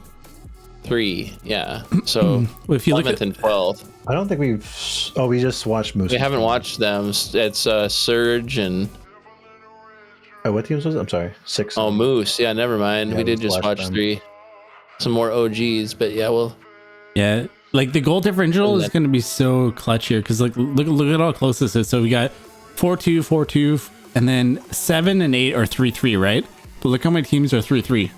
3. Yeah. So if you look 11th and 12th. I don't think we just watched Moose. We haven't watched them. It's Surge and. Oh, what teams was it? I'm sorry. 6. Oh, Moose. Yeah, never mind. Yeah, we did just watch them. 3. Some more OGs, but yeah, like the goal differential is going to be so clutch here because look at how close this is. So we got 4-2, 4-2, and then 7 and 8 are 3-3, right? But look how many teams are 3-3.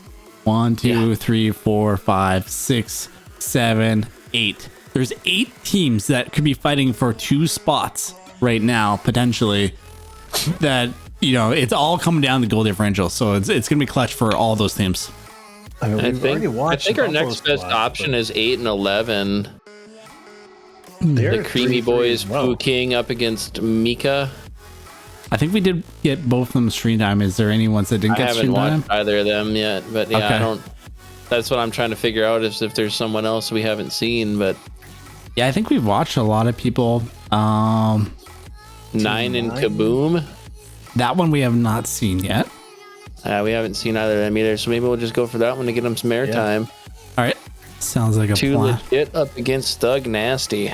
1, 2, 3, 4, 5, 6, 7, 8. there's 8 teams that could be fighting for 2 spots right now, potentially. That, you know, it's all coming down to goal differential. So it's going to be clutch for all those teams. I mean, I we've already think watched our Buffalo next best squad, option but is 8 and 11. they're The Creamy 3-3 Boys, as well. Pooh King up against Mika. I think we did get both of them stream time. Is there any ones that didn't I get haven't stream time? watched either of them yet, but yeah, Okay. I don't. That's what I'm trying to figure out is if there's someone else we haven't seen. But Yeah, I think we've watched a lot of people. 9 and Kaboom, That one we have not seen yet. we haven't seen either of them either. So maybe we'll just go for that one to get them some airtime. All right. Sounds like a 2 plan. legit up against Thug Nasty.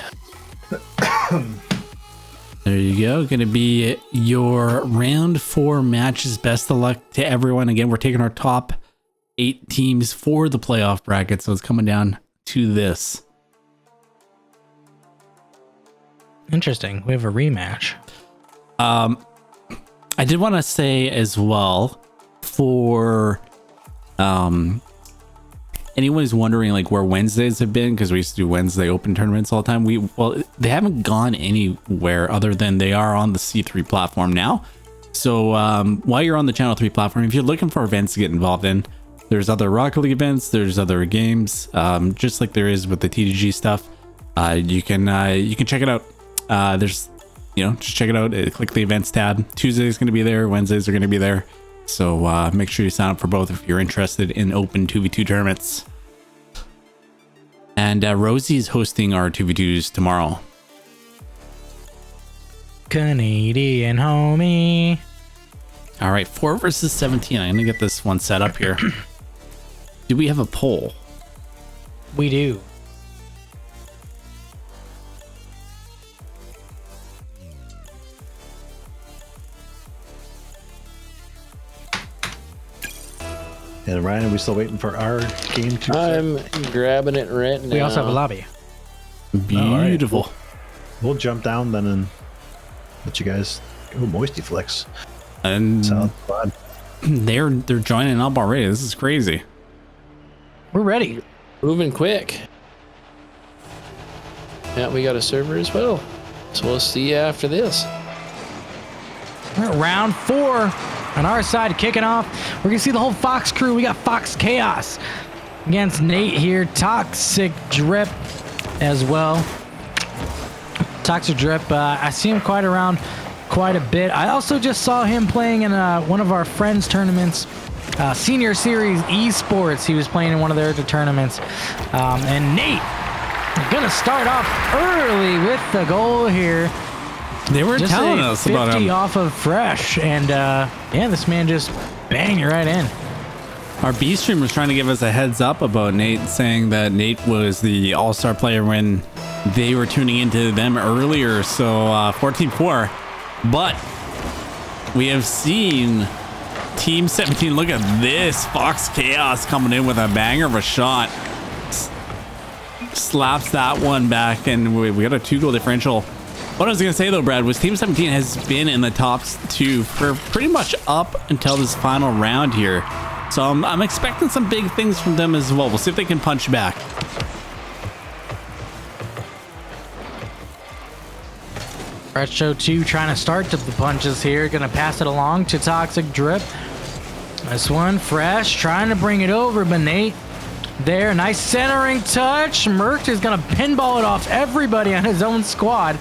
There you go. Going to be your round 4 matches. Best of luck to everyone. Again, we're taking our top 8 teams for the playoff bracket. So it's coming down to this. Interesting. We have a rematch. I did want to say as well for anyone who's wondering like where Wednesdays have been, because we used to do Wednesday open tournaments all the time. They haven't gone anywhere other than they are on the C3 platform now. So while you're on the Channel 3 platform, if you're looking for events to get involved in, there's other Rocket League events, there's other games, just like there is with the TDG stuff. You can check it out. There's, just check it out. Click the events tab. Tuesday's going to be there. Wednesdays are going to be there. So make sure you sign up for both if you're interested in open 2v2 tournaments. And Rosie's hosting our 2v2s tomorrow. Canadian homie. All right, 4 versus 17. I'm going to get this one set up here. Do we have a poll? We do. And Ryan, are we still waiting for our game to start? I'm grabbing it right now. We also have a lobby. Beautiful. We'll jump down then and let you guys. Oh, Moisty Flicks. And Solid squad. they're joining up already. This is crazy. We're ready. Moving quick. Yeah, we got a server as well. So we'll see you after this. We're at round 4 on our side, kicking off. We're gonna see the whole Fox crew. We got Fox Chaos against Nate here. Toxic Drip as well. Toxic Drip, I see him quite a bit. I also just saw him playing in one of our friends' tournaments, Senior Series Esports. He was playing in one of their tournaments. And Nate gonna start off early with the goal here. They were Just telling a us about 50 him. off of Fresh, and yeah, this man just banged it right in. Our B stream was trying to give us a heads up about Nate, saying that Nate was the all-star player when they were tuning into them earlier. So 14-4, but we have seen Team 17. Look at this, Fox Chaos coming in with a banger of a shot. Slaps that one back, and we got a 2-goal differential. What I was going to say though, Brad, was Team 17 has been in the top 2 for pretty much up until this final round here. So I'm expecting some big things from them as well. We'll see if they can punch back. Fresh Show 2 trying to start the punches here. Gonna pass it along to Toxic Drip. This one, Fresh trying to bring it over, but Nate there, nice centering touch. Merch is gonna pinball it off everybody on his own squad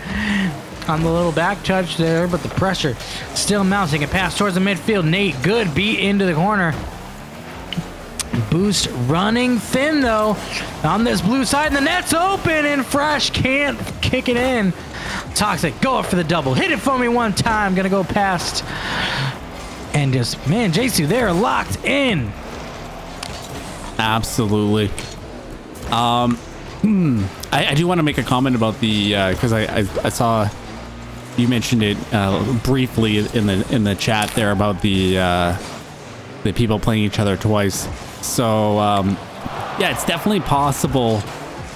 on the little back touch there, but the pressure still mounting. A pass towards the midfield. Nate, good beat into the corner. Boost running thin though on this blue side, and the net's open, and Fresh can't kick it in. Toxic, go up for the double. Hit it for me one time. Gonna go past, and just man, Jsu there locked in. Absolutely. I do want to make a comment about the because I saw you mentioned it briefly in the chat there about the people playing each other twice. So yeah, it's definitely possible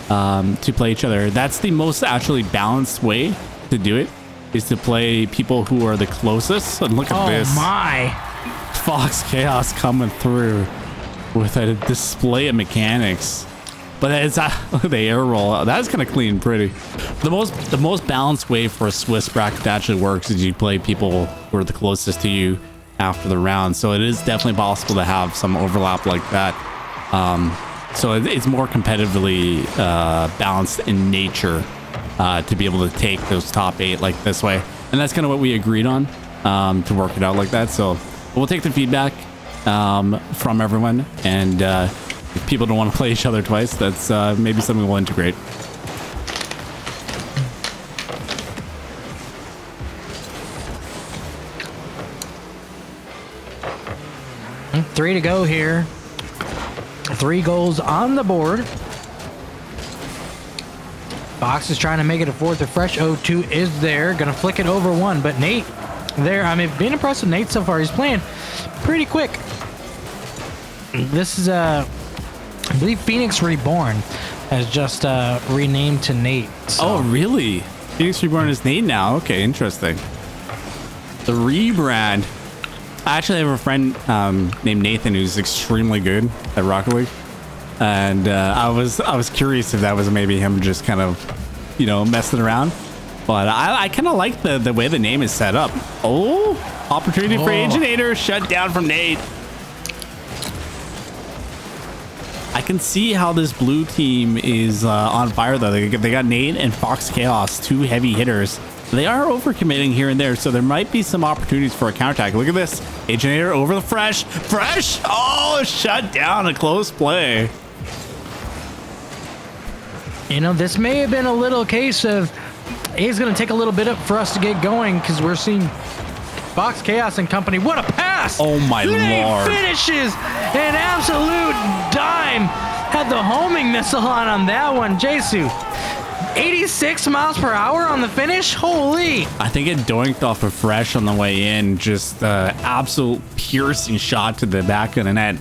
to play each other. That's the most actually balanced way to do it, is to play people who are the closest. And look at this. Oh my. Fox Chaos coming through with a display of mechanics. But it's the air roll. That's kind of clean, pretty. The most balanced way for a Swiss bracket to actually works is you play people who are the closest to you after the round. So it is definitely possible to have some overlap like that. So it's more competitively balanced in nature to be able to take those top 8 like this way. And that's kind of what we agreed on to work it out like that. So we'll take the feedback from everyone, and if people don't want to play each other twice, that's maybe something we'll integrate. Three to go here. 3 goals on the board. Fox is trying to make it a 4th. The fresh 0-2 is there. Gonna flick it over 1, but Nate there. I mean, being impressed with Nate so far. He's playing pretty quick. This is I believe Phoenix Reborn has just renamed to Nate. So. Oh, really? Phoenix Reborn is Nate now. Okay, interesting. The rebrand. I actually have a friend named Nathan who's extremely good at Rocket League, and I was curious if that was maybe him just kind of, messing around. But I kind of like the way the name is set up. Oh, opportunity for Aginator, shut down from Nate. I can see how this blue team is on fire though. They got Nate and Fox Chaos, 2 heavy hitters. They are overcommitting here and there, so there might be some opportunities for a counterattack. Look at this. Aginator over the Fresh. Fresh! Oh, shut down. A close play. This may have been a little case of it's going to take a little bit up for us to get going, because we're seeing Fox Chaos and company. What a pass! Oh, my Lord. Finishes an absolute dime. Had the homing missile on that one. Jesu. 86 miles per hour on the finish. Holy! I think it doinked off of Fresh on the way in. Just absolute piercing shot to the back of the net.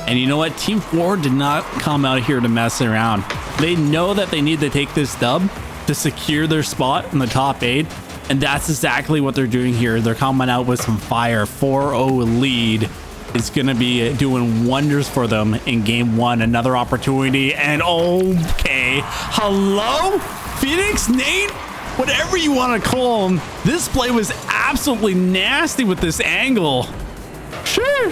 And you know what? Team 4 did not come out here to mess around. They know that they need to take this dub to secure their spot in the top 8. And that's exactly what they're doing here. They're coming out with some fire. 4-0 lead. It's going to be doing wonders for them in game 1. Another opportunity. And okay. Hello? Phoenix, Nate, whatever you want to call him. This play was absolutely nasty with this angle. Sure.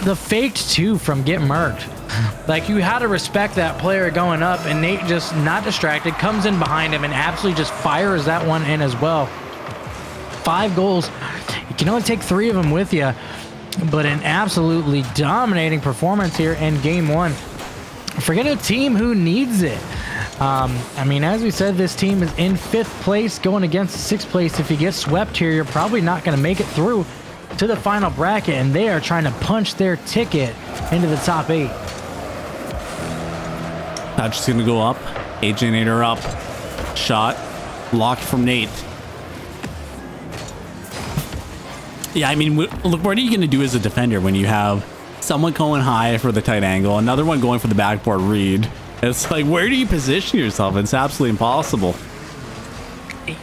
The faked 2 from Get Murked. Like, you had to respect that player going up, and Nate just not distracted, comes in behind him and absolutely just fires that one in as well. 5 goals. You can only take 3 of them with you, but an absolutely dominating performance here in game 1. Forget a team who needs it. I mean, as we said, this team is in 5th place going against 6th place. If you get swept here, you're probably not going to make it through to the final bracket, and they are trying to punch their ticket into the top 8. Touch is going to go up. Aginator up. Shot. Blocked from Nate. Yeah, I mean, look, what are you going to do as a defender when you have someone going high for the tight angle, another one going for the backboard read? It's like, where do you position yourself? It's absolutely impossible.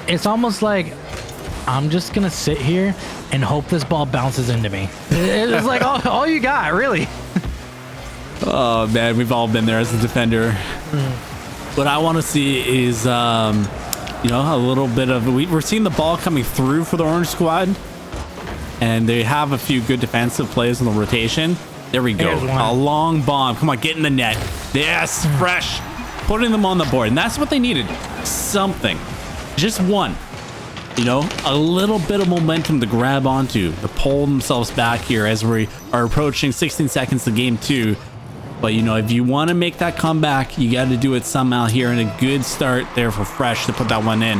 It's almost like I'm just going to sit here and hope this ball bounces into me. It's like all you got, really. Oh, man, we've all been there as a defender. What I want to see is, a little bit of... We're seeing the ball coming through for the Orange Squad. And they have a few good defensive plays in the rotation. There we go. A long bomb. Come on, get in the net. Yes, Fresh. Putting them on the board. And that's what they needed. Something. Just one. A little bit of momentum to grab onto, to pull themselves back here as we are approaching 16 seconds to game 2. But, if you want to make that comeback, you got to do it somehow here. And a good start there for Fresh to put that one in.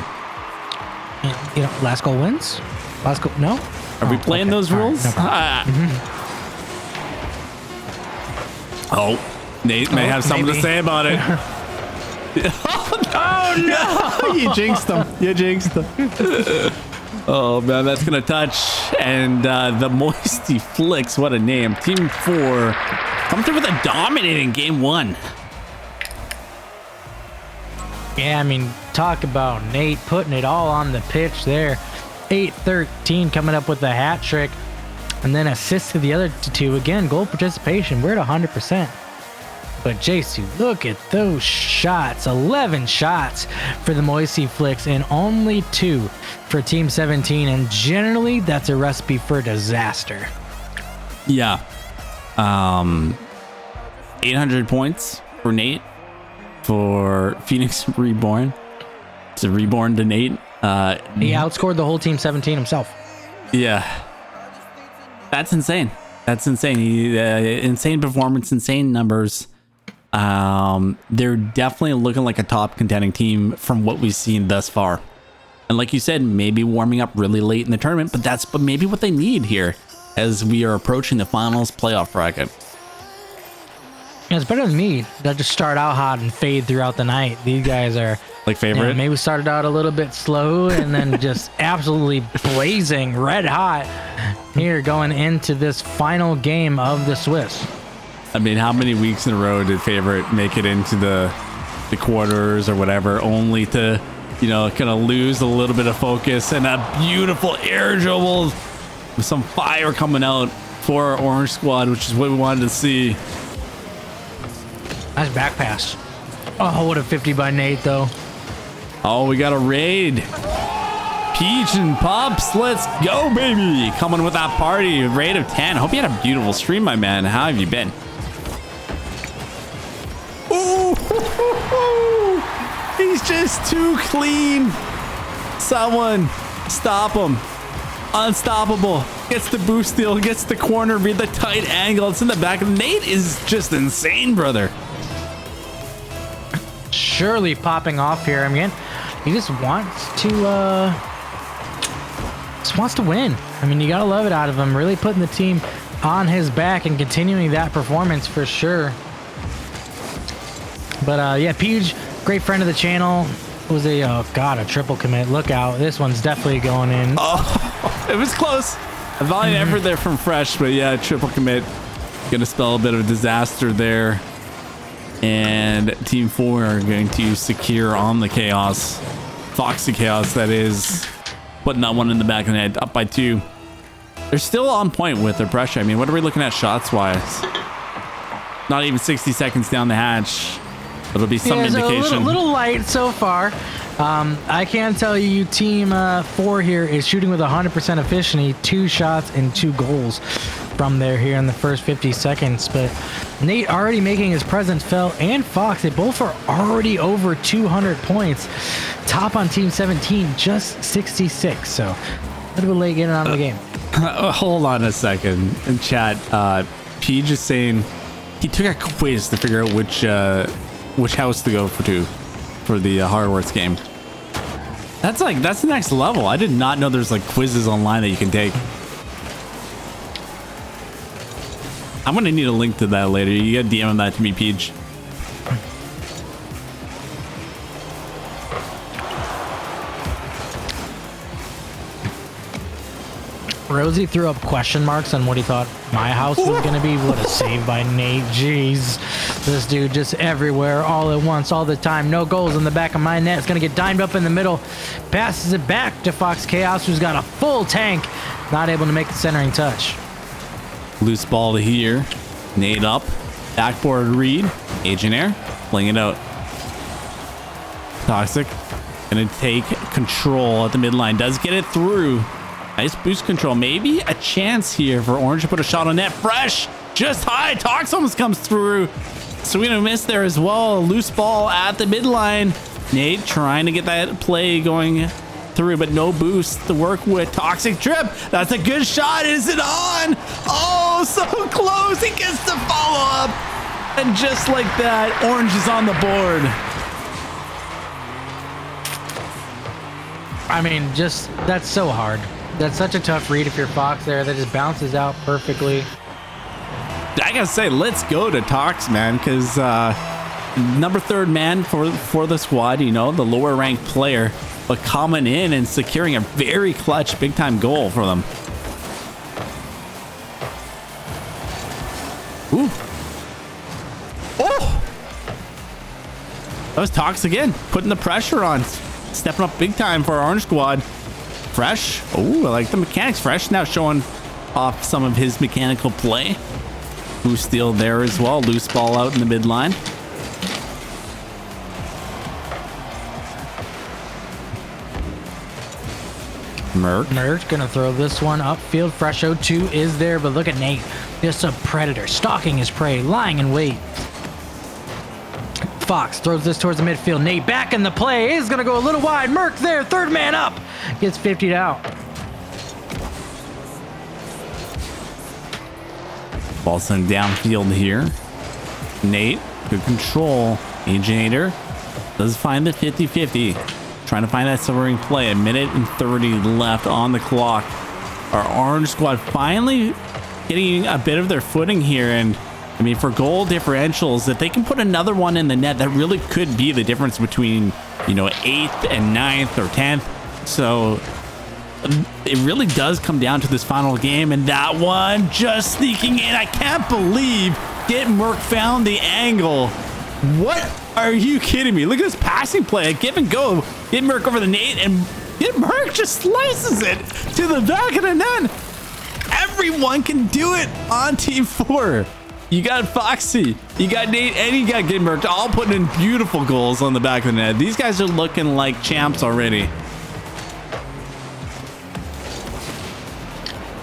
Last goal wins? Last goal? No? Are we playing those rules? Right, no Oh, Nate may have something to say about it. Oh, no! You jinxed them. Oh, man, that's going to touch. And the Moisty Flicks, what a name. Team 4 come through with a dominating game 1. Yeah, I mean, talk about Nate putting it all on the pitch there. 8-13 coming up with the hat trick, and then assist to the other 2. Again, goal participation, we're at 100%. But JC, look at those shots. 11 shots for the Moisey Flicks and only 2 for Team 17. And generally, that's a recipe for disaster. Yeah. 800 points for Nate for Phoenix Reborn. It's a Reborn to Nate. He outscored the whole Team 17 himself. Yeah. That's insane. That's insane. Insane performance, insane numbers. They're definitely looking like a top contending team from what we've seen thus far. And like you said, maybe warming up really late in the tournament, but that's maybe what they need here as we are approaching the finals playoff bracket. Yeah, it's better than me that just start out hot and fade throughout the night. These guys are like favorite. Maybe started out a little bit slow and then just absolutely blazing red hot here going into this final game of the Swiss. I mean, how many weeks in a row did favorite make it into the quarters or whatever, only to, kind of lose a little bit of focus, and a beautiful air dribble with some fire coming out for our Orange squad, which is what we wanted to see. Nice back pass. Oh, what a 50 by Nate, though. Oh, we got a raid. Peach and Pops, let's go, baby. Coming with that party. Raid of 10. Hope you had a beautiful stream, my man. How have you been? Ooh, he's just too clean. Someone stop him. Unstoppable. Gets the boost steal, gets the corner, read the tight angle. It's in the back. Nate is just insane, brother. Surely popping off here. I mean, he just wants to win. I mean, you gotta love it out of him. Really putting the team on his back and continuing that performance for sure. But yeah, Puge, great friend of the channel, was a triple commit. Look out, this one's definitely going in. Oh, it was close. A valiant effort there from Fresh, but yeah, triple commit gonna spell a bit of a disaster there. And Team 4 are going to secure on the Chaos. Foxy Chaos, that is. Putting that one in the back of the net, up by 2. They're still on point with their pressure. I mean, what are we looking at shots-wise? Not even 60 seconds down the hatch. It'll be some indication. A little light so far. I can tell you, Team 4 here is shooting with 100% efficiency. 2 shots and 2 goals from there here in the first 50 seconds. But Nate already making his presence felt, and Fox, they both are already over 200 points. Top on Team 17, just 66. So a little bit late getting out of the game. Hold on a second. In chat, Peach is saying he took a quiz to figure out which house to go for the Hogwarts game. That's the next level. I did not know there's like quizzes online that you can take. I'm gonna need a link to that later. You gotta DM that to me, Peach. Rosie threw up question marks on what he thought my house was going to be. What a save by Nate. Jeez. This dude just everywhere, all at once, all the time. No goals in the back of my net. It's going to get dimed up in the middle. Passes it back to Fox Chaos, who's got a full tank. Not able to make the centering touch. Loose ball to here. Nate up. Backboard read. Agent Air. Playing it out. Toxic. Gonna take control at the midline. Does get it through. Nice boost control. Maybe a chance here for Orange to put a shot on net. Fresh. Just high. Tox almost comes through. So we're gonna miss there as well. Loose ball at the midline. Nate trying to get that play going through, but no boost to work with. Toxic trip. That's a good shot. Is it on? Oh, so close. He gets the follow up. And just like that, Orange is on the board. I mean, just, that's so hard. That's such a tough read if you're Fox there. That just bounces out perfectly. I gotta say, let's go to Tox, man, because number 3rd man for the squad, the lower ranked player, but coming in and securing a very clutch big time goal for them. Ooh. Oh! That was Tox again, putting the pressure on, stepping up big time for our Orange squad. Fresh. Oh, I like the mechanics. Fresh now showing off some of his mechanical play. Boost steal there as well. Loose ball out in the midline. Merc gonna throw this one upfield. Fresh 02 is there, but look at Nate. Just a predator, stalking his prey, lying in wait. Fox throws this towards the midfield. Nate back in the play. Is gonna go a little wide. Merc there, third man up. Gets 50'd out. Ball sent downfield here. Nate, good control. Aginator does find the 50-50. Trying to find that sobering play. 1:30 left on the clock. Our orange squad finally getting a bit of their footing here. And I mean, for goal differentials, if they can put another one in the net, that really could be the difference between, 8th and 9th or 10th. So it really does come down to this final game. And that one just sneaking in. I can't believe Merc found the angle. What? Are you kidding me? Look at this passing play. Give and go. Get Merc over the Nate, and Merc just slices it to the back of the net. Everyone can do it on Team 4. You got Foxy, you got Nate, and you got Get Merc all putting in beautiful goals on the back of the net. These guys are looking like champs already.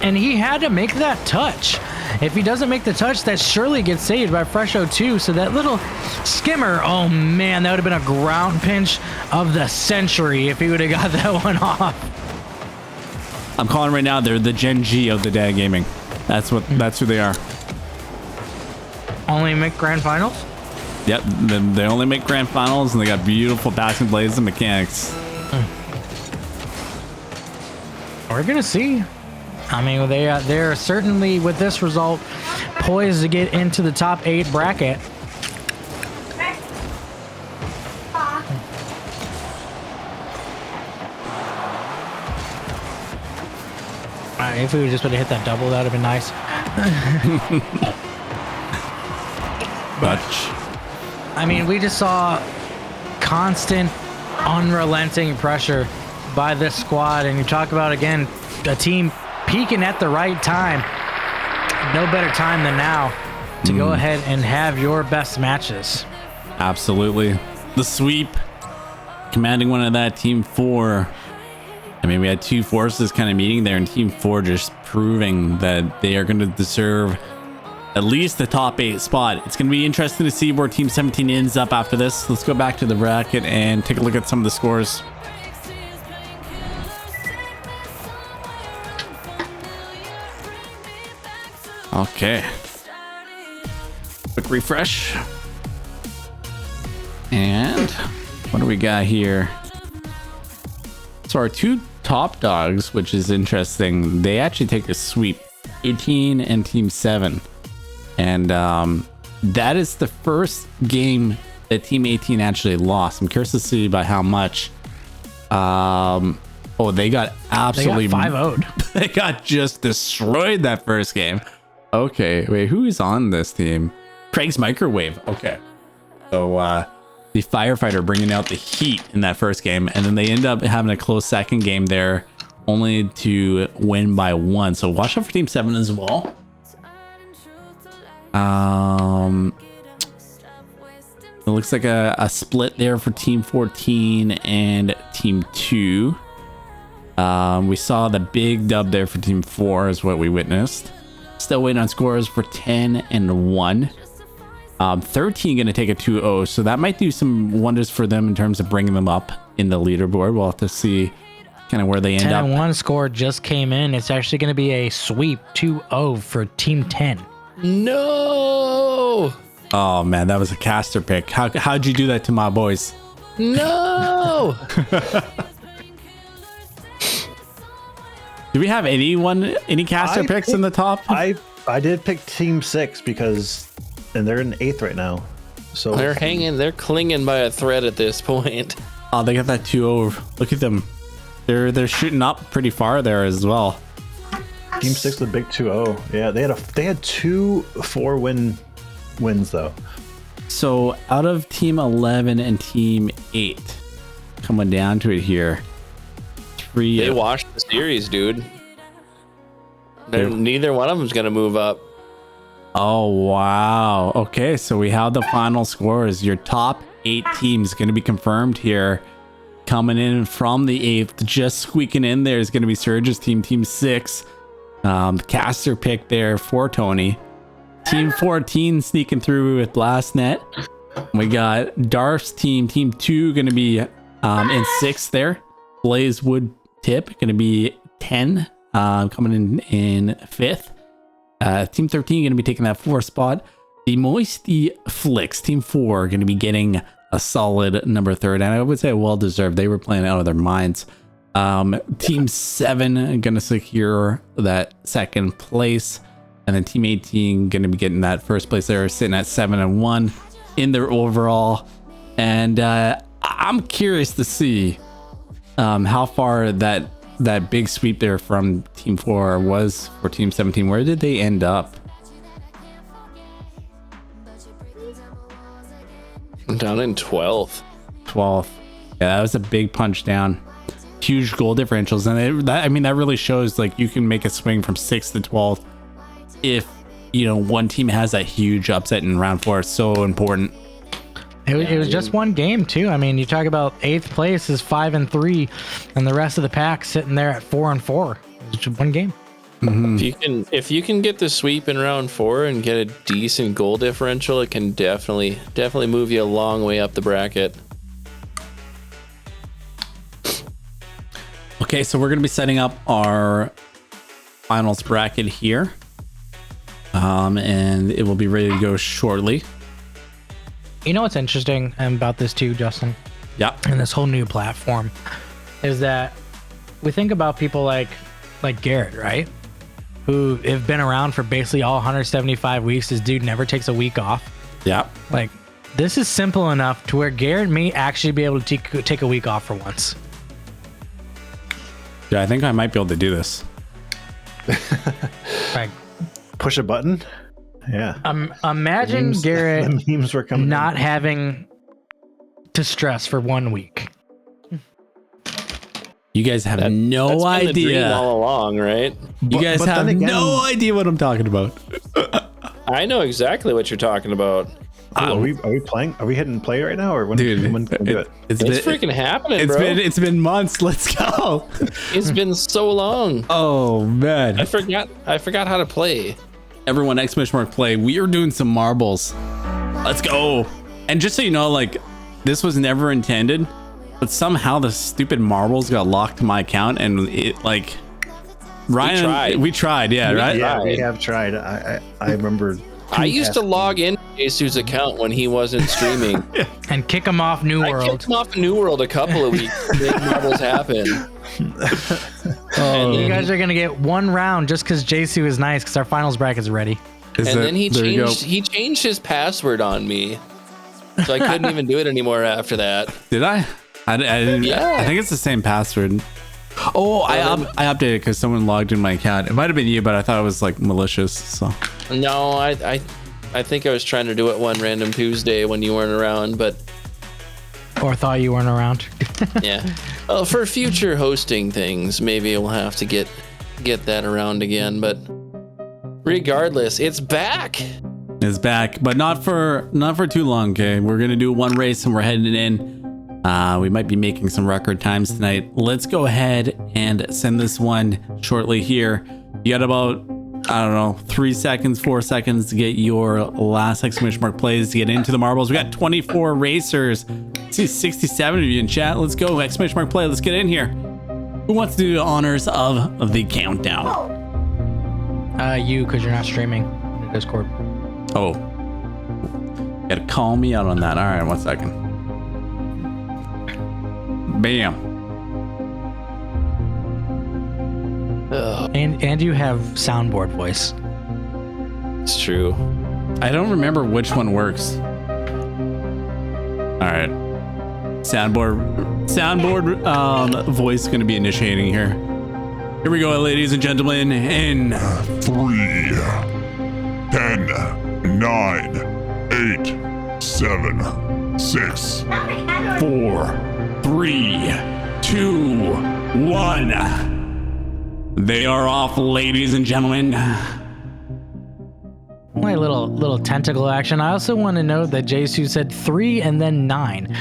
And he had to make that touch. If he doesn't make the touch, that surely gets saved by Fresh 02. So that little skimmer, oh man, that would have been a ground pinch of the century if he would have got that one off. I'm calling right now, they're the Gen G of the dad gaming. That's who they are. Only make grand finals? Yep, they only make grand finals, and they got beautiful passing plays and mechanics. We're gonna see. I mean, they're certainly, with this result, poised to get into the top 8 bracket. If we just would have hit that double, that would have been nice. But I mean, we just saw constant, unrelenting pressure by this squad, and you talk about, again, a team peaking at the right time. No better time than now to go ahead and have your best matches. Absolutely. The sweep, commanding one of that Team 4. I mean, we had two forces kind of meeting there, and Team 4 just proving that they are going to deserve at least the top 8 spot. It's going to be interesting to see where Team 17 ends up after this. Let's go back to the bracket and take a look at some of the scores. Okay. Quick refresh. And what do we got here? So our two top dogs, which is interesting, they actually take a sweep. 18 and Team 7. And that is the first game that Team 18 actually lost. I'm curious to see by how much. Oh, they got absolutely 5-0'd. They got just destroyed that first game. Okay, wait, who is on this team? Craig's Microwave. Okay. So the firefighter bringing out the heat in that first game, and then they end up having a close second game there, only to win by 1. So watch out for Team 7 as well. It looks like a split there for Team 14 and Team 2. We saw the big dub there for Team 4 is what we witnessed. Still waiting on scores for 10 and 1. 13 going to take a 2-0, so that might do some wonders for them in terms of bringing them up in the leaderboard. We'll have to see kind of where they end up. 10 and 1 score just came in. It's actually going to be a sweep 2-0 for Team 10. No. Oh man, that was a caster pick. How'd you do that to my boys? No. Do we have any caster picks in the top? I did pick Team 6 because, and they're in 8th right now. So They're clinging by a thread at this point. Oh, they got that 2-0. Look at them. They're shooting up pretty far there as well. Team 6 the big 2-0. Yeah, they had 2 4-wins though. So out of Team 11 and Team 8, coming down to it here, They washed the series, dude. Neither one of them's gonna move up. Oh, wow. Okay, so we have the final scores. Your top 8 teams going to be confirmed here. Coming in from the 8th, just squeaking in there is going to be Surge's team, Team 6. Caster pick there for Tony. Team 14 sneaking through with Blast Net. We got Darf's team, Team 2, going to be in 6th there. Blaze Wood Tip going to be 10, coming in 5th. Team 13 going to be taking that 4th spot. The Moisty Flicks, Team 4, going to be getting a solid number 3rd, and I would say well deserved. They were playing out of their minds. Team 7 going to secure that 2nd place, and then Team 18 going to be getting that 1st place. They're sitting at 7-1 in their overall, and I'm curious to see how far that big sweep there from Team 4 was for Team 17. Where did they end up? Down in 12th. 12th. Yeah, that was a big punch down. Huge goal differentials, and that really shows like you can make a swing from 6th to 12th if one team has that huge upset in round 4. It's so important. It was just one game too. I mean, you talk about 8th place is 5-3, and the rest of the pack sitting there at 4-4. It was just one game. Mm-hmm. If you can get the sweep in round 4 and get a decent goal differential, it can definitely move you a long way up the bracket. Okay, so we're gonna be setting up our finals bracket here, and it will be ready to go shortly. You know what's interesting about this too, Justin? Yeah. And this whole new platform is that we think about people like Garrett, right? Who have been around for basically all 175 weeks. This dude never takes a week off. Yeah. Like, this is simple enough to where Garrett may actually be able to take a week off for once. Yeah, I think I might be able to do this. Like, Push a button. Yeah. Imagine Garrett the memes were coming not having to stress for 1 week. You guys have That's no been the idea. dream all along, right? You guys but have then again- no idea what I'm talking about. I know exactly what you're talking about. Are we playing? Are we hitting play right now, or when Dude, can we do it? It's freaking happening, bro. It's been months. Let's go. It's been so long. Oh man. I forgot how to play. Everyone, !play. We are doing some marbles. Let's go. And just so you know, like, this was never intended, but somehow the stupid marbles got locked to my account, and it like Ryan. We tried, yeah, right? Yeah, we have tried. I remember. I used to log in Jesus' account when he wasn't streaming. And kick him off New I World. kicked him off New World a couple of weeks to make marbles happen. You guys are gonna get one round just because JC was nice because our finals bracket's ready. Then he changed his password on me, so I couldn't even do it anymore after that. Did I? I didn't. Yeah. I think it's the same password. Oh, I updated because someone logged in my account. It might have been you, but I thought it was like malicious. So No, I think I was trying to do it one random Tuesday when you weren't around, but Or thought you weren't around. yeah. Well, for future hosting things, maybe we'll have to get that around again. But regardless, it's back. it's back, but not for too long. Okay, we're gonna do one race and we're heading in. We might be making some record times tonight. Let's go ahead and send this one shortly here. You got about, I don't know, 3 seconds, 4 seconds to get your last ! plays to get into the marbles. We got 24 racers. I see 67 of you in chat. Let's go! ! play. Let's get in here. Who wants to do the honors of the countdown? You, because you're not streaming in Discord. Oh, gotta call me out on that. All right, 1 second. Bam. Ugh, And you have soundboard voice. it's true. I don't remember which one works. All right. Soundboard voice going to be initiating here. Here we go, ladies and gentlemen. In 3, 10, 9, 8, 7, 6, 4, 3, 2, 1. They are off, ladies and gentlemen. like little tentacle action. I also want to note that Jesu said 3 and then 9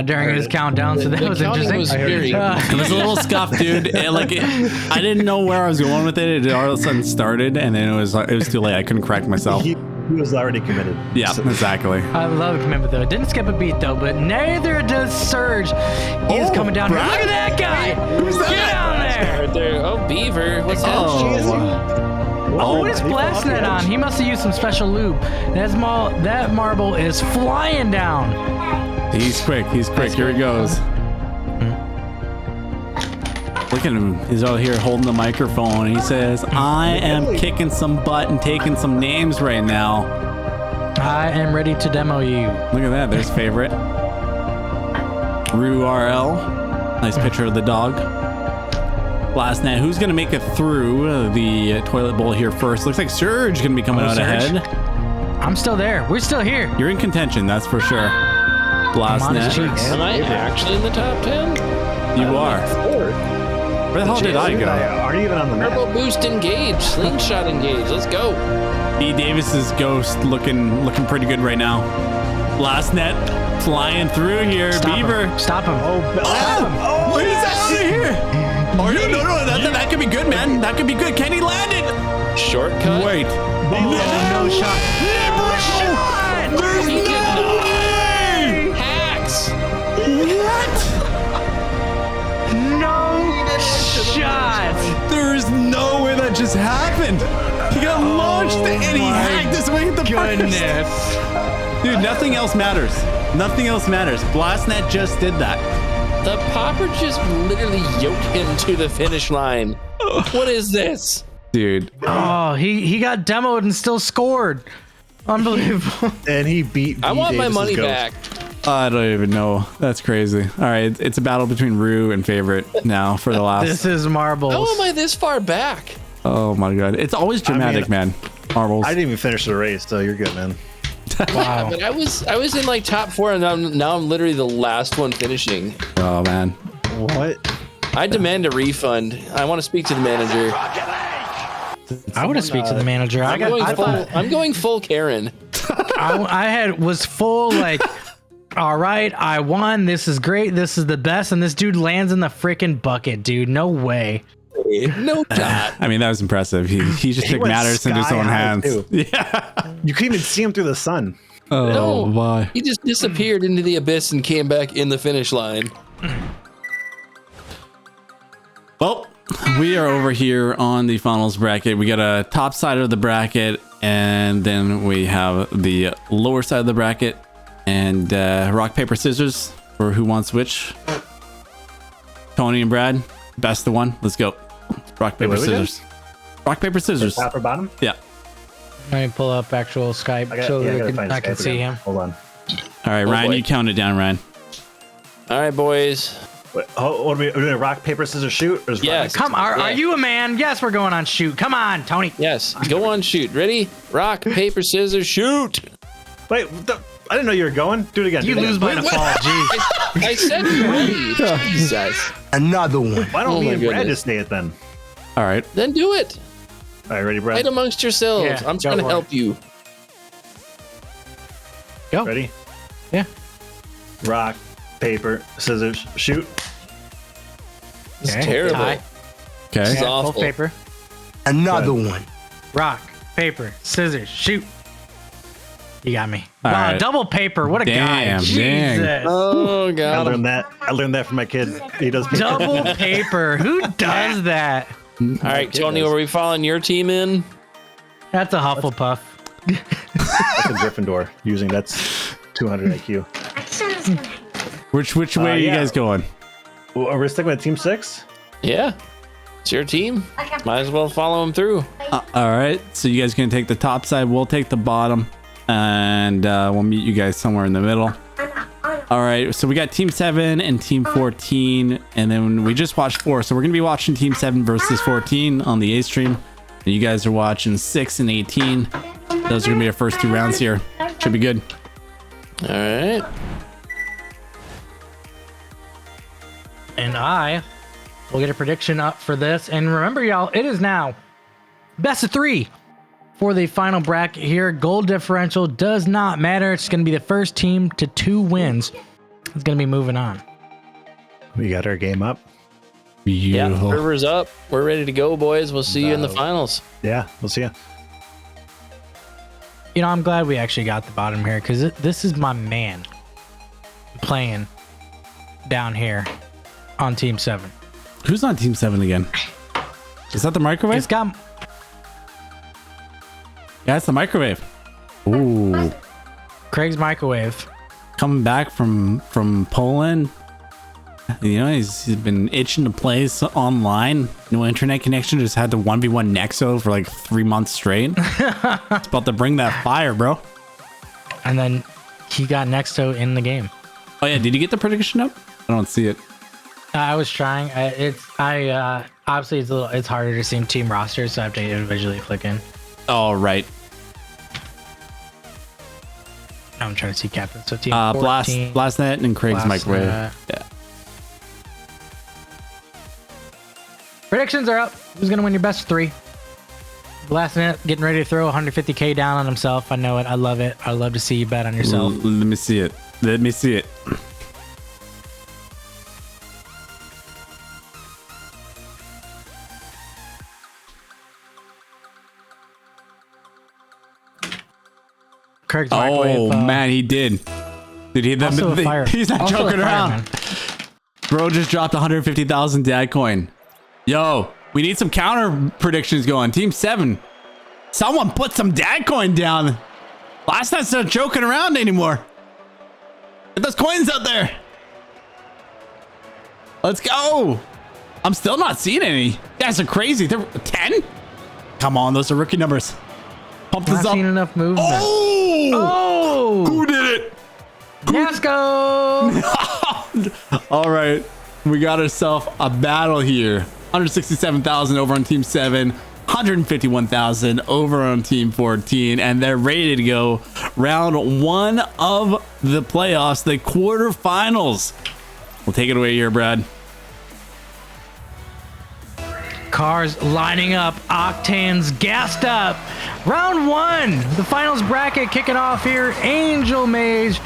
during his countdown, so that was interesting. Was very, It was a little scuff, dude. I didn't know where I was going with it. It all of a sudden started, and then it was too late. I couldn't correct myself. He was already committed. Yeah, So- exactly. I love commitment though. It didn't skip a beat though, but neither does Surge. He is coming down here. Look at that guy! Who's that? Get down there! right there. Oh, Beaver. What's that? Oh, what is Blastnet on? He must have used some special lube. That marble is flying down. He's quick. He's quick. Here he goes. Look at him. He's out here holding the microphone. He says, I am kicking some butt and taking some names right now. I am ready to demo you. Look at that. There's favorite. Rue RL. Nice picture of the dog. Last night, who's going to make it through the toilet bowl here first? Looks like Surge going to be coming out Surge. ahead. I'm still there. We're still here. You're in contention, that's for sure. Last on his net. cheeks. Am I actually in the top 10? You are. Where the hell did I go? Aren't you even on the map? Turbo boost engage. Slingshot engage. Let's go. E. Davis's ghost looking pretty good right now. Last net flying through here. Stop Beaver. him. Stop him. What is that over here? Oh, no, that could be good, man. That could be good. Can he land it? Shortcut. Wait. No shot. There's no way. Hacks. No shot. There's no way that just happened. He got launched and he hacked his way at the Goodness. first. Dude, nothing else matters. Nothing else matters. Blastnet just did that. The popper just literally yoked him to the finish line. What is this? Dude. Oh, he got demoed and still scored. Unbelievable. And he beat. I B. want my Davis's money ghost. back. I don't even know. That's crazy. All right, it's a battle between Rue and Favorite now for the last. This is marbles. How am I this far back? Oh my god, it's always dramatic, man. Marbles. I didn't even finish the race, so you're good, man. Wow. But I was in like top 4, and now I'm literally the last one finishing. Oh man. What? I demand a refund. I want to speak to the manager. I would have speak to the manager. I'm going full Karen. I was full like, all right, I won. This is great. This is the best. And this dude lands in the freaking bucket, dude. No way. No shot. I mean, that was impressive. He just took went matters into his sky own high, hands. too. Yeah. You couldn't even see him through the sun. Oh No. boy. He just disappeared into the abyss and came back in the finish line. Well, we are over here on the finals bracket. We got a top side of the bracket, and then we have the lower side of the bracket, and rock, paper, scissors for who wants which. Tony and Brad, best of one. Let's go. Rock, paper, what we scissors. Rock, paper, scissors. Top or bottom? Yeah. Let me pull up actual Skype so that I can see him. Hold on. All right, Ryan, boy. you count it down, Ryan. All right, boys. What are we doing? Rock, paper, scissors, shoot? Or is Yes. Come, are Yeah. you a man? Yes, we're going on shoot. Come on, Tony. Yes. Go on, shoot. Ready? Rock, paper, scissors, shoot. Wait, I didn't know you were going. Do it again. You do it lose again. by default. Jeez. I said ready. Jesus. Another one. Why don't Oh me my and Brad goodness. just say it then? All right. Then do it. All right, ready, Brad? Fight amongst yourselves. Yeah, I'm go trying to for help you. Go. Ready? Yeah. Rock, paper, scissors, shoot. It's Okay. terrible. Tie. Okay. This is Yeah, awful. full paper. Another one. Rock, paper, scissors, shoot. You got me. All Wow, right. double paper. What a Damn, guy. dang. Jesus. Oh I god. learned that. I learned that from my kid. He does. Double paper. Who does that? All right, Tony, were we following your team in? That's a Hufflepuff. That's a Gryffindor. Using that's 200 IQ. Which way are you yeah. guys going? Well, are we sticking with Team 6? Yeah. It's your team. Might as well follow them through. All right. So you guys can take the top side. We'll take the bottom, and we'll meet you guys somewhere in the middle. All right. So we got Team 7 and Team 14, and then we just watched 4. So we're gonna be watching Team 7 versus 14 on the A stream, and you guys are watching 6 and 18. Those are gonna be our first 2 rounds here. Should be good. All right. And I will get a prediction up for this. And remember, y'all, it is now best of 3. for the final bracket here. Goal differential does not matter. It's going to be the first team to 2 wins. It's going to be moving on. We got our game up. Yeah, Beautiful. River's up. We're ready to go, boys. We'll see you in the finals. Yeah, we'll see you. You know, I'm glad we actually got the bottom here because this is my man playing down here on Team 7. Who's on Team 7 again? Is that the microwave? It's got Yeah, it's the microwave. Ooh. Craig's microwave. Coming back from Poland. You know, he's been itching to play online. No internet connection. Just had to 1v1 Nexo for like 3 months straight. It's about to bring that fire, bro. And then he got Nexo in the game. Oh yeah, did you get the prediction up? I don't see it. I was trying. Obviously it's harder to see team rosters, so I have to individually click in. Oh right. I'm trying to see captain. So team Blastnet and Craig's Blastnet. microwave. Yeah. Predictions are up. Who's gonna win your best 3? Blastnet getting ready to throw 150k down on himself. I know it. I love it. I love to see you bet on yourself. Let me see it. Let me see it. Craig's microwave. Oh man, he did. Did he? Also a fire. He's not Also joking a around. Bro just dropped 150,000 dad coin. Yo, we need some counter predictions going. Team 7. Someone put some dad coin down. Last night's not joking around anymore. Get those coins out there. Let's go. I'm still not seeing any. You guys are crazy. They're 10? Come on, those are rookie numbers. Pump this Not up. seen enough movement. Oh! Who did it? Nasco! All right, we got ourselves a battle here. 167,000 over on Team 7, 151,000 over on Team 14, and they're ready to go. Round 1 of the playoffs, the quarterfinals. We'll take it away here, Brad. Cars lining up. Octanes gassed up. Round 1. The finals bracket kicking off here. Angel Mage,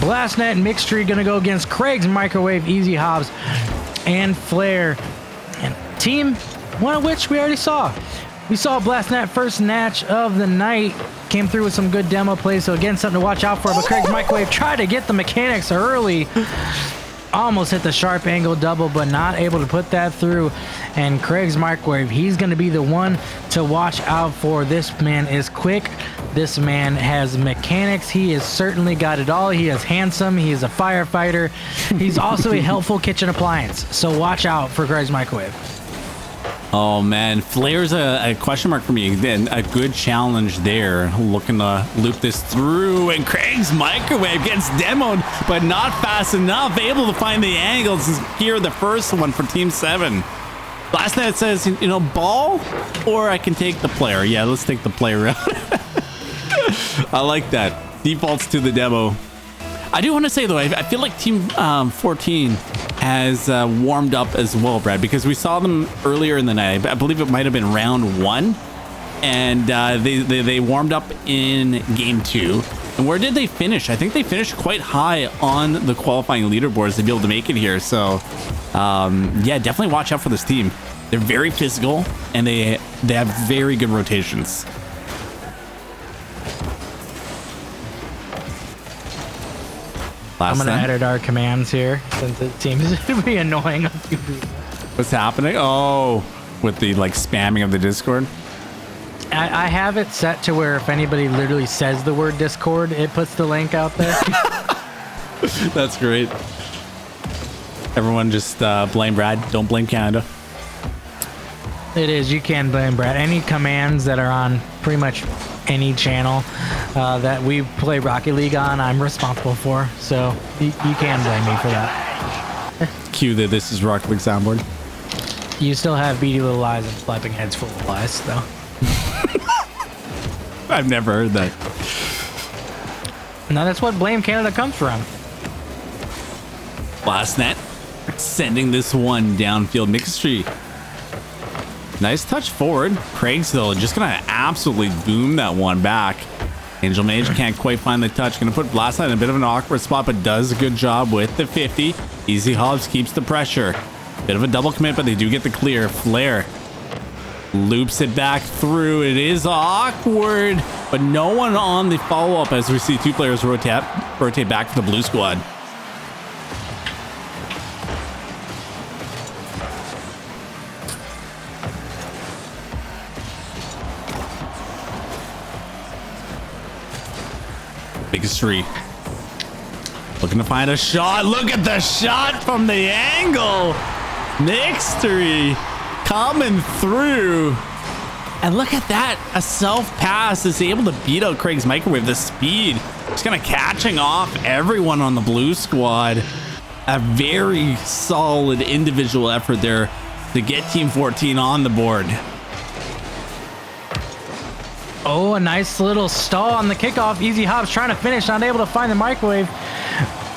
Blastnet, and Mixtree gonna go against Craig's Microwave, Easy Hobbs, and Flare. And team, one of which we already saw. We saw Blastnet first match of the night. Came through with some good demo plays, so again, something to watch out for. But Craig's Microwave tried to get the mechanics early. Almost hit the sharp angle double, but not able to put that through. And Craig's Microwave, he's going to be the one to watch out for. This man is quick. This man has mechanics. He has certainly got it all. He is handsome. He is a firefighter. He's also a helpful kitchen appliance. So watch out for Craig's Microwave. Oh man, Flare's a question mark for me. Then a good challenge there. Looking to loop this through, and Craig's Microwave gets demoed, but not fast enough. Able to find the angles. Here, the first one for Team 7. Last night it says, you know, ball, or I can take the player. Yeah, let's take the player out. I like that. Defaults to the demo. I do want to say though, I feel like Team 14 has warmed up as well, Brad, because we saw them earlier in the night. I believe it might have been round 1, and they warmed up in game 2. And where did they finish? I think they finished quite high on the qualifying leaderboards to be able to make it here. So yeah, definitely watch out for this team. They're very physical, and they have very good rotations. I'm going to edit our commands here since it seems to be annoying a few people. What's happening? Oh, with the like spamming of the Discord. I have it set to where if anybody literally says the word Discord, it puts the link out there. That's great. Everyone just blame Brad. Don't blame Canada. It is. You can blame Brad. Any commands that are on pretty much any channel that we play Rocket League on, I'm responsible for. So you can blame me for that. Cue the This Is Rocket League soundboard. You still have beady little eyes and slapping heads full of lies, though. I've never heard that. No, that's what Blame Canada comes from. Blastnet sending this one downfield. Mixtree Nice touch forward. Craig's though just gonna absolutely boom that one back. Angel Mage can't quite find the touch. Gonna put Blastnet in a bit of an awkward spot, but does a good job with the 50. Easy Hobbs keeps the pressure. Bit of a double commit, but they do get the clear. Flare loops it back through. It is awkward, but no one on the follow-up as we see two players rotate back for the blue squad. Biggest three. Looking to find a shot. Look at the shot from the angle. Mixtery coming through. And look at that. A self pass is able to beat out Craig's microwave. The speed. Just kind of catching off everyone on the blue squad. A very solid individual effort there to get Team 14 on the board. Oh, a nice little stall on the kickoff. Easy Hobbs trying to finish, not able to find the microwave.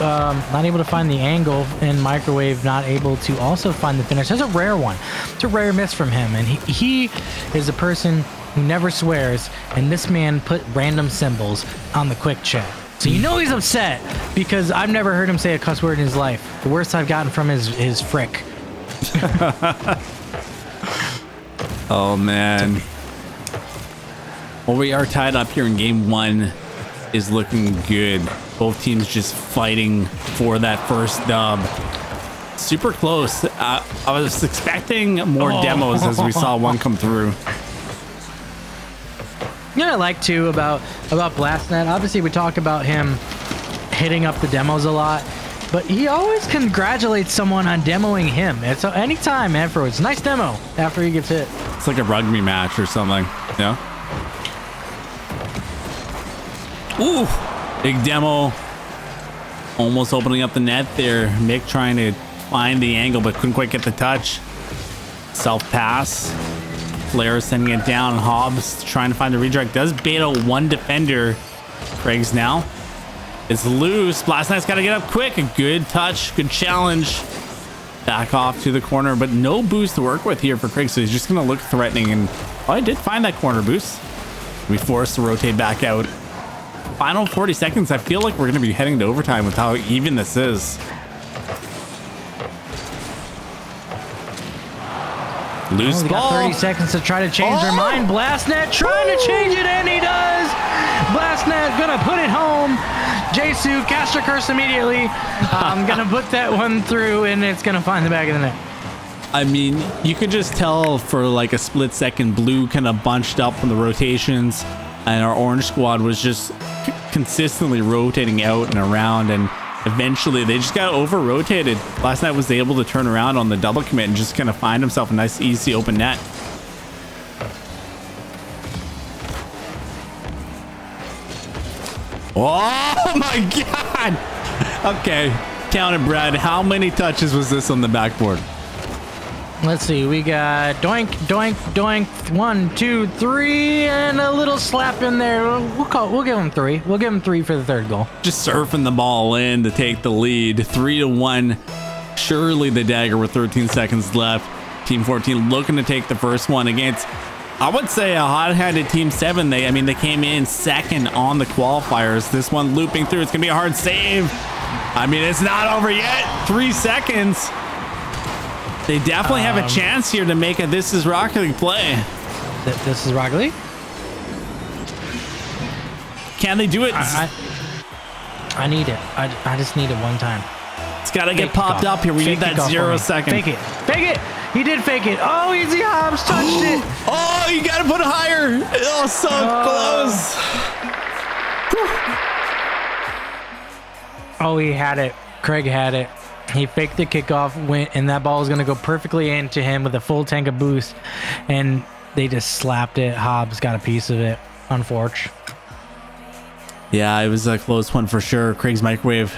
Not able to find the angle, and microwave not able to also find the finish. That's a rare one. It's a rare miss from him, and he is a person who never swears, and this man put random symbols on the quick chat. So you know he's upset, because I've never heard him say a cuss word in his life. The worst I've gotten from his frick. Oh, man. Well, we are tied up here in game one. Is looking good. Both teams just fighting for that first dub. Super close. I was expecting more demos as we saw one come through. You know what I like too about Blastnet? Obviously, we talk about him hitting up the demos a lot, but he always congratulates someone on demoing him. It's anytime afterwards. Nice demo after he gets hit. It's like a rugby match or something. Yeah. Ooh, big demo. Almost opening up the net there. Mick trying to find the angle, but couldn't quite get the touch. Self pass. Flair sending it down. Hobbs trying to find the redirect. Does bait out one defender. Craig's now. It's loose. Blastnet's got to get up quick. A good touch. Good challenge. Back off to the corner, but no boost to work with here for Craig, so he's just going to look threatening. And I did find that corner boost. We forced to rotate back out. Final 40 seconds. I feel like we're going to be heading to overtime with how even this is. Loose ball. Got 30 seconds to try to change their mind. Blastnet trying to change it, and he does. Blastnet gonna put it home. Jesu cast a curse immediately. I'm gonna put that one through, and it's gonna find the back of the net. I mean, you could just tell for like a split second, blue kind of bunched up from the rotations, and our orange squad was just consistently rotating out and around, and eventually they just got over rotated. Last night was able to turn around on the double commit and just kind of find himself a nice easy open net. Oh my god. Okay, count it, Brad. How many touches was this on the backboard? Let's see, we got doink, doink, doink, 1, 2, 3, and a little slap in there. We'll give him 3. We'll give him 3 for the third goal. Just surfing the ball in to take the lead, 3-1. Surely the dagger with 13 seconds left. Team 14 looking to take the first one against, I would say, a hot-headed Team 7. They came in second on the qualifiers. This one looping through. It's gonna be a hard save. I mean, it's not over yet. 3 seconds. They definitely have a chance here to make a This Is Rocket League play. This is Rocket League? Can they do it? I need it. I just need it one time. It's got to get popped up here. We need that 0 second. Fake it. Fake it. He did fake it. Oh, Easy Hobbs touched it. Oh, you got to put it higher. Oh, so close. Oh, he had it. Craig had it. He faked the kickoff, went, and that ball was going to go perfectly into him with a full tank of boost. And they just slapped it. Hobbs got a piece of it. Unfortunate. Yeah, it was a close one for sure. Craig's microwave,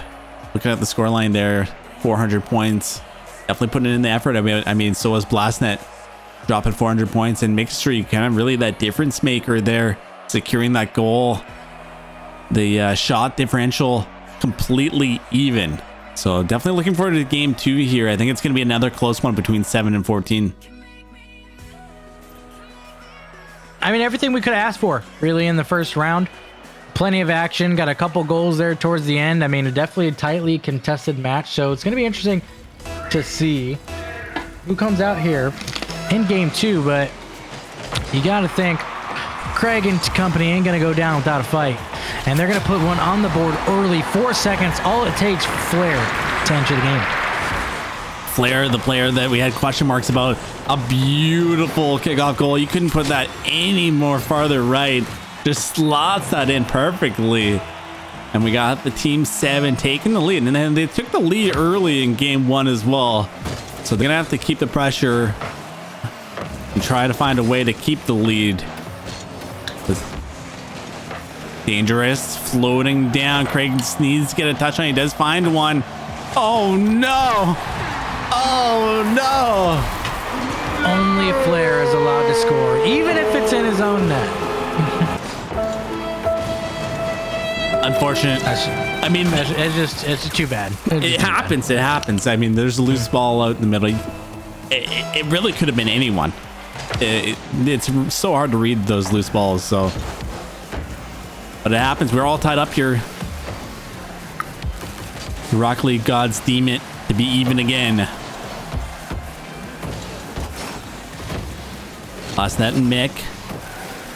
looking at the scoreline there, 400 points. Definitely putting in the effort. I mean, so was Blastnet, dropping 400 points. And Mixtry, kind of really that difference maker there, securing that goal. The shot differential completely even. So definitely looking forward to game 2 here. I think it's going to be another close one between 7 and 14. I mean, everything we could ask for, really, in the first round. Plenty of action. Got a couple goals there towards the end. I mean, definitely a tightly contested match. So it's going to be interesting to see who comes out here in game 2. But you got to think Craig and company ain't going to go down without a fight. And they're going to put one on the board early. 4 seconds. All it takes for Flair to enter the game. Flair, the player that we had question marks about, a beautiful kickoff goal. You couldn't put that any more farther right. Just slots that in perfectly. And we got the team 7 taking the lead. And then they took the lead early in game 1 as well. So they're going to have to keep the pressure and try to find a way to keep the lead. Dangerous, floating down. Craig needs to get a touch on. He does find one. Oh no! Oh no! Only Flair is allowed to score, even if it's in his own net. Unfortunate. I mean, it's too bad. It happens. It happens. I mean, there's a loose ball out in the middle. It really could have been anyone. It's so hard to read those loose balls. So, but it happens. We're all tied up here. The Rocket League gods deem it to be even again. Last net and Mick.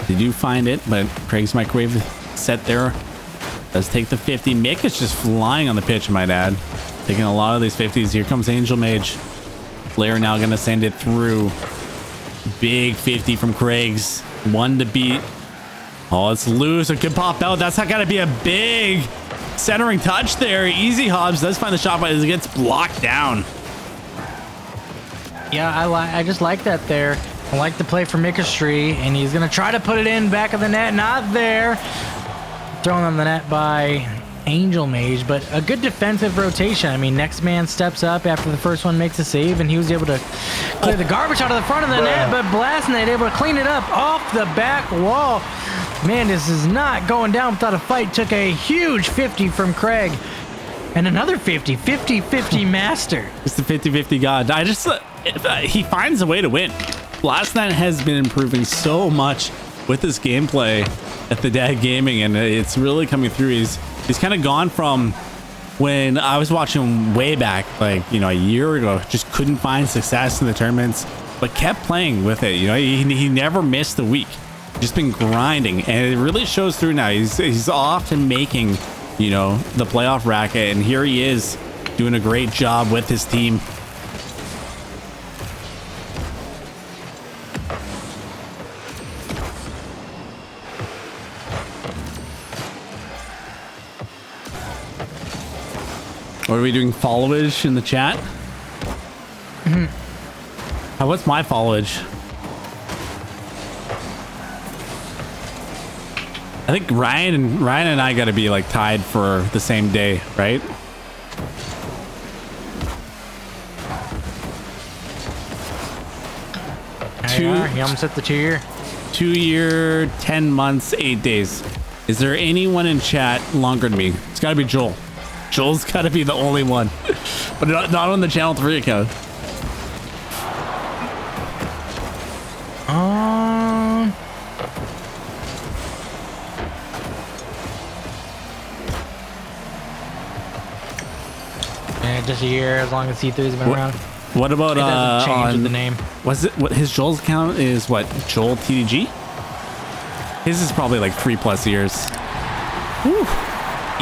They do find it, but Craig's microwave set there. Does take the 50. Mick is just flying on the pitch, my dad. Taking a lot of these 50s. Here comes Angel Mage. Flair now going to send it through. Big 50 from Craig's. 1 to beat. Oh, it's loose. It could pop out. That's not got to be a big centering touch there. Easy Hobbs does find the shot, but it gets blocked down. Yeah, I just like that there. I like the play for Mickastry, and he's going to try to put it in back of the net. Not there. Thrown on the net by Angel Mage, but a good defensive rotation. I mean, next man steps up after the first one makes a save, and he was able to clear the garbage out of the front of the net, but Blastnet able to clean it up off the back wall. Man, this is not going down without a fight. Took a huge 50 from Craig. And another 50. 50-50 master. It's the 50-50 god. He finds a way to win. Blastnet has been improving so much with his gameplay at the Dad Gaming, and it's really coming through. He's kind of gone from when I was watching way back, like, you know, a year ago, just couldn't find success in the tournaments, but kept playing with it. You know, he never missed a week. Just been grinding, and it really shows through now. He's off and making, you know, the playoff racket, and here he is doing a great job with his team. What are we doing? Followage in the chat? What's my followage? I think Ryan and I got to be like tied for the same day, right? He almost hit the 2 year. 2 year, 10 months, 8 days. Is there anyone in chat longer than me? It's got to be Joel. Joel's got to be the only one, but not on the Channel 3 account. Just a year, as long as C3's been around. What about it doesn't change with the name? Was it what his Joel's account is? What, Joel TDG? His is probably like 3+ years. Whew.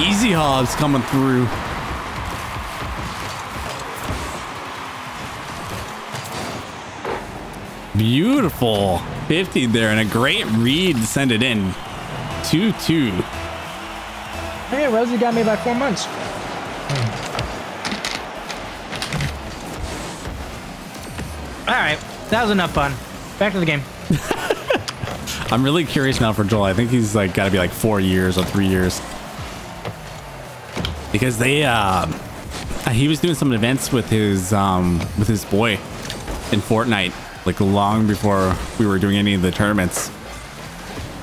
Easy Hobbs coming through. Beautiful 50 there, and a great read to send it in. 2-2. Hey, Rosie got me by 4 months. All right, that was enough fun. Back to the game. I'm really curious now for Joel. I think he's like got to be like 4 years or 3 years, because they he was doing some events with his boy in Fortnite, like long before we were doing any of the tournaments.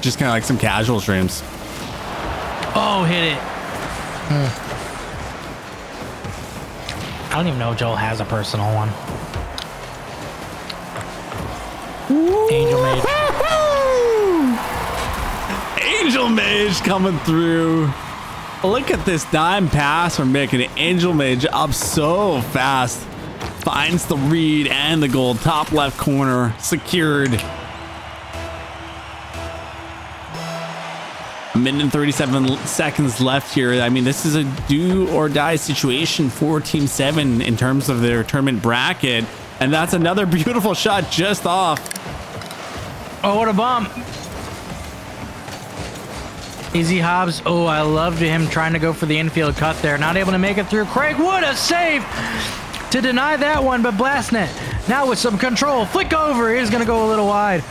Just kind of like some casual streams. Oh, hit it. I don't even know if Joel has a personal one. Angel Mage. Angel Mage coming through. Look at this dime pass from making Angel Mage up so fast. Finds the read and the goal. Top left corner secured. A minute and 37 seconds left here. I mean, this is a do or die situation for Team 7 in terms of their tournament bracket. And that's another beautiful shot just off. Oh, what a bump. Easy Hobbs. Oh, I loved him trying to go for the infield cut there. Not able to make it through. Craig Wood, a save to deny that one, but Blastnet now with some control. Flick over. He's going to go a little wide.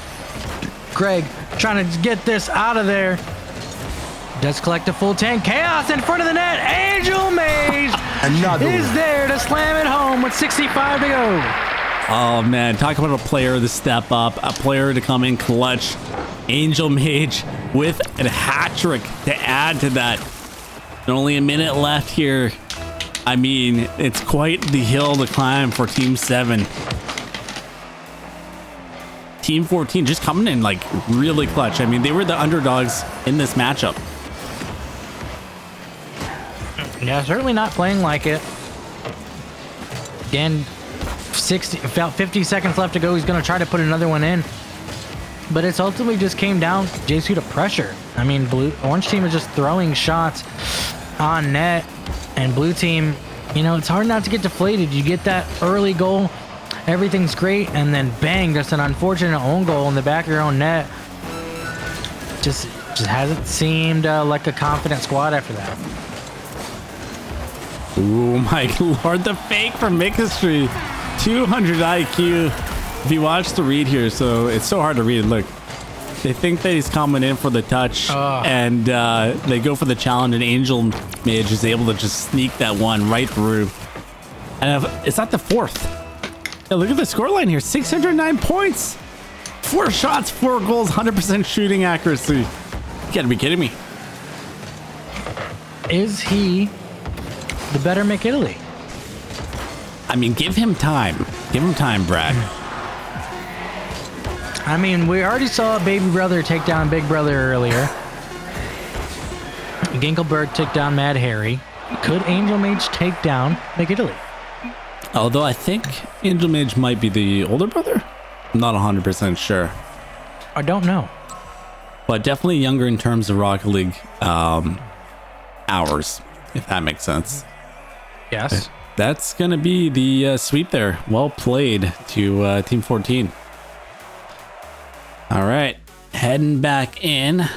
Craig trying to get this out of there. Does collect a full tank. Chaos in front of the net. Angel Mage is there to slam it home with 65 to go. Oh man, talk about a player to step up, a player to come in clutch. Angel Mage with a hat trick to add to that. And only a minute left here. I mean, it's quite the hill to climb for Team 7. Team 14 just coming in like really clutch. I mean, they were the underdogs in this matchup. Yeah, certainly not playing like it. Again, about 50 seconds left to go. He's going to try to put another one in. But it's ultimately just came down, JC, to pressure. I mean, orange team is just throwing shots on net. And blue team, you know, it's hard not to get deflated. You get that early goal, everything's great. And then bang, just an unfortunate own goal in the back of your own net. Just hasn't seemed like a confident squad after that. Oh my lord, the fake from Mikastry. 200 IQ. If you watch the read here, so it's so hard to read. Look, they think that he's coming in for the touch, and they go for the challenge, and Angel Mage is able to just sneak that one right through. And it's not the fourth. Yeah, look at the scoreline here, 609 points. 4 shots, 4 goals, 100% shooting accuracy. You gotta be kidding me. Is he the better McItaly? I mean, give him time. Give him time, Brad. I mean, we already saw Baby Brother take down Big Brother earlier. Ginkelberg took down Mad Harry. Could Angel Mage take down McItaly? Although I think Angel Mage might be the older brother. I'm not 100% sure. I don't know. But definitely younger in terms of Rocket League hours, if that makes sense. Yes. That's going to be the sweep there. Well played to Team 14. All right. Heading back in.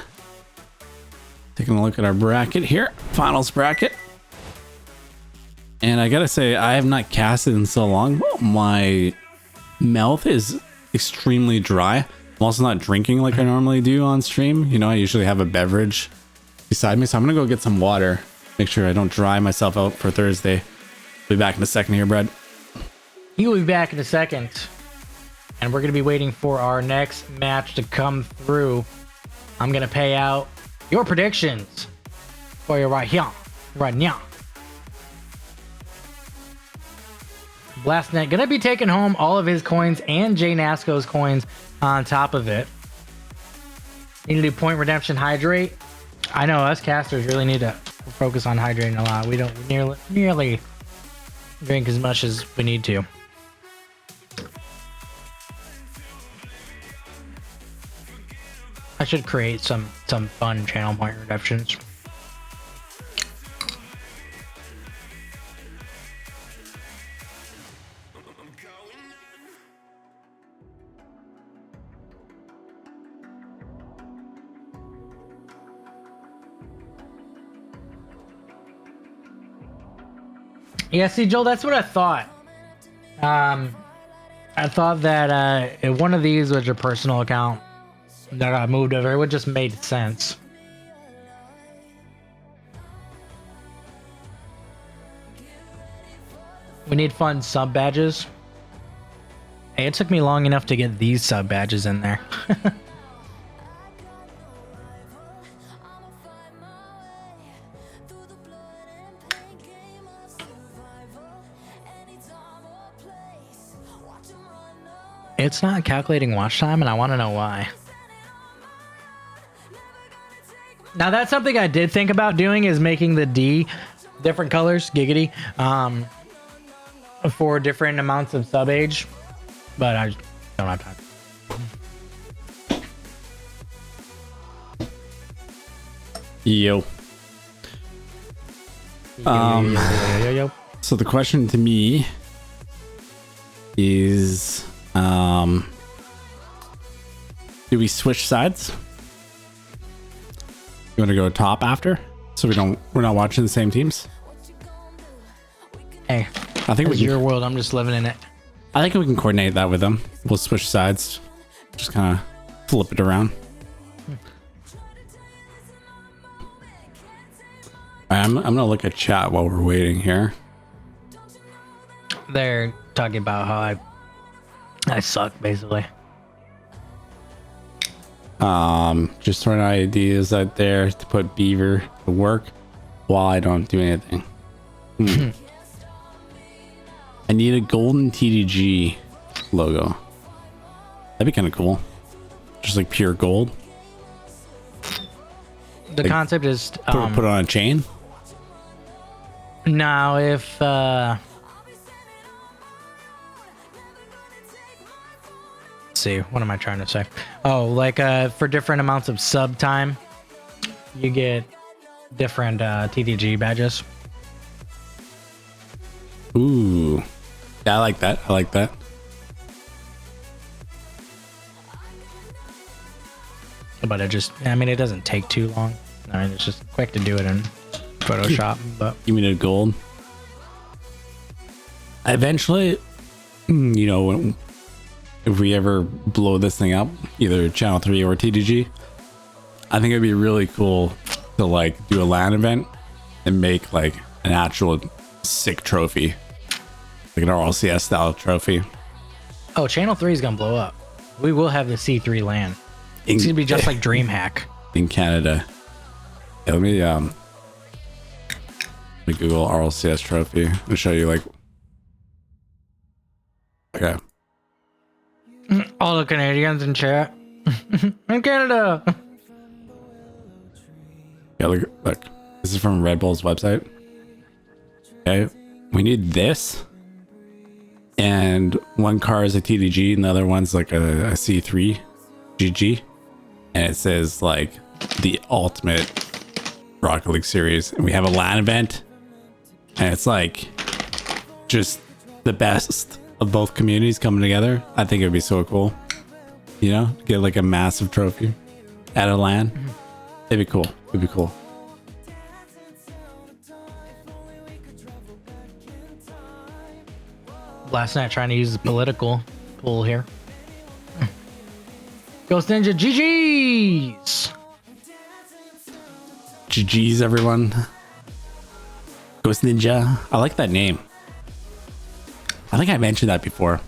Taking a look at our bracket here. Finals bracket. And I got to say, I have not casted in so long. My mouth is extremely dry. I'm also not drinking like I normally do on stream. You know, I usually have a beverage beside me. So I'm going to go get some water. Make sure I don't dry myself out for Thursday. Be back in a second here, Brad. He will be back in a second. And we're going to be waiting for our next match to come through. I'm going to pay out your predictions for you right here. Right now. Blastnet going to be taking home all of his coins and Jay Nasco's coins on top of it. Need to do point redemption, hydrate. I know us casters really need to focus on hydrating a lot. We don't nearly drink as much as we need to. I should create some fun channel point redemptions. Yeah, see, Joel, that's what I thought. I thought that if one of these was your personal account that got moved over, it would just made sense. We need fun sub badges. Hey, it took me long enough to get these sub badges in there. It's not calculating watch time, and I want to know why. Now that's something I did think about doing, is making the D different colors, giggity, for different amounts of sub age, but I don't have time. Yo. Yo. So the question to me is, do we switch sides? You want to go top after, so we're not watching the same teams? Hey, I think it's your world. I'm just living in it. I think we can coordinate that with them. We'll switch sides, just kind of flip it around. I'm gonna look at chat while we're waiting here. They're talking about how I suck, basically. Just throwing ideas out there to put Beaver to work while I don't do anything. I need a golden TDG logo. That'd be kind of cool. Just like pure gold. The Like, concept is Put it on a chain. now if let's see, what am I trying to say? Oh, like for different amounts of sub time, you get different TDG badges. Ooh, yeah, I like that. I like that. But it just, I mean, it doesn't take too long. I mean, it's just quick to do it in Photoshop. But Give me the gold. Eventually, you know, if we ever blow this thing up, either Channel 3 or TDG, I think it'd be really cool to like do a LAN event and make like an actual sick trophy, like an RLCS style trophy. oh, Channel 3 is gonna blow up. We will have the C3 LAN. It's gonna be just like DreamHack. In Canada. Yeah, let me Google RLCS trophy and show you like. Okay. All the Canadians in chat. In Canada. Yeah, look. This is from Red Bull's website. Okay. We need this. And one car is a TDG and the other one's like a C3 GG. And it says like the ultimate Rocket League series. And we have a LAN event. And it's like just the best of both communities coming together. I think it'd be so cool. You know, get like a massive trophy at a LAN. It'd be cool. It'd be cool. Last night trying to use the political pool here. Ghost Ninja GG's. GG's everyone. Ghost Ninja. I like that name. I think I mentioned that before.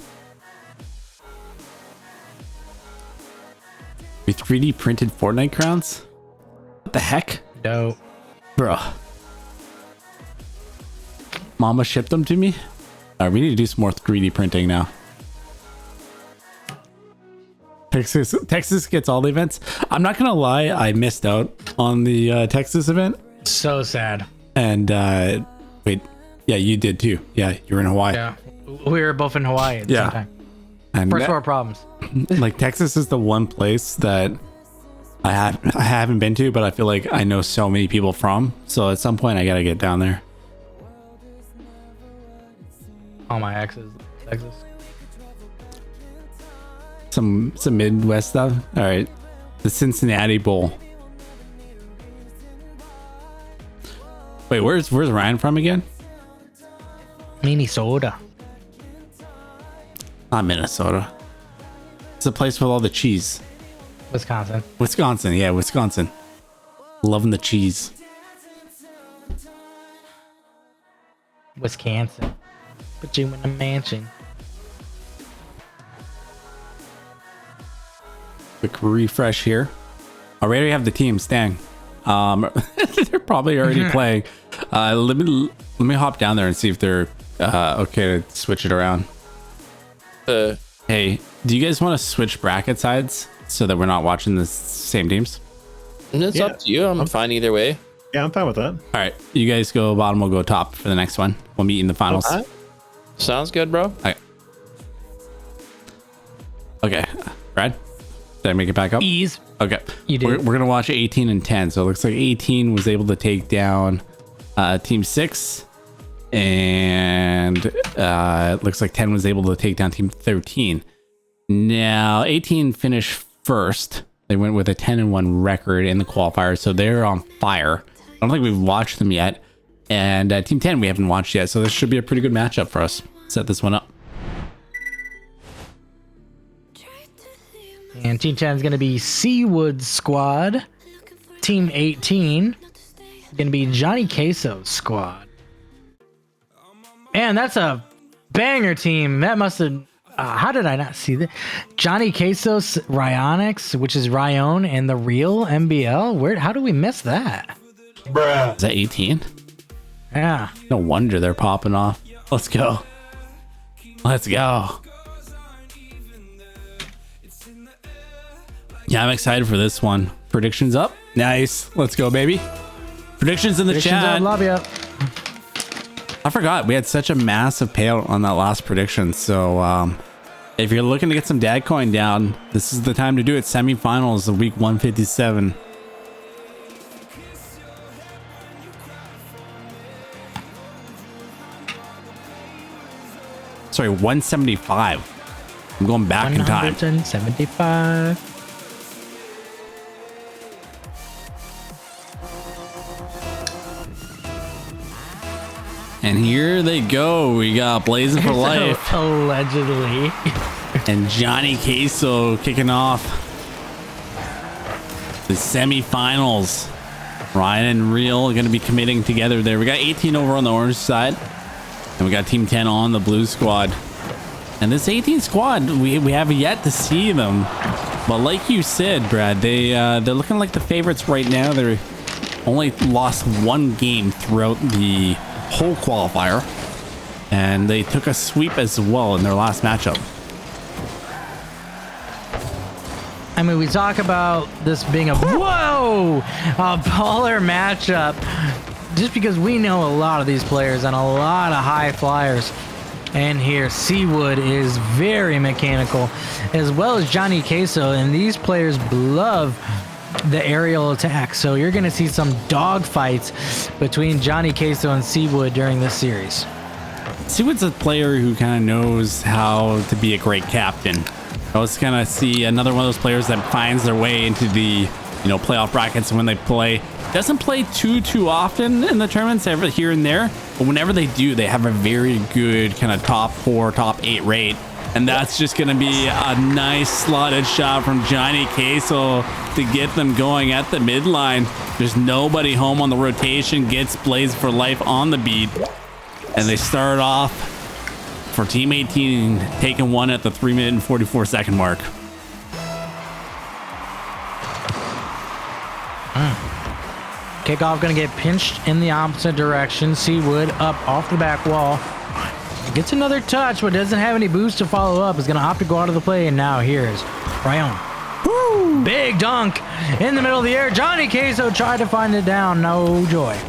We 3D printed Fortnite crowns? What the heck? Dope. Bruh. Mama shipped them to me? Alright, we need to do some more 3D printing now. Texas gets all the events. I'm not gonna lie, I missed out on the Texas event. So sad. And wait, yeah, you did too. Yeah, you were in Hawaii. Yeah. We were both in Hawaii at the same time. And First world problems. like Texas is the one place that I haven't been to, but I feel like I know so many people from. So at some point I gotta get down there. All my exes, Texas. Some Midwest stuff. All right, the Cincinnati Bowl. Wait, where's Ryan from again? Minnesota. Not Minnesota. It's a place with all the cheese. Wisconsin. Wisconsin, yeah, Wisconsin. Loving the cheese. Wisconsin. Put you in a mansion. Quick refresh here. I already have the team, Stang. They're probably already playing. Let me hop down there and see if they're okay to switch it around. Hey, do you guys want to switch bracket sides so that we're not watching the same teams? And it's up to you. I'm fine either way. Yeah, I'm fine with that. All right, you guys go bottom. We'll go top for the next one. We'll meet in the finals. Okay. Sounds good, bro. Okay, Brad, did I make it back up? Ease. Okay, You did. We're gonna watch 18 and 10. So it looks like 18 was able to take down Team 6, and it looks like 10 was able to take down Team 13. Now 18 finished first. They went with a 10-1 record in the qualifiers, so they're on fire. I don't think we've watched them yet. And Team 10 we haven't watched yet, so this should be a pretty good matchup for us. Set this one up. And Team 10 is going to be Seawood Squad. Team 18 going to be Johnny Queso's squad. And that's a banger team. That must have... how did I not see that? Johnny Queso's Ryonix, which is Ryon, and the real MBL. How do we miss that? Bruh. Is that 18? Yeah. No wonder they're popping off. Let's go. Let's go. Yeah, I'm excited for this one. Predictions up. Nice. Let's go, baby. Predictions in the chat. Love you. I forgot we had such a massive payout on that last prediction. So if you're looking to get some dad coin down, this is the time to do it. Semifinals of week 157. Sorry, 175. I'm going back in time. 175. And here they go. We got Blazing for Life. Allegedly. And Johnny Queso kicking off the semifinals. Ryan and Real are going to be committing together there. We got 18 over on the orange side. And we got Team 10 on the blue squad. And this 18 squad, we have yet to see them. But like you said, Brad, they're looking like the favorites right now. They're only lost one game throughout the whole qualifier. And they took a sweep as well in their last matchup. I mean, we talk about this being a baller matchup just because we know a lot of these players and a lot of high flyers. And here, Seawood is very mechanical, as well as Johnny Queso, and these players love the aerial attack. So you're going to see some dog fights between Johnny Queso and Seawood during this series. Seawood's a player who kind of knows how to be a great captain. I was kind of see another one of those players that finds their way into the playoff brackets when they play. Doesn't play too often in the tournaments, ever here and there, but whenever they do, they have a very good kind of top 4, top 8 rate. And that's just going to be a nice slotted shot from Johnny Queso to get them going at the midline. There's nobody home on the rotation, gets Blaze for Life on the beat. And they start off for Team 18, taking one at the 3-minute and 44-second mark. Kickoff going to get pinched in the opposite direction. Seawood up off the back wall. Gets another touch, but doesn't have any boost to follow up. Is going to opt to go out of the play, and now here's Ryan. Woo! Big dunk in the middle of the air. Johnny Queso tried to find it down. No joy.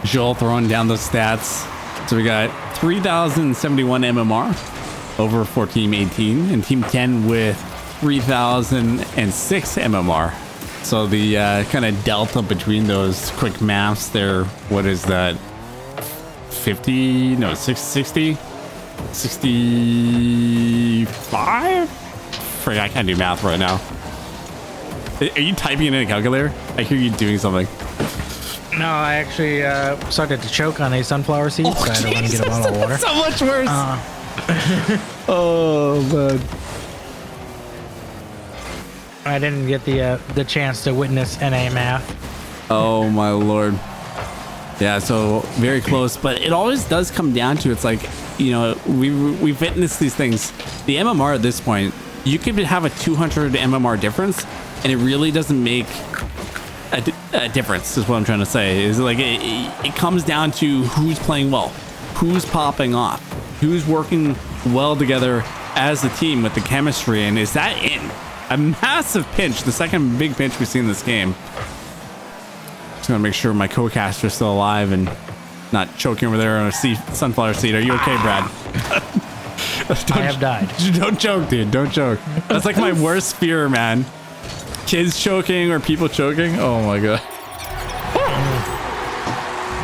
Joel throwing down those stats. So we got 3,071 MMR over for Team 18, and Team 10 with 3,006 MMR. So the kind of delta between those quick maths there, what is that? 50? No, 60? 65? Frick, I can't do math right now. Are you typing in a calculator? I hear you doing something. No, I actually started to choke on a sunflower seed, so I had to run and get a bottle of water. So much worse. Oh, man. I didn't get the chance to witness NA math. Oh my lord. Yeah, so very close, but it always does come down to, it's like, we've witnessed these things. The MMR at this point, you could have a 200 MMR difference, and it really doesn't make a difference, is what I'm trying to say. Is like it comes down to who's playing well, who's popping off, who's working well together as a team with the chemistry, and is that in? a massive pinch, the second big pinch we've seen in this game. Just gonna make sure my co-caster's still alive and not choking over there on a sunflower seed. Are you okay, Brad? I have died. Don't choke, dude. Don't choke. That's like my worst fear, man. Kids choking or people choking. Oh my god.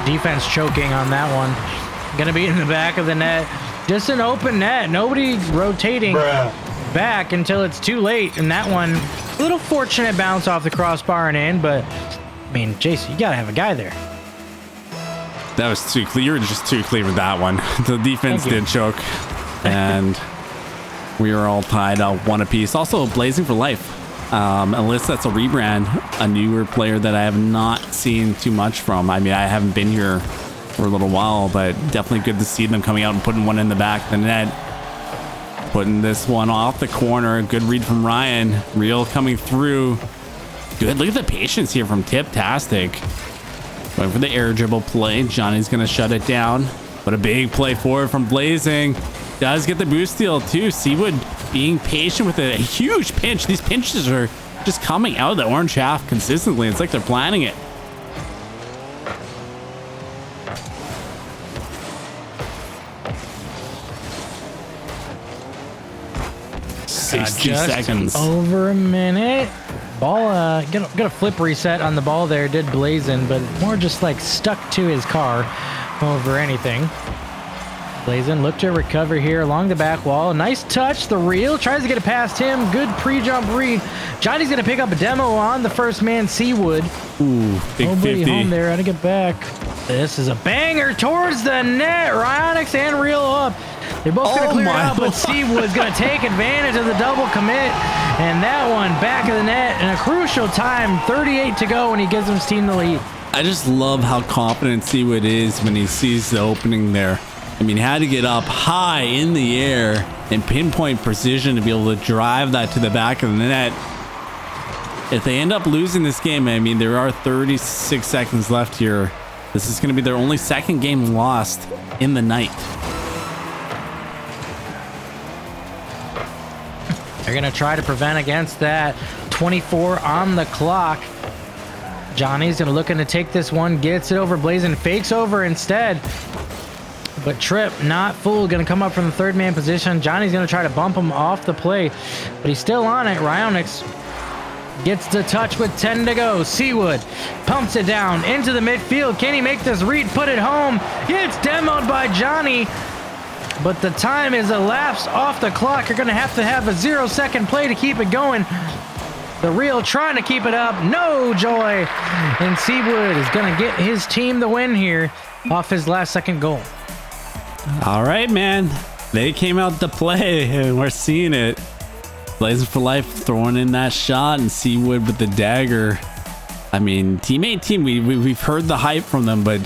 Defense choking on that one. Gonna be in the back of the net. Just an open net. Nobody rotating back until it's too late. And that one, a little fortunate bounce off the crossbar and in, but I mean, Jason, you gotta have a guy there. That was too clear. You were just too clear with that one. The defense did choke. And we are all tied up one apiece. Also, Blazing for Life. Unless that's a rebrand, a newer player that I have not seen too much from. I mean, I haven't been here for a little while, but definitely good to see them coming out and putting one in the back of the net. Putting this one off the corner. Good read from Ryan. Real coming through. Good. Look at the patience here from Tip-tastic. Going for the air dribble play. Johnny's going to shut it down. But a big play forward from Blazing. Does get the boost steal too. Seawood being patient with a huge pinch. These pinches are just coming out of the orange half consistently. It's like they're planning it. Just 60 seconds. Over a minute. Ball, got a flip reset on the ball there. Did Blazin, but more just like stuck to his car over anything. Blazin looked to recover here along the back wall. Nice touch. The reel tries to get it past him. Good pre-jump read. Johnny's going to pick up a demo on the first man, Seawood. Ooh, big Nobody 50. home there. How to get back. This is a banger towards the net. Ryonix and reel up. They're both going to clear it out, but Seawood's going to take advantage of the double commit. And that one back of the net in a crucial time. 38 to go, and he gives his team the lead. I just love how confident Seawood is when he sees the opening there. I mean, he had to get up high in the air and pinpoint precision to be able to drive that to the back of the net. If they end up losing this game, I mean, there are 36 seconds left here. This is going to be their only second game lost in the night. They're going to try to prevent against that. 24 on the clock. Johnny's going to looking to take this one, gets it over Blazin, fakes over instead. But Tripp, not fooled, going to come up from the third man position. Johnny's going to try to bump him off the play, but he's still on it. Ryonix gets the touch with 10 to go. Seawood pumps it down into the midfield. Can he make this read, put it home? It's demoed by Johnny, but the time is elapsed off the clock. You're going to have a 0-second play to keep it going. The reel trying to keep it up. No joy. And Seawood is going to get his team the win here off his last second goal. All right, man. They came out to play, and we're seeing it. Blazing for Life throwing in that shot, and Seawood with the dagger. I mean, team, we've heard the hype from them, but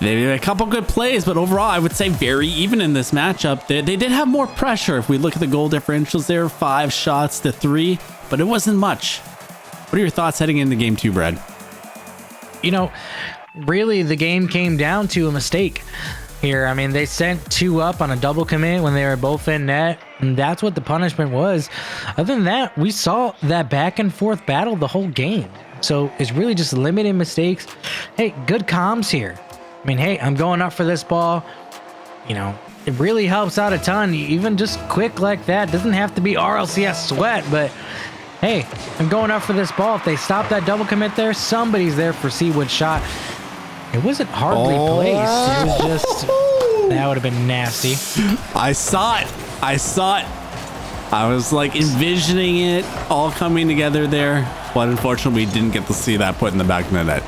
they did a couple good plays. But overall, I would say very even in this matchup. They did have more pressure. If we look at the goal differentials there, 5 shots to 3, but it wasn't much. What are your thoughts heading into game 2, Brad? You know, really, the game came down to a mistake here. I mean, they sent 2 up on a double commit when they were both in net, and that's what the punishment was. Other than that, we saw that back and forth battle the whole game. So it's really just limited mistakes. Hey, good comms here. I mean, hey, I'm going up for this ball. You know, it really helps out a ton. Even just quick like that. Doesn't have to be RLCS sweat, but hey, I'm going up for this ball. If they stop that double commit there, somebody's there for Seawood's shot. It wasn't hardly placed. It was just, that would have been nasty. I saw it. I was like envisioning it all coming together there, but unfortunately we didn't get to see that put in the back of the net.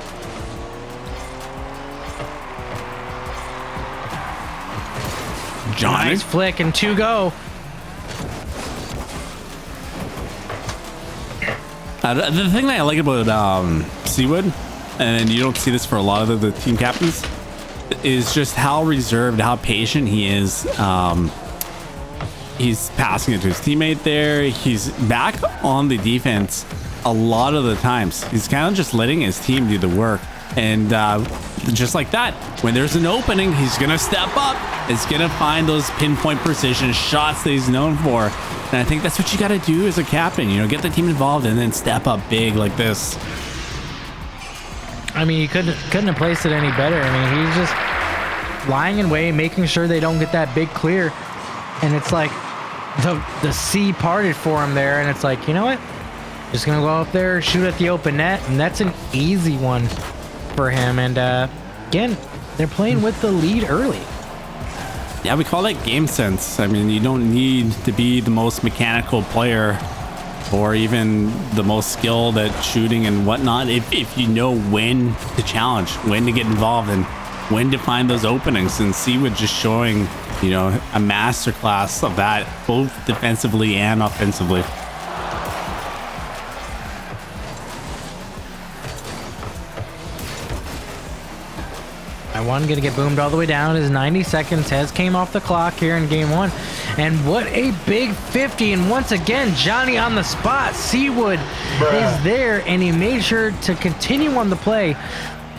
Johnny. Nice flick and 2 go. The thing that I like about Seawood, and you don't see this for a lot of the team captains, is just how reserved, how patient he is. He's passing it to his teammate there. He's back on the defense a lot of the times. He's kind of just letting his team do the work. And just like that, when there's an opening, he's going to step up. He's going to find those pinpoint precision shots that he's known for. And I think that's what you got to do as a captain, you know, get the team involved and then step up big like this. I mean, he couldn't have placed it any better. I mean, he's just lying in wait, making sure they don't get that big clear. And it's like the sea parted for him there. And it's like, you know what? Just going to go up there, shoot at the open net. And that's an easy one for him. And again, they're playing with the lead early. Yeah, we call that game sense. I mean, you don't need to be the most mechanical player or even the most skilled at shooting and whatnot if you know when to challenge, when to get involved, and when to find those openings. And Seawood just showing, you know, a masterclass of that, both defensively and offensively. One gonna get boomed all the way down as 90 seconds has came off the clock here in game one. And what a big 50. And once again, Johnny on the spot. Seawood is there, and he made sure to continue on the play.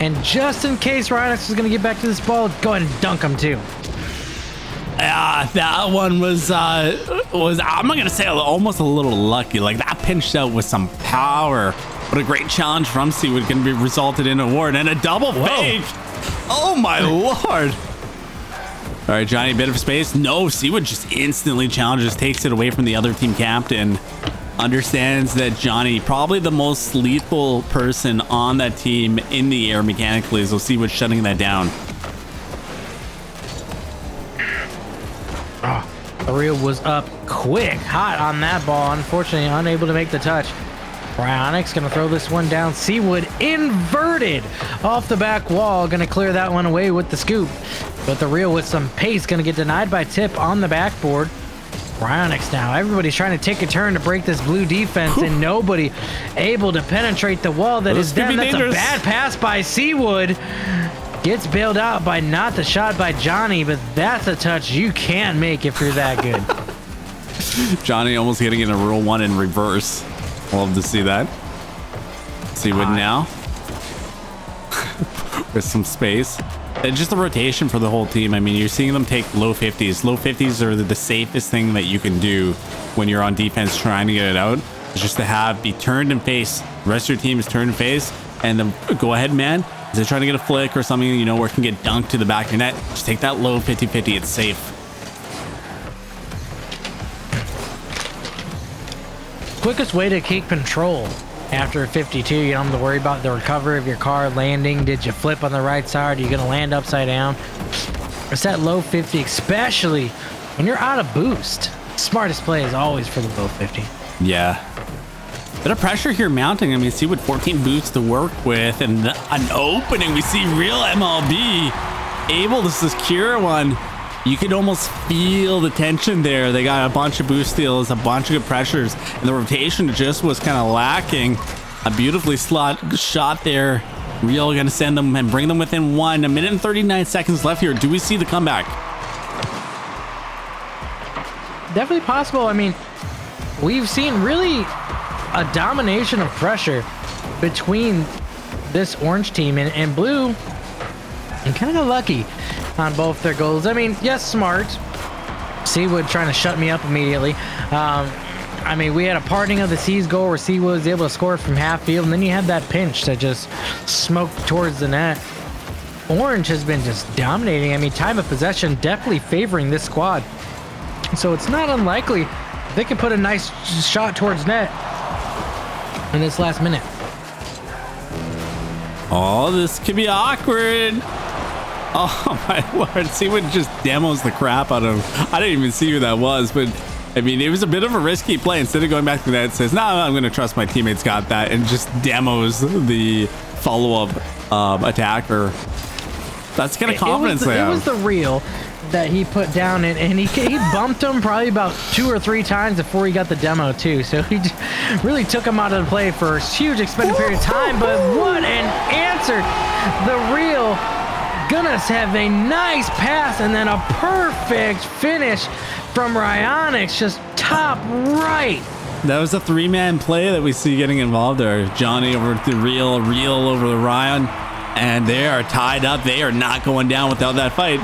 And just in case Ryanix was gonna get back to this ball, go ahead and dunk him too. That one was I'm not gonna say almost a little lucky. Like, that pinched out with some power. What a great challenge from Seawood, gonna be resulted in a award and a double fake. Oh my lord. All right, Johnny, a bit of space. No, Seawood just instantly challenges, takes it away from the other team captain. Understands that Johnny, probably the most lethal person on that team in the air mechanically, so Seawood shutting that down. The reel was up quick, hot on that ball. Unfortunately, unable to make the touch. Bryonics gonna throw this one down. Seawood inverted off the back wall, gonna clear that one away with the scoop. But the reel with some pace gonna get denied by tip on the backboard. Bryonics now, everybody's trying to take a turn to break this blue defense, and nobody able to penetrate the wall that is them. That's a bad pass by Seawood. Gets bailed out by not the shot by Johnny, but that's a touch you can't make if you're that good. Johnny almost getting in a rule one in reverse. Love to see that. Seawood now with some space and just the rotation for the whole team. I mean, you're seeing them take low 50s. Low 50s are the safest thing that you can do when you're on defense trying to get it out. It's just to be turned and face. The rest of your team is turned and face, and the go ahead man, is they trying to get a flick or something, you know, where it can get dunked to the back of your net. Just take that low 50-50. It's safe. Quickest way to keep control after 52. You don't have to worry about the recovery of your car landing. Did you flip on the right side? Are you going to land upside down? It's that low 50, especially when you're out of boost. Smartest play is always for the low 50. Yeah. Bit of pressure here mounting. I mean, see what 14 boots to work with, and an opening. We see real MLB able to secure one. You could almost feel the tension there. They got a bunch of boost steals, a bunch of good pressures, and the rotation just was kind of lacking. A beautifully shot there. Real gonna send them and bring them within one. 1 minute and 39 seconds left here. Do we see the comeback? Definitely possible. I mean, we've seen really a domination of pressure between this orange team and blue, and kind of lucky on both their goals. I mean, yes, smart. Seawood trying to shut me up immediately. I mean, we had a parting of the seas goal where Seawood was able to score from half field, and then you had that pinch that just smoked towards the net. Orange has been just dominating. I mean, time of possession definitely favoring this squad. So it's not unlikely they can put a nice shot towards net in this last minute. Oh, this could be awkward. Oh my lord, Seawood just demos the crap out of him. I didn't even see who that was, but I mean, it was a bit of a risky play. Instead of going back to that, it says, no, I'm going to trust my teammates got that, and just demos the follow-up attacker. That's kind of confidence they have. It was the reel that he put down, and he bumped him probably about 2 or 3 times before he got the demo too. So he really took him out of the play for a huge extended period of time. But what an answer! The reel gonna have a nice pass and then a perfect finish from Ryonix, just top right. That was a 3-man play that we see getting involved there. Johnny over the reel over the Ryan. and they are tied up. They are not going down without that fight.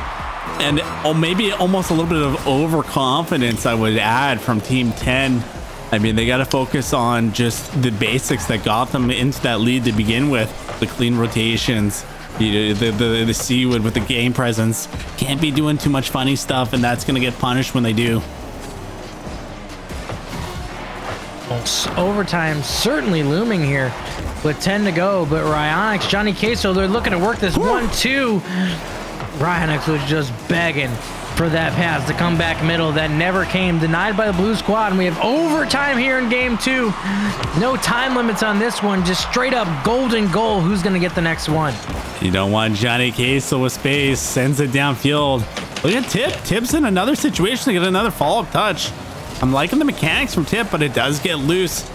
And maybe almost a little bit of overconfidence, I would add, from Team 10. I mean, they got to focus on just the basics that got them into that lead to begin with. The clean rotations, the Seawood with the game presence. Can't be doing too much funny stuff, and that's going to get punished when they do. Overtime certainly looming here with 10 to go, but Ryonix, Johnny Queso, they're looking to work this 1-2. Ryonix was just begging for that pass to come back middle. That never came. Denied by the blue squad, and we have overtime here in game 2. No time limits on this one. Just straight up golden goal. Who's going to get the next one? You don't want Johnny Queso with space. Sends it downfield. Look at Tip. Tip's in another situation to get another follow-up touch. I'm liking the mechanics from Tip, but it does get loose.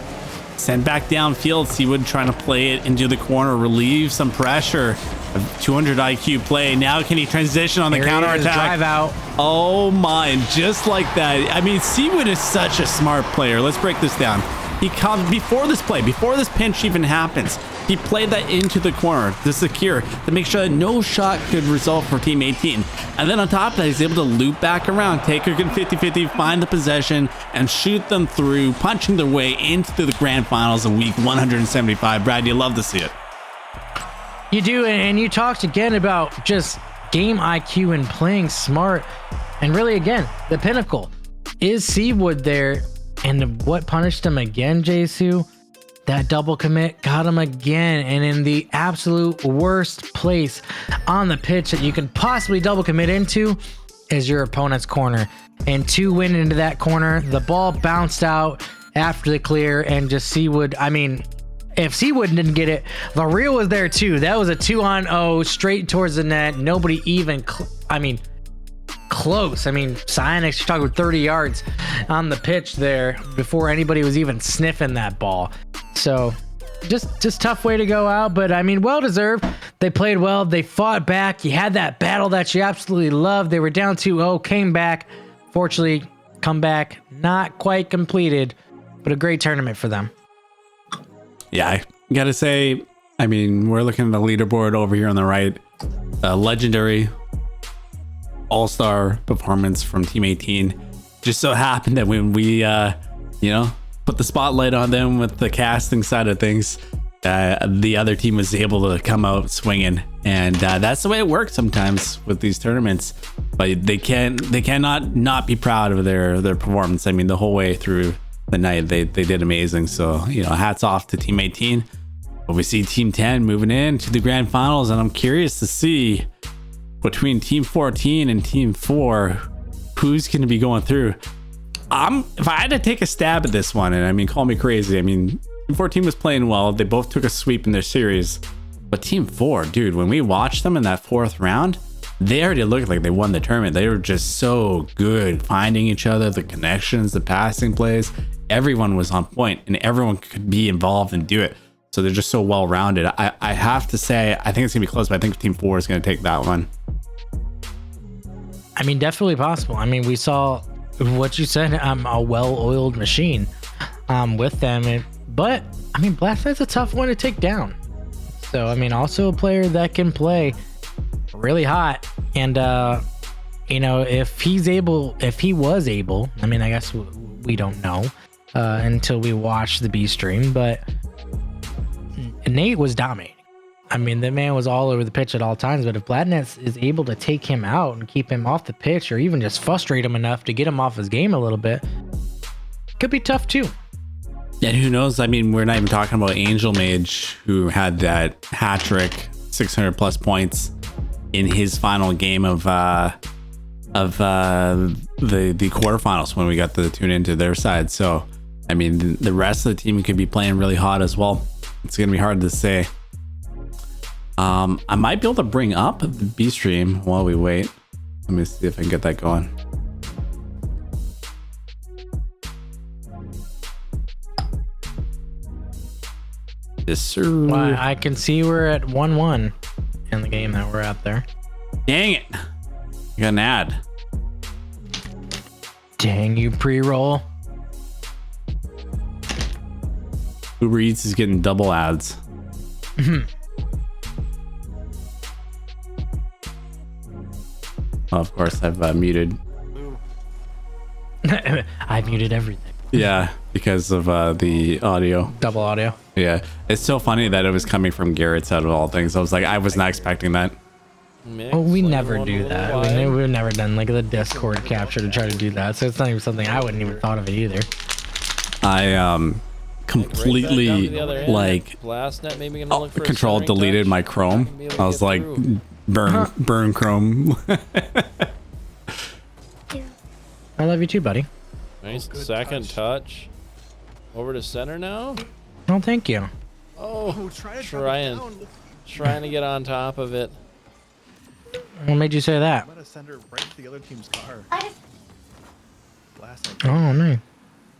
Sent back downfield. Seawood trying to play it into the corner, relieve some pressure. A 200 IQ play. Now can he transition on the counter attack? Drive out. Oh my, just like that. I mean, Seawood is such a smart player. Let's break this down. He comes before this play, before this pinch even happens. He played that into the corner to secure, to make sure that no shot could result for Team 18. And then on top of that, he's able to loop back around, take a good 50-50, find the possession, and shoot them through, punching their way into the grand finals of week 175. Brad, you love to see it. You do, and you talked again about just game IQ and playing smart. And really, again, the pinnacle is Seawood there. And what punished him again, Jesu? That double commit got him again, and in the absolute worst place on the pitch that you can possibly double commit into is your opponent's corner. And 2 went into that corner. The ball bounced out after the clear, and just Seawood, I mean, if Seawood didn't get it, the reel was there too. That was a 2-on-0 straight towards the net. Nobody even, close. I mean, Cyanix, you're talking 30 yards on the pitch there before anybody was even sniffing that ball. So just tough way to go out, but I mean, well deserved. They played well. They fought back. You had that battle that you absolutely loved. They were down 2-0, came back. Fortunately, comeback not quite completed, but a great tournament for them. Yeah, I gotta say, I mean, we're looking at the leaderboard over here on the right. Legendary all-star performance from Team 18. Just so happened that when we, put the spotlight on them with the casting side of things, the other team was able to come out swinging, and that's the way it works sometimes with these tournaments. But they cannot not be proud of their performance. I mean, the whole way through the night, they did amazing. So, hats off to Team 18. But we see Team 10 moving in to the grand finals, and I'm curious to see between Team 14 and Team 4 who's going to be going through. If I had to take a stab at this one, and I mean, call me crazy, I mean, Team 14 was playing well. They both took a sweep in their series. But Team 4, dude, when we watched them in that 4th round, they already looked like they won the tournament. They were just so good finding each other, the connections, the passing plays. Everyone was on point, and everyone could be involved and do it. So they're just so well-rounded. I have to say, I think it's going to be close, but I think Team 4 is going to take that one. I mean, definitely possible. I mean, we saw what you said, a well-oiled machine with them. But, I mean, Blacklight's a tough one to take down. So, I mean, also a player that can play really hot. And, if he was able, I mean, I guess we don't know until we watch the B stream, but Nate was dominating. I mean, the man was all over the pitch at all times, but if Bladnetz is able to take him out and keep him off the pitch, or even just frustrate him enough to get him off his game a little bit, could be tough too. And who knows? I mean, we're not even talking about Angel Mage, who had that hat trick, 600 plus points in his final game of the quarterfinals when we got to tune into their side. So, I mean, the rest of the team could be playing really hot as well. It's going to be hard to say. I might be able to bring up the B stream while we wait. Let me see if I can get that going. Yes, sir. Well, I can see we're at 1-1 in the game that we're at there. Dang it. I got an ad. Dang you, pre-roll. Uber Eats is getting double ads. Of course, I've muted. I muted everything. Yeah, because of the audio. Double audio. Yeah, it's so funny that it was coming from Garrett's out of all things. I was like, I was not expecting that. Well, we never do that. We've never done like the Discord capture to try to do that. So it's not even something I wouldn't even thought of it either. I completely like blast net. Maybe gonna look for control deleted my Chrome. I was like, burn Chrome. I love you too, buddy. Nice second touch. Over to center now. Oh, thank you. Oh, trying to get on top of it. What made you say that? I'm gonna send her right to the other team's car. Blast that. Oh, nice.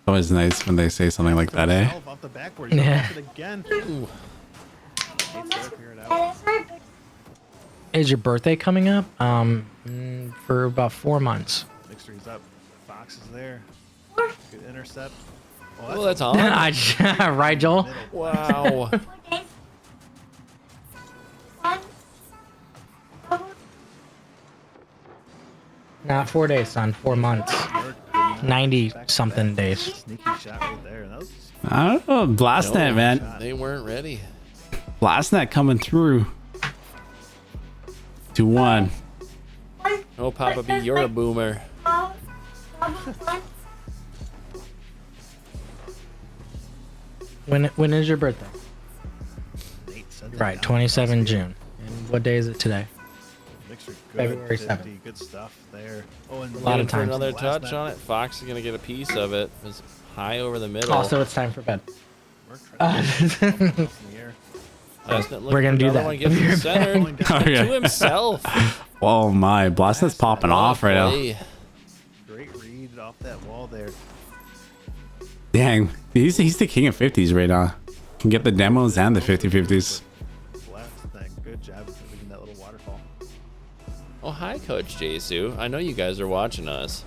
Always nice when they say something like that, eh? Off the backboard. Yeah. Again. Is your birthday coming up? For about 4 months. Mixer's up. Fox is there. Good intercept. Oh, that's on. Right, Joel? Wow. Not 4 days, son. 4 months. 90 something days. Sneaky shot right there. That was I don't know. Blast net, man. They weren't ready. Blast net coming through. 2-1. Oh, Papa B, you're a boomer. When is your birthday? Nate sent it Right, down. 27 June. And what day is it today? Mixer, good. February 50, 7th. Good stuff there. Oh, and A lot of Looking for times. another Blast touch net. on it. Fox is gonna get a piece of it. It's high over the middle. Also, it's time for bed. We're gonna do that. One gets it centered Oh, yeah. to himself. Oh my, Blast net's popping off right now. Play. Great read off that wall there. Dang, he's the king of 50s right now. Can get the demos and the 50-50s. Blast net. Good job of leaving that little waterfall. Oh, hi, Coach Jesu. I know you guys are watching us.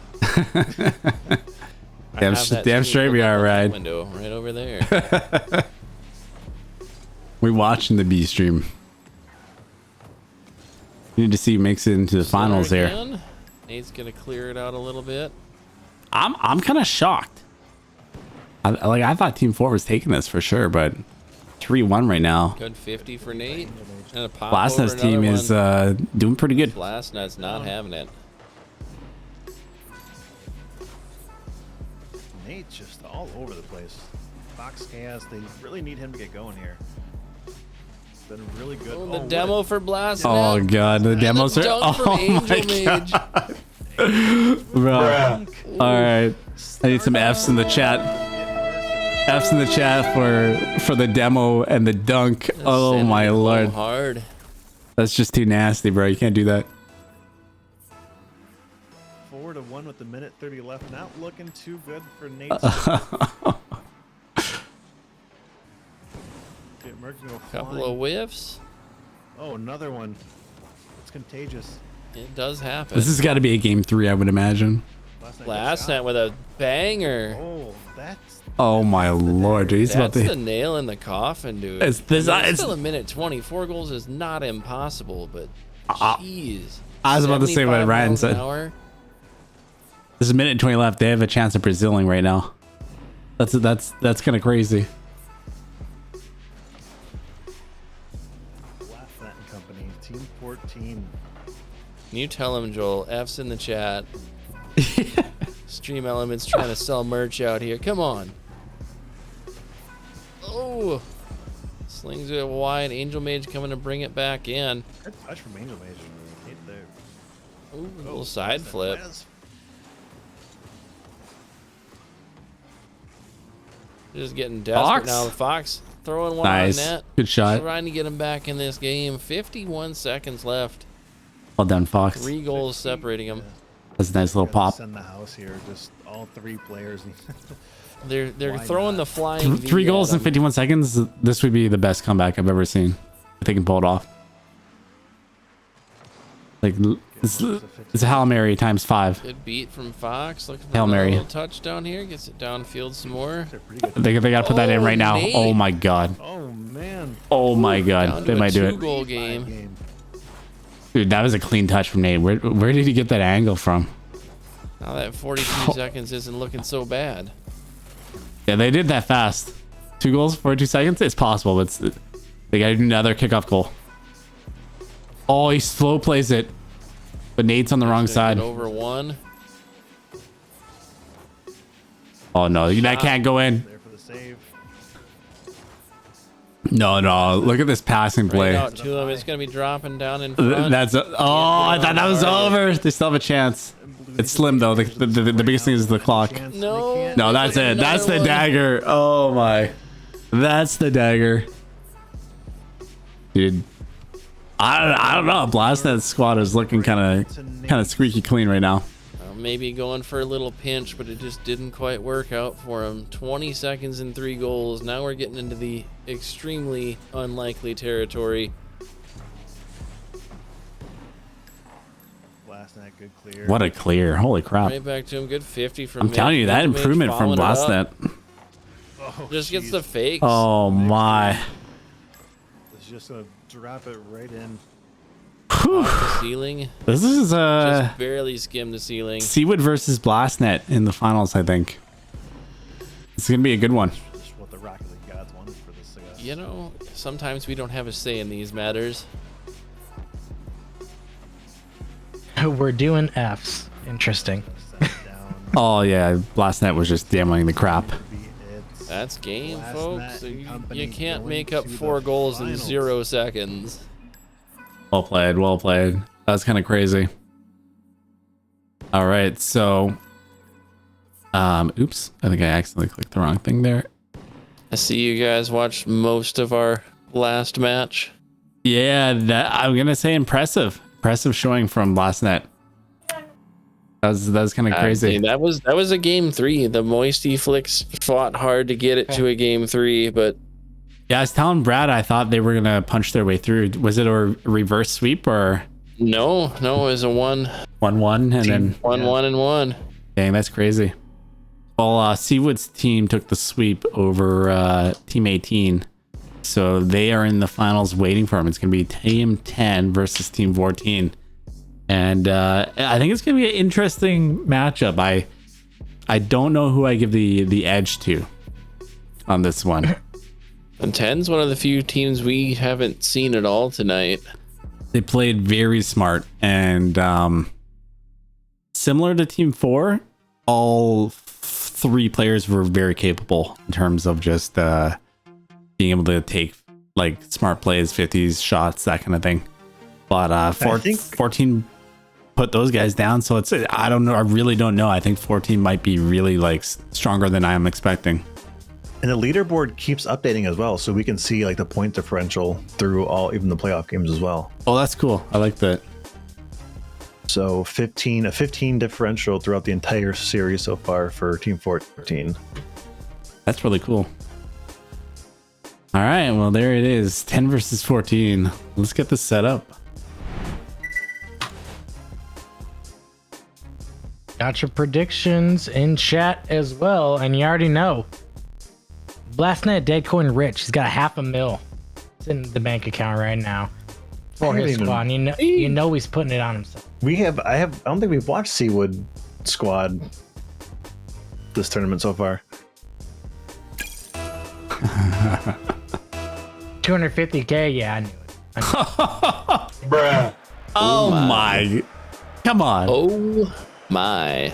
Damn straight we are, right? Window right over there. We're watching the B stream. Need to see who makes it into the finals here. Again. Nate's gonna clear it out a little bit. I'm kind of shocked. I thought Team 4 was taking this for sure, but 3-1 right now. Good 50 for Nate. And a pop Blast over net's team another is one. doing pretty good. Blast net's not having it. Nate's just all over the place. Fox Chaos, they really need him to get going here. Been really good. Oh, the demo for Blast Oh net. god, the demos are. Dunk from Oh Angel my Mage. god, bro. All right, I need some F's in the chat. F's in the chat for the demo and the dunk. Oh Sending my it so lord, hard. that's just too nasty, bro. You can't do that. 4-1 with the minute 30 left. Not looking too good for Nate. Couple of whiffs. Oh, another one. It's contagious. It does happen. This has got to be a game 3, I would imagine. Last night with a banger. Oh, that's Oh my lord, dude. He's about That's the to. nail in the coffin, dude. It's this. I mean, It's, still a minute 20. 4 goals is not impossible, but jeez. I was about to say what 75 Ryan miles an said. hour. There's a minute and 20 left. They have a chance of Braziling right now. That's kind of crazy. Blast Net and Company. Team 14. Can you tell him, Joel? F's in the chat. Stream Elements trying to sell merch out here. Come on. Oh. Slings it wide. Angel Mage coming to bring it back in. Good touch from Angel Mage. Right there. Ooh, a little side flip. Just getting desperate Fox? now. Fox throwing one Nice. on net. Good shot. Trying to get him back in this game. 51 seconds left. Well done, Fox. 3 goals separating them. That's a nice little pop. Send the house here. Just all 3 players. They're Why throwing not? the flying V 3 goals at in 'em. 51 seconds. This would be the best comeback I've ever seen. If they can pull it off. Like, it's a Hail Mary times 5. Good beat from Fox. Looking for Hail another Mary. little touchdown here. Gets it downfield some more. They got to put that in right now. Nate. Oh my god. Oh, man. Oh my Down god. to They a might do it. 2-goal game. Dude, that was a clean touch from Nate. Where did he get that angle from? Now that 42 seconds isn't looking so bad. Yeah, they did that fast. 2 goals, 42 seconds. It's possible, but they got another kickoff goal. Oh, he slow plays it, but Nate's on the wrong side. Over 1. Oh no, that can't go in. There for the save. No, look at this passing Right play. out to him. It's going to be dropping down in front. That's I thought that was over. They still have a chance. It's slim though. The biggest thing is the clock. No. No, that's it. That's the dagger. Oh my, that's the dagger, dude. I don't know. Blastnet squad is looking kind of squeaky clean right now. Maybe going for a little pinch, but it just didn't quite work out for him. 20 seconds and 3 goals. Now we're getting into the extremely unlikely territory. Blastnet, good clear. What a clear! Holy crap! Right back to him. Good 50 from I'm telling you, that improvement from Blastnet. Just gets the fakes. Oh my! It's just gonna drop it right in. Off the ceiling. This is Just barely skimmed the ceiling. Seawood versus Blastnet in the finals. I think it's gonna be a good one. Just what the Rocket League gods wanted for this, I guess. You know, sometimes we don't have a say in these matters. We're doing Fs. Interesting. Oh yeah, Blastnet was just demoing the crap. That's game, folks. You can't make up 4 goals in 0 seconds. Well played, well played. That's kind of crazy. All right, so oops, I think I accidentally clicked the wrong thing there. I see you guys watched most of our last match. Yeah, I'm gonna say impressive showing from Blastnet. That was kind of crazy. I mean, that was a game 3. The Moisty Flicks fought hard to get it to a game 3, but Yeah, I was telling Brad I thought they were gonna punch their way through. Was it a reverse sweep or no, it was a 1-1 1-1 and then 1-1 and 1. Dang, that's crazy. Well, Seawood's team took the sweep over Team 18, so they are in the finals waiting for him. It's gonna be Team 10 versus Team 14, and I think it's gonna be an interesting matchup. I don't know who I give the edge to on this one. And 10's one of the few teams we haven't seen at all tonight. They played very smart and similar to Team 4, all 3 players were very capable in terms of just being able to take like smart plays, 50s shots, that kind of thing. But 14 put those guys down, so I don't know. I really don't know. I think 14 might be really like stronger than I am expecting. And the leaderboard keeps updating as well, so we can see like the point differential through even the playoff games as well. Oh, that's cool. I like that. So a 15 differential throughout the entire series so far for Team 14. That's really cool. All right, well there it is, 10 versus 14. Let's get this set up. Got your predictions in chat as well, and you already know. Blastnet Deadcoin Rich. He's got $500,000. It's in the bank account right now for his squad. And you know he's putting it on himself. I don't think we've watched Seawood squad this tournament so far. 250K. Yeah, I knew it. Bruh. Oh my. Come on. Oh my.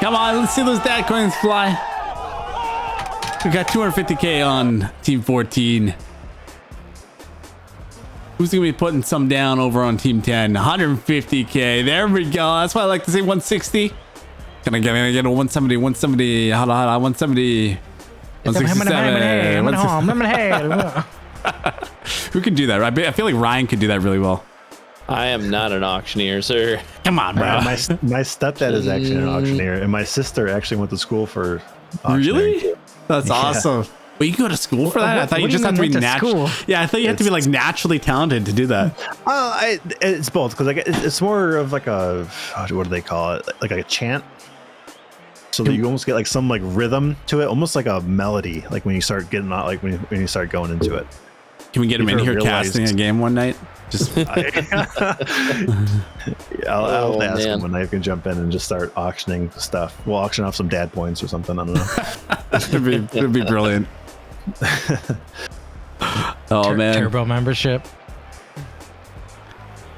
Come on, let's see those dad coins fly. We got 250K on Team 14. Who's gonna be putting some down over on Team 10? 150K. There we go. That's why I like to say 160. Can I get a 170? 170. Hold on. 170. 167. Who can do that? Right? I feel like Ryan could do that really well. I am not an auctioneer, sir. Come on, bro. My stepdad is actually an auctioneer, and my sister actually went to school for auctioneering. Really? That's awesome. Well, you go to school for that? I thought you just have to be natural. Yeah, I thought you have to be like naturally talented to do that. It's both, because like it's more of like a, what do they call it? Like a chant. So that you almost get like some like rhythm to it, almost like a melody. Like when you start getting out, like when you start going into it. Can we get him in here casting a game one night? Just I'll ask him when I can jump in and just start auctioning stuff. We'll auction off some dad points or something. I don't know. it'd be brilliant. Oh man, Turbo membership.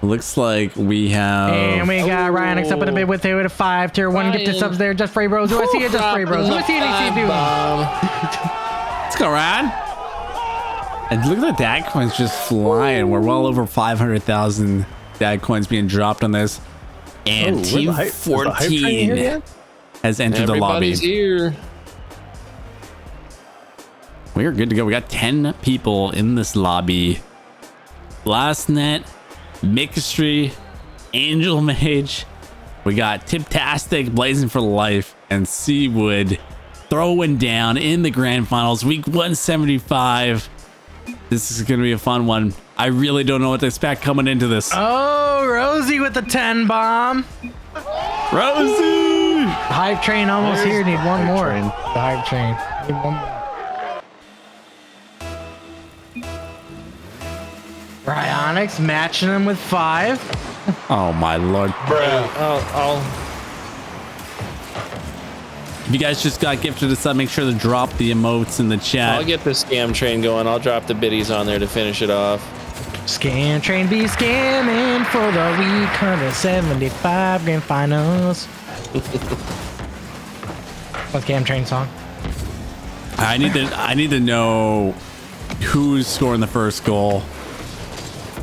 Looks like we have. And we got Ryan X up in a bit with a 5 tier 1 gifted subs there. Just Free Bros. Who I see it? Just Free Bros. Who I see it? Doing? Let's go, Ryan. And look at the dad coins just flying. We're well over 500,000 dad coins being dropped on this. And Team 14 has entered the lobby. Everybody's here. We are good to go. We got 10 people in this lobby. Last net, Mixtry, Angel Mage. We got Tiptastic, Blazing for Life, and Seawood throwing down in the grand finals. Week 175. This is going to be a fun one. I really don't know what to expect coming into this. Oh, Rosie with the 10 bomb. Rosie! Hype train almost here. Need one more. The hype train. Need one more. Ryonix matching him with 5. Oh my lord. If you guys just got gifted a sub, make sure to drop the emotes in the chat. I'll get the scam train going. I'll drop the biddies on there to finish it off. Scam train be scamming for the week 175 grand finals. What's Scam Train song? I need to know who's scoring the first goal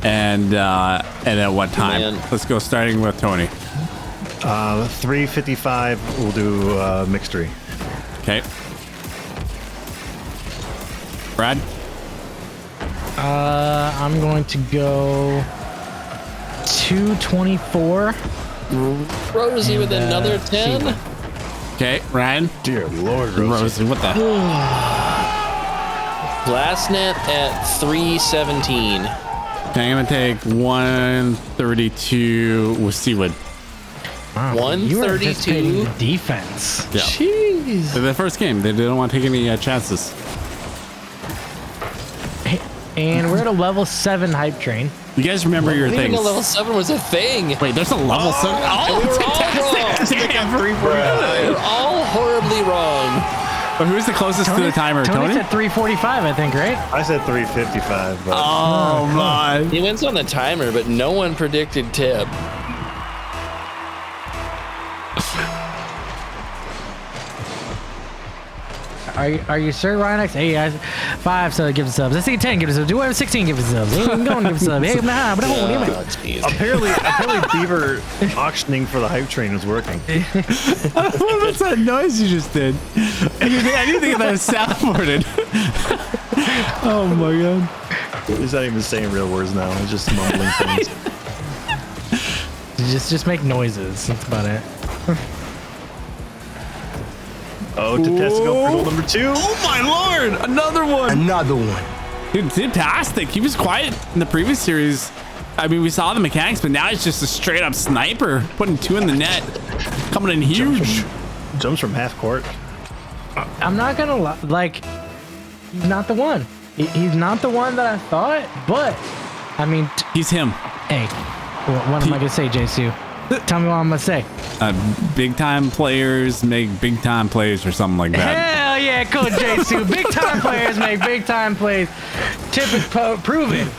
and at what time. Man. Let's go starting with Tony. 3:55. We'll do mixed-3. Okay. Brad? I'm going to go 224. Rosie with another 10. Okay, Ryan. Dear Lord, Rosie, what the? Last net at 317. Okay, I'm gonna take 132 with Seawood. Wow, 132 defense. Yeah. Jeez. The first game, they didn't want to take any chances. And we're at a level 7 hype train. You guys remember your I didn't things? even know level 7 was a thing. Wait, there's a level 7. We were all horribly wrong. But who's the closest to the timer? Tony's Tony? at 345, I think, right? I said 3:55. But Oh my. He wins on the timer, but no one predicted Tip. Are you sure, Ryan? Hey, 5 so give us subs. I see 10 give us subs. Do I have 16 give us subs? Hey, I'm going to give us subs. Hey, nah, but apparently Beaver auctioning for the hype train is working. What's that noise you just did? Anything that is soundboarded. Oh my god. He's not even saying real words now. He's just mumbling things. Just make noises. That's about it. Oh, Tedesco for goal number 2. Oh my lord! Another one! Another one. Dude, fantastic. He was quiet in the previous series. I mean, we saw the mechanics, but now he's just a straight up sniper, putting 2 in the net, coming in huge. Jumps from half court. I'm not gonna lie. Like, he's not the one. He's not the one that I thought, but I mean, He's him. hey, what am I gonna say, JSU? Tell me what I'm gonna say. Big time players make big time plays or something like that. Hell yeah, Coach JSU. Big time players make big time plays. Tip is proven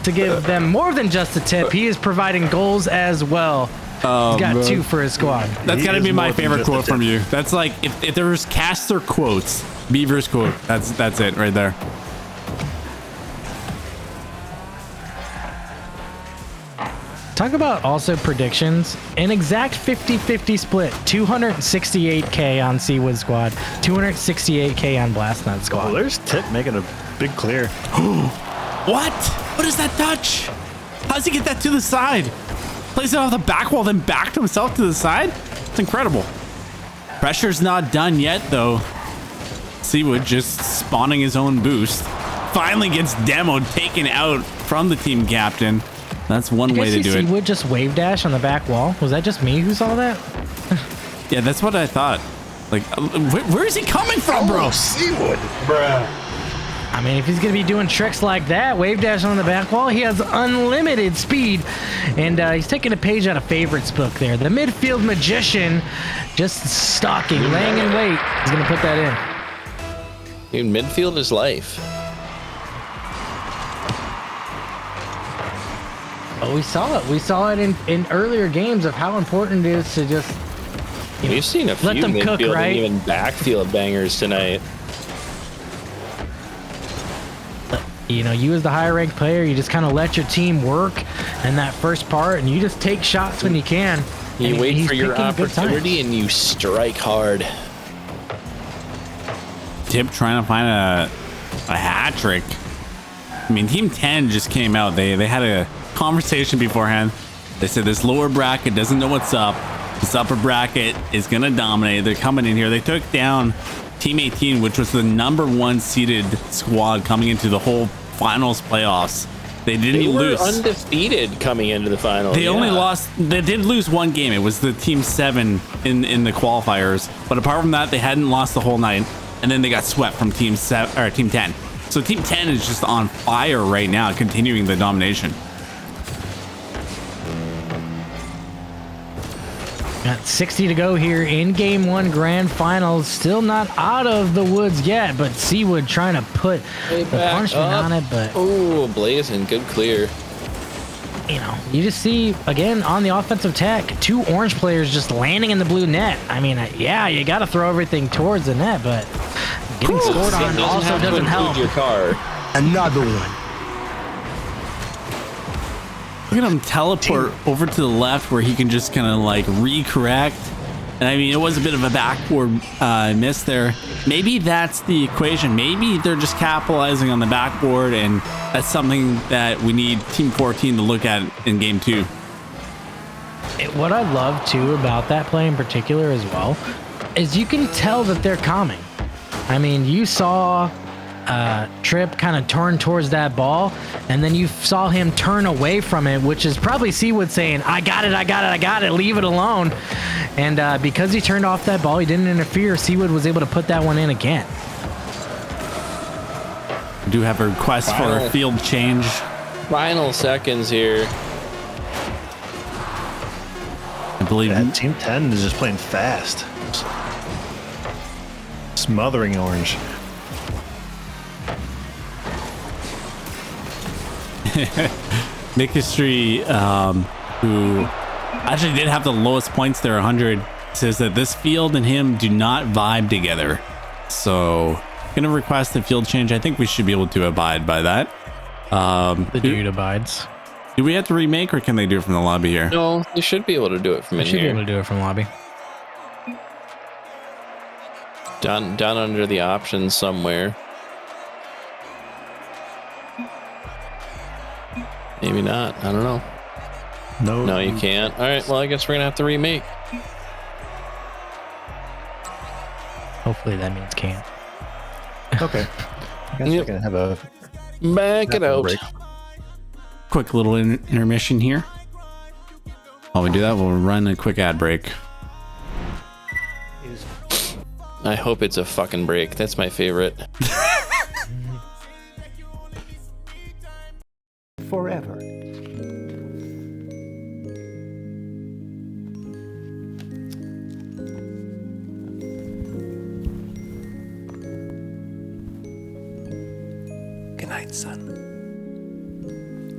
to give them more than just a tip. He is providing goals as well. He's got 2 for his squad. That's He gotta is be my more than favorite just a quote tip. from you. That's like if there was caster quotes, Beaver's quote. That's it right there. Talk about also predictions. An exact 50-50 split. 268k on Seawood squad. 268k on Blastnut Oh, squad. there's Tip making a big clear. What? What is that touch? How does he get that to the side? Plays it off the back wall, then back to himself to the side? It's incredible. Pressure's not done yet, though. Seawood just spawning his own boost. Finally gets demoed, taken out from the team captain. That's one way to do it. Seawood just wave dash on the back wall. Was that just me who saw that? Yeah, that's what I thought. Like, where is he coming from, bro? Seawood. Bruh. I mean, if he's going to be doing tricks like that, wave dash on the back wall, he has unlimited speed. And he's taking a page out of Favorite's book there. The midfield magician just stalking, laying in wait. He's going to put that in. Dude, midfield is life. Oh, we saw it. We saw it in earlier games of how important it is to just We've seen a few let them midfield cook, right? and even backfield bangers tonight. You know, you as the higher ranked player, you just kind of let your team work in that first part, and you just take shots when you can. You wait he's for your picking good times. opportunity and you strike hard. Tip trying to find a hat trick. I mean, Team 10 just came out. They had a conversation beforehand. They said this lower bracket doesn't know what's up. This upper bracket is going to dominate. They're coming in here. They took down Team 18, which was the #1 seeded squad coming into the whole finals playoffs. They didn't lose. They were undefeated coming into the finals. They only lost. They did lose one game. It was the Team 7 in the qualifiers. But apart from that, they hadn't lost the whole night. And then they got swept from Team 7 or Team 10. So Team 10 is just on fire right now, continuing the domination. Got 60 to go here in Game 1 Grand Finals. Still not out of the woods yet, but Seawood trying to put the punishment on it. But oh, blazing, good clear. You know, you just see again on the offensive tech, 2 orange players just landing in the blue net. I mean, yeah, you got to throw everything towards the net, but getting scored on also doesn't help. Your car. Another one. Look at him teleport over to the left where he can just kind of like recorrect. And I mean, it was a bit of a backboard miss there. Maybe that's the equation. Maybe they're just capitalizing on the backboard, and that's something that we need Team 14 to look at in Game 2. What I love too about that play in particular as well is you can tell that they're coming. I mean, you saw Tripp kind of turn towards that ball, and then you saw him turn away from it, which is probably Seawood saying, I got it, leave it alone. And because he turned off that ball, he didn't interfere, Seawood was able to put that one in again. We do have a request for a field change. Final seconds here. I believe Team 10 is just playing fast. Smothering orange. Nick History, who actually did have the lowest points there, 100, says that this field and him do not vibe together. So, gonna request a field change. I think we should be able to abide by that. The dude abides. Do we have to remake, or can they do it from the lobby here? No, you should be able to do it from in Should be here. able to do it from lobby. Down under the options somewhere. Maybe not. I don't know. No, you can't. All right. Well, I guess we're gonna have to remake. Hopefully that means can. Okay. I guess we're gonna have a Back it out. break. Quick little intermission here. While we do that, we'll run a quick ad break. I hope it's a fucking break. That's my favorite. Forever. Good night, son.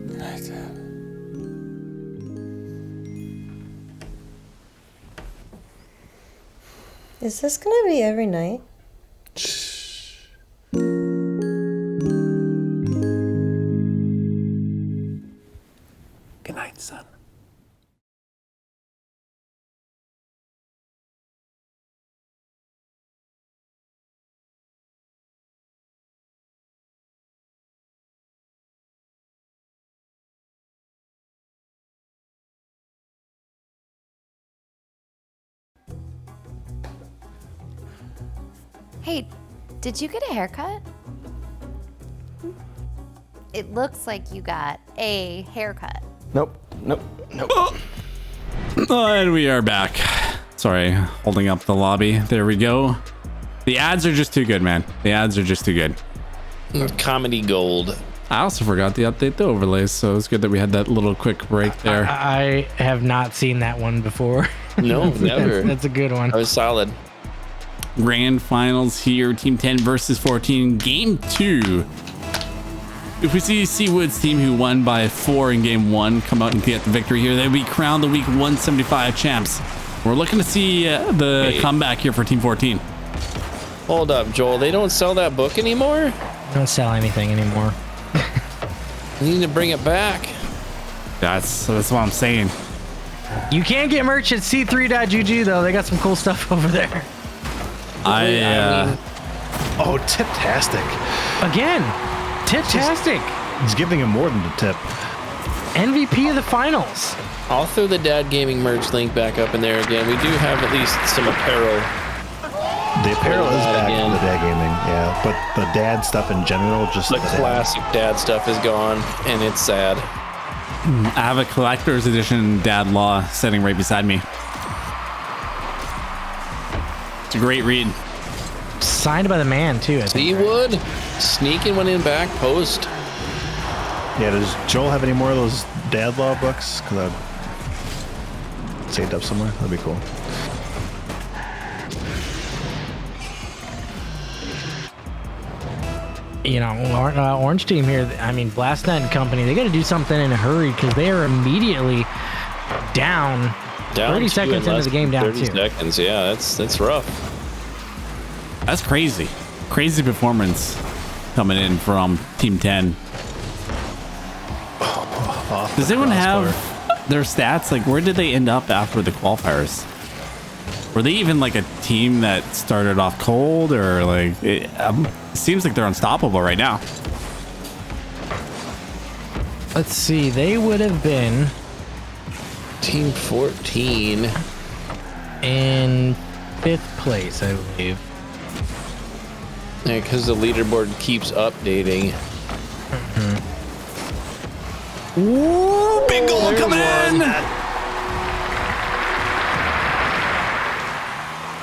Good night, Dad. Is this gonna be every night? Good night, son. Hey, did you get a haircut? It looks like you got a haircut. Nope. And we are back. Sorry, holding up the lobby. There we go. The ads are just too good, man. The ads are just too good. Comedy gold. I also forgot to update the overlays, so it's good that we had that little quick break there. I have not seen that one before. No, never. That's a good one. That was solid. Grand finals here, Team 10 versus 14, game 2. If we see Seawood's team, who won by 4 in game 1, come out and get the victory here, they'll be crowned the week 175 champs. We're looking to see the comeback here for Team 14. Hold up, Joel. They don't sell that book anymore? Don't sell anything anymore. We need to bring it back. That's what I'm saying. You can get merch at c3.gg though. They got some cool stuff over there. Oh, tip-tastic. Again, tip-tastic. He's giving him more than the tip. MVP of the finals. I'll throw the Dad Gaming merch link back up in there again. We do have at least some apparel. The apparel is back in the Dad Gaming, yeah. But the Dad stuff in general, just the classic Dad stuff is gone, and it's sad. I have a collector's edition Dad Law sitting right beside me. It's a great read. Signed by the man too. Seawood sneaking one in back post. Yeah, does Joel have any more of those Dad Law books? Because I've saved up somewhere. That'd be cool. You know, Orange team here, I mean, BlastNet and company, they got to do something in a hurry because they are immediately down 30 seconds into the game, down 30 seconds, yeah, that's rough. That's crazy. Crazy performance coming in from Team 10. Does anyone have their stats? Like, where did they end up after the qualifiers? Were they even like a team that started off cold, or like it seems like they're unstoppable right now? Let's see, they would have been Team 14 in 5th place, I believe. Yeah, because the leaderboard keeps updating. Ooh, big goal coming in!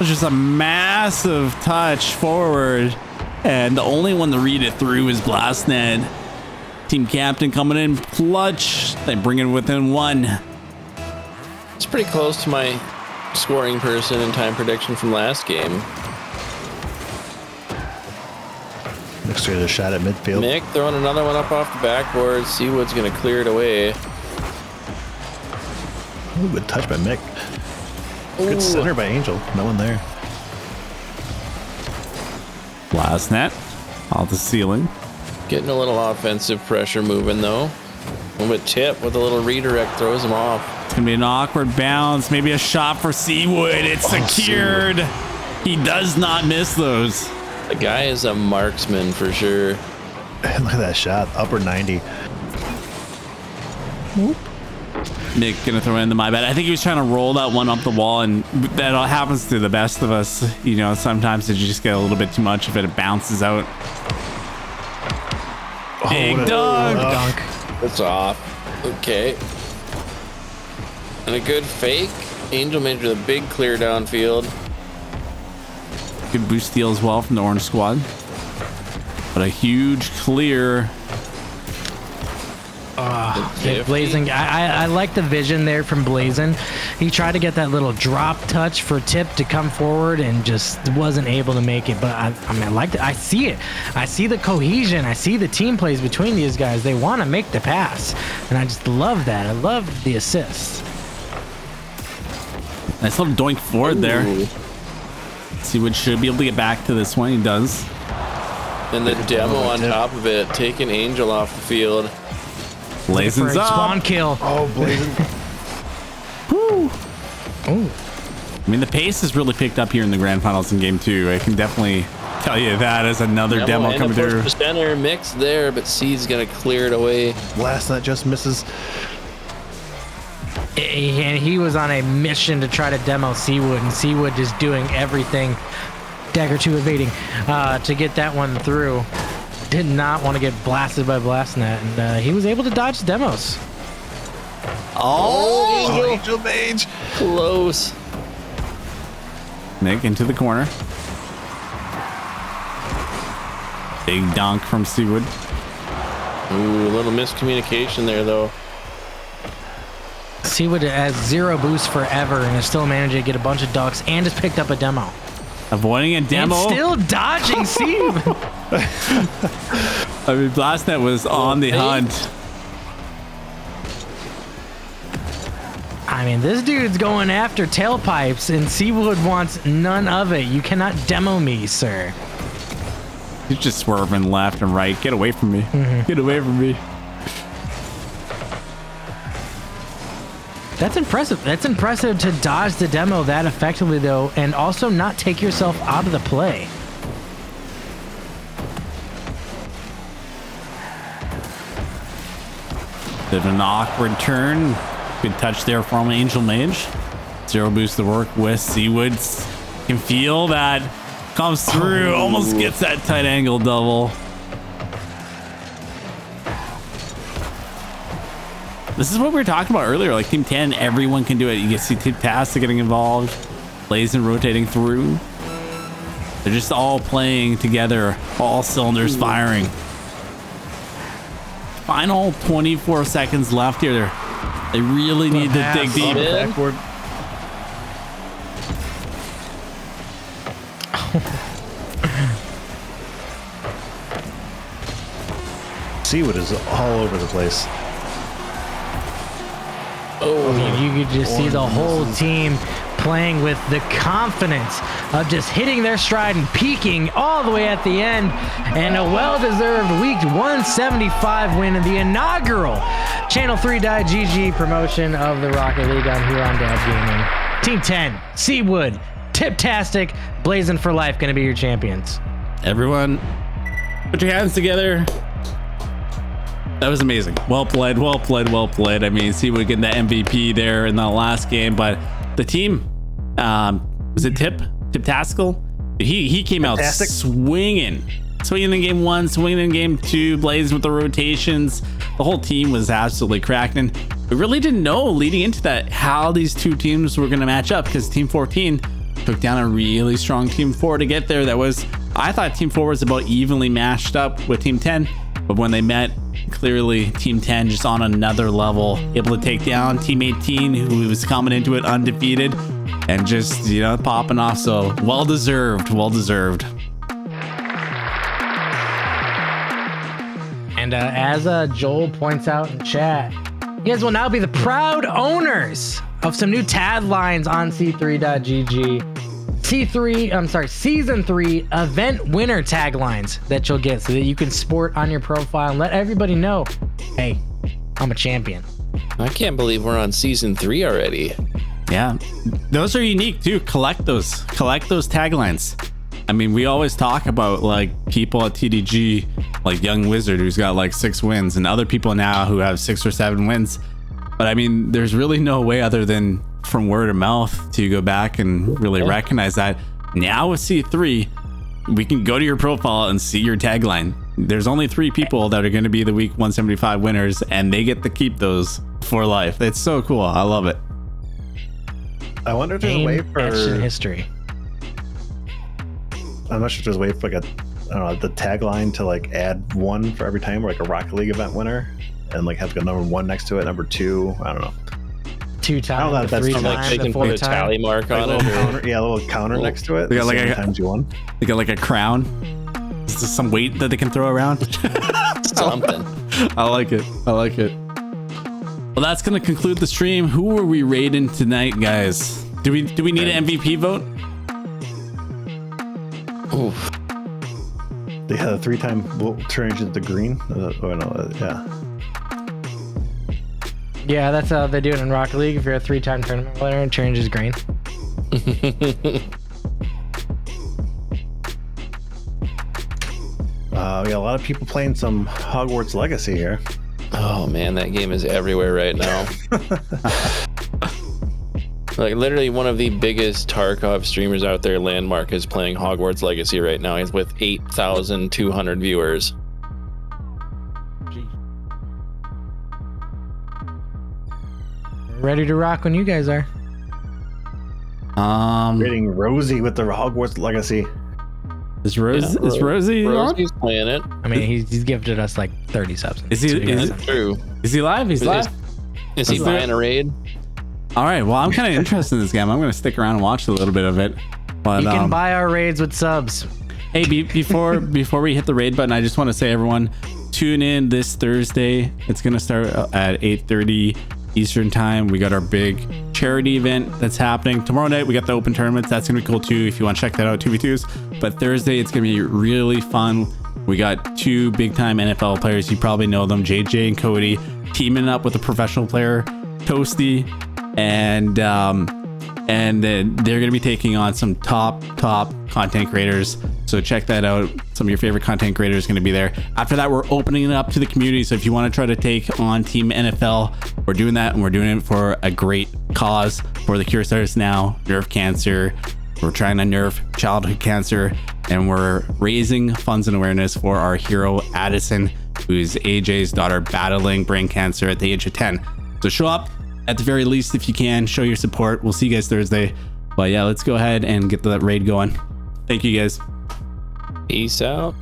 Just a massive touch forward, and the only one to read it through is BlastNet. Team captain coming in clutch. They bring it within 1. It's pretty close to my scoring person and time prediction from last game. Next year, a shot at midfield. Mick throwing another one up off the backboard. Seawood's going to clear it away. Ooh, good touch by Mick. Good center by Angel. No one there. BlastNet off the ceiling. Getting a little offensive pressure moving though. A little bit tip with a little redirect throws him off. It's gonna be an awkward bounce. Maybe a shot for Seawood. It's secured. Seawood. He does not miss those. The guy is a marksman for sure. Look at that shot. Upper 90. Whoop. Nick gonna throw in the my bad. I think he was trying to roll that one up the wall, and that all happens to the best of us. You know, sometimes you just get a little bit too much of it. It bounces out. Big dunk. It's off. Okay. And a good fake. Angel made the big clear downfield. Good boost steal as well from the orange squad. But a huge clear. Blazing, I like the vision there from Blazing. He tried to get that little drop touch for Tip to come forward and just wasn't able to make it. But I mean, I like it. I see it. I see the cohesion. I see the team plays between these guys. They want to make the pass, and I just love that. I love the assist. Nice little doink forward there. Seawood should be able to get back to this one. He does. And the demo on top of it, taking Angel off the field. Blazing's up. Spawn kill. Oh, Blazing. Woo. Oh. I mean, the pace has really picked up here in the grand finals in game 2. I can definitely tell you that as another demo coming through. The center mix there, but C's gonna clear it away. BlastNet just misses. And he was on a mission to try to demo Seawood, and Seawood just doing everything. Dagger 2 evading to get that one through. Did not want to get blasted by BlastNet, and he was able to dodge demos. Oh, Angel Mage. Close. Nick into the corner. Big dunk from Seawood. Ooh, a little miscommunication there, though. Seawood has 0 boost forever and is still managing to get a bunch of ducks and has picked up a demo. Avoiding a demo. And still dodging Steve. I mean, Blastnet was on the hunt. I mean, this dude's going after tailpipes, and Seawood wants none of it. You cannot demo me, sir. He's just swerving left and right. Get away from me. Get away from me. That's impressive. That's impressive to dodge the demo that effectively, though, and also not take yourself out of the play. Bit of an awkward turn. Good touch there from Angel Mage. 0 boost to work with Seawood. Can feel that. Comes through. Almost gets that tight angle double. This is what we were talking about earlier. Like Team 10, everyone can do it. You can see Tiptastic getting involved. Plays and rotating through. They're just all playing together. All cylinders firing. Final 24 seconds left here. They really need to dig deep. Backward. Seawood is all over the place. You could just see the whole team playing with the confidence of just hitting their stride and peaking all the way at the end, and a well-deserved week 175 win in the inaugural Channel 3.GG promotion of the Rocket League on Huron Dad Gaming. Team 10, Seawood, Tiptastic, Blazing for Life, going to be your champions. Everyone, put your hands together. That was amazing. Well played, well played, well played. I mean, Seawood getting the MVP there in the last game, but the team, was it Tiptastical? He came out swinging in game 1, swinging in game 2, blazing with the rotations. The whole team was absolutely cracking. We really didn't know leading into that how these two teams were going to match up, because Team 14 took down a really strong Team 4 to get there. I thought Team 4 was about evenly matched up with Team 10, but when they met, clearly Team 10 just on another level, able to take down Team 18, who was coming into it undefeated and just, popping off. So well deserved. And as Joel points out in chat, you guys will now be the proud owners of some new taglines on C3.GG. Season 3 event winner taglines that you'll get so that you can sport on your profile and let everybody know, hey, I'm a champion. I can't believe we're on Season 3 already. Yeah, those are unique too. Collect those taglines. I mean, we always talk about like people at TDG, like Young Wizard, who's got like 6 wins, and other people now who have 6 or 7 wins. But I mean, there's really no way other than from word of mouth to go back and really recognize that. Now with C3, we can go to your profile and see your tagline. There's only 3 people that are going to be the week 175 winners, and they get to keep those for life. It's so cool. I love it. I wonder if there's a way for history. I'm not sure if there's a way for like the tagline to like add 1 for every time, or like a Rocket League event winner, and like have a number 1 next to it, number 2. I don't know. 2 times, 3 times, like they can put a tally mark on it. A little counter next to it. They got like times you won. They got like a crown. Is this some weight that they can throw around? Something. I like it. Well, that's gonna conclude the stream. Who are we rating tonight, guys? Do we need an MVP vote? Oof. They had a 3-time change into green. Yeah. Yeah, that's how they do it in Rocket League. If you're a 3-time tournament winner, it changes green. We got a lot of people playing some Hogwarts Legacy here. Oh man, that game is everywhere right now. Like literally one of the biggest Tarkov streamers out there, Landmark, is playing Hogwarts Legacy right now. He's with 8,200 viewers. Ready to rock when you guys are. Rating Rosie with the Hogwarts Legacy. Is Rosie on? Rosie's playing it. I mean, he's gifted us like 30 subs. Is he True. Is he live? He's live. Is he buying a raid? All right. Well, I'm kind of interested in this game. I'm going to stick around and watch a little bit of it. But You can buy our raids with subs. hey, before we hit the raid button, I just want to say, everyone, tune in this Thursday. It's going to start at 8:30 Eastern time. We got our big charity event that's happening tomorrow night. We got the open tournaments. That's going to be cool too if you want to check that out, 2v2s. But Thursday, it's going to be really fun. We got two big time NFL players. You probably know them, JJ and Cody, teaming up with a professional player, Toasty, and then they're going to be taking on some top content creators. So check that out. Some of your favorite content creators are going to be there. After that, we're opening it up to the community. So if you want to try to take on Team NFL, we're doing that, and we're doing it for a great cause for the Cure Starters Now, Nerf Cancer. We're trying to nerf childhood cancer, and we're raising funds and awareness for our hero Addison, who's AJ's daughter, battling brain cancer at the age of 10. So show up at the very least if you can. Show your support. We'll see you guys Thursday. But yeah, let's go ahead and get that raid going. Thank you guys. Peace out.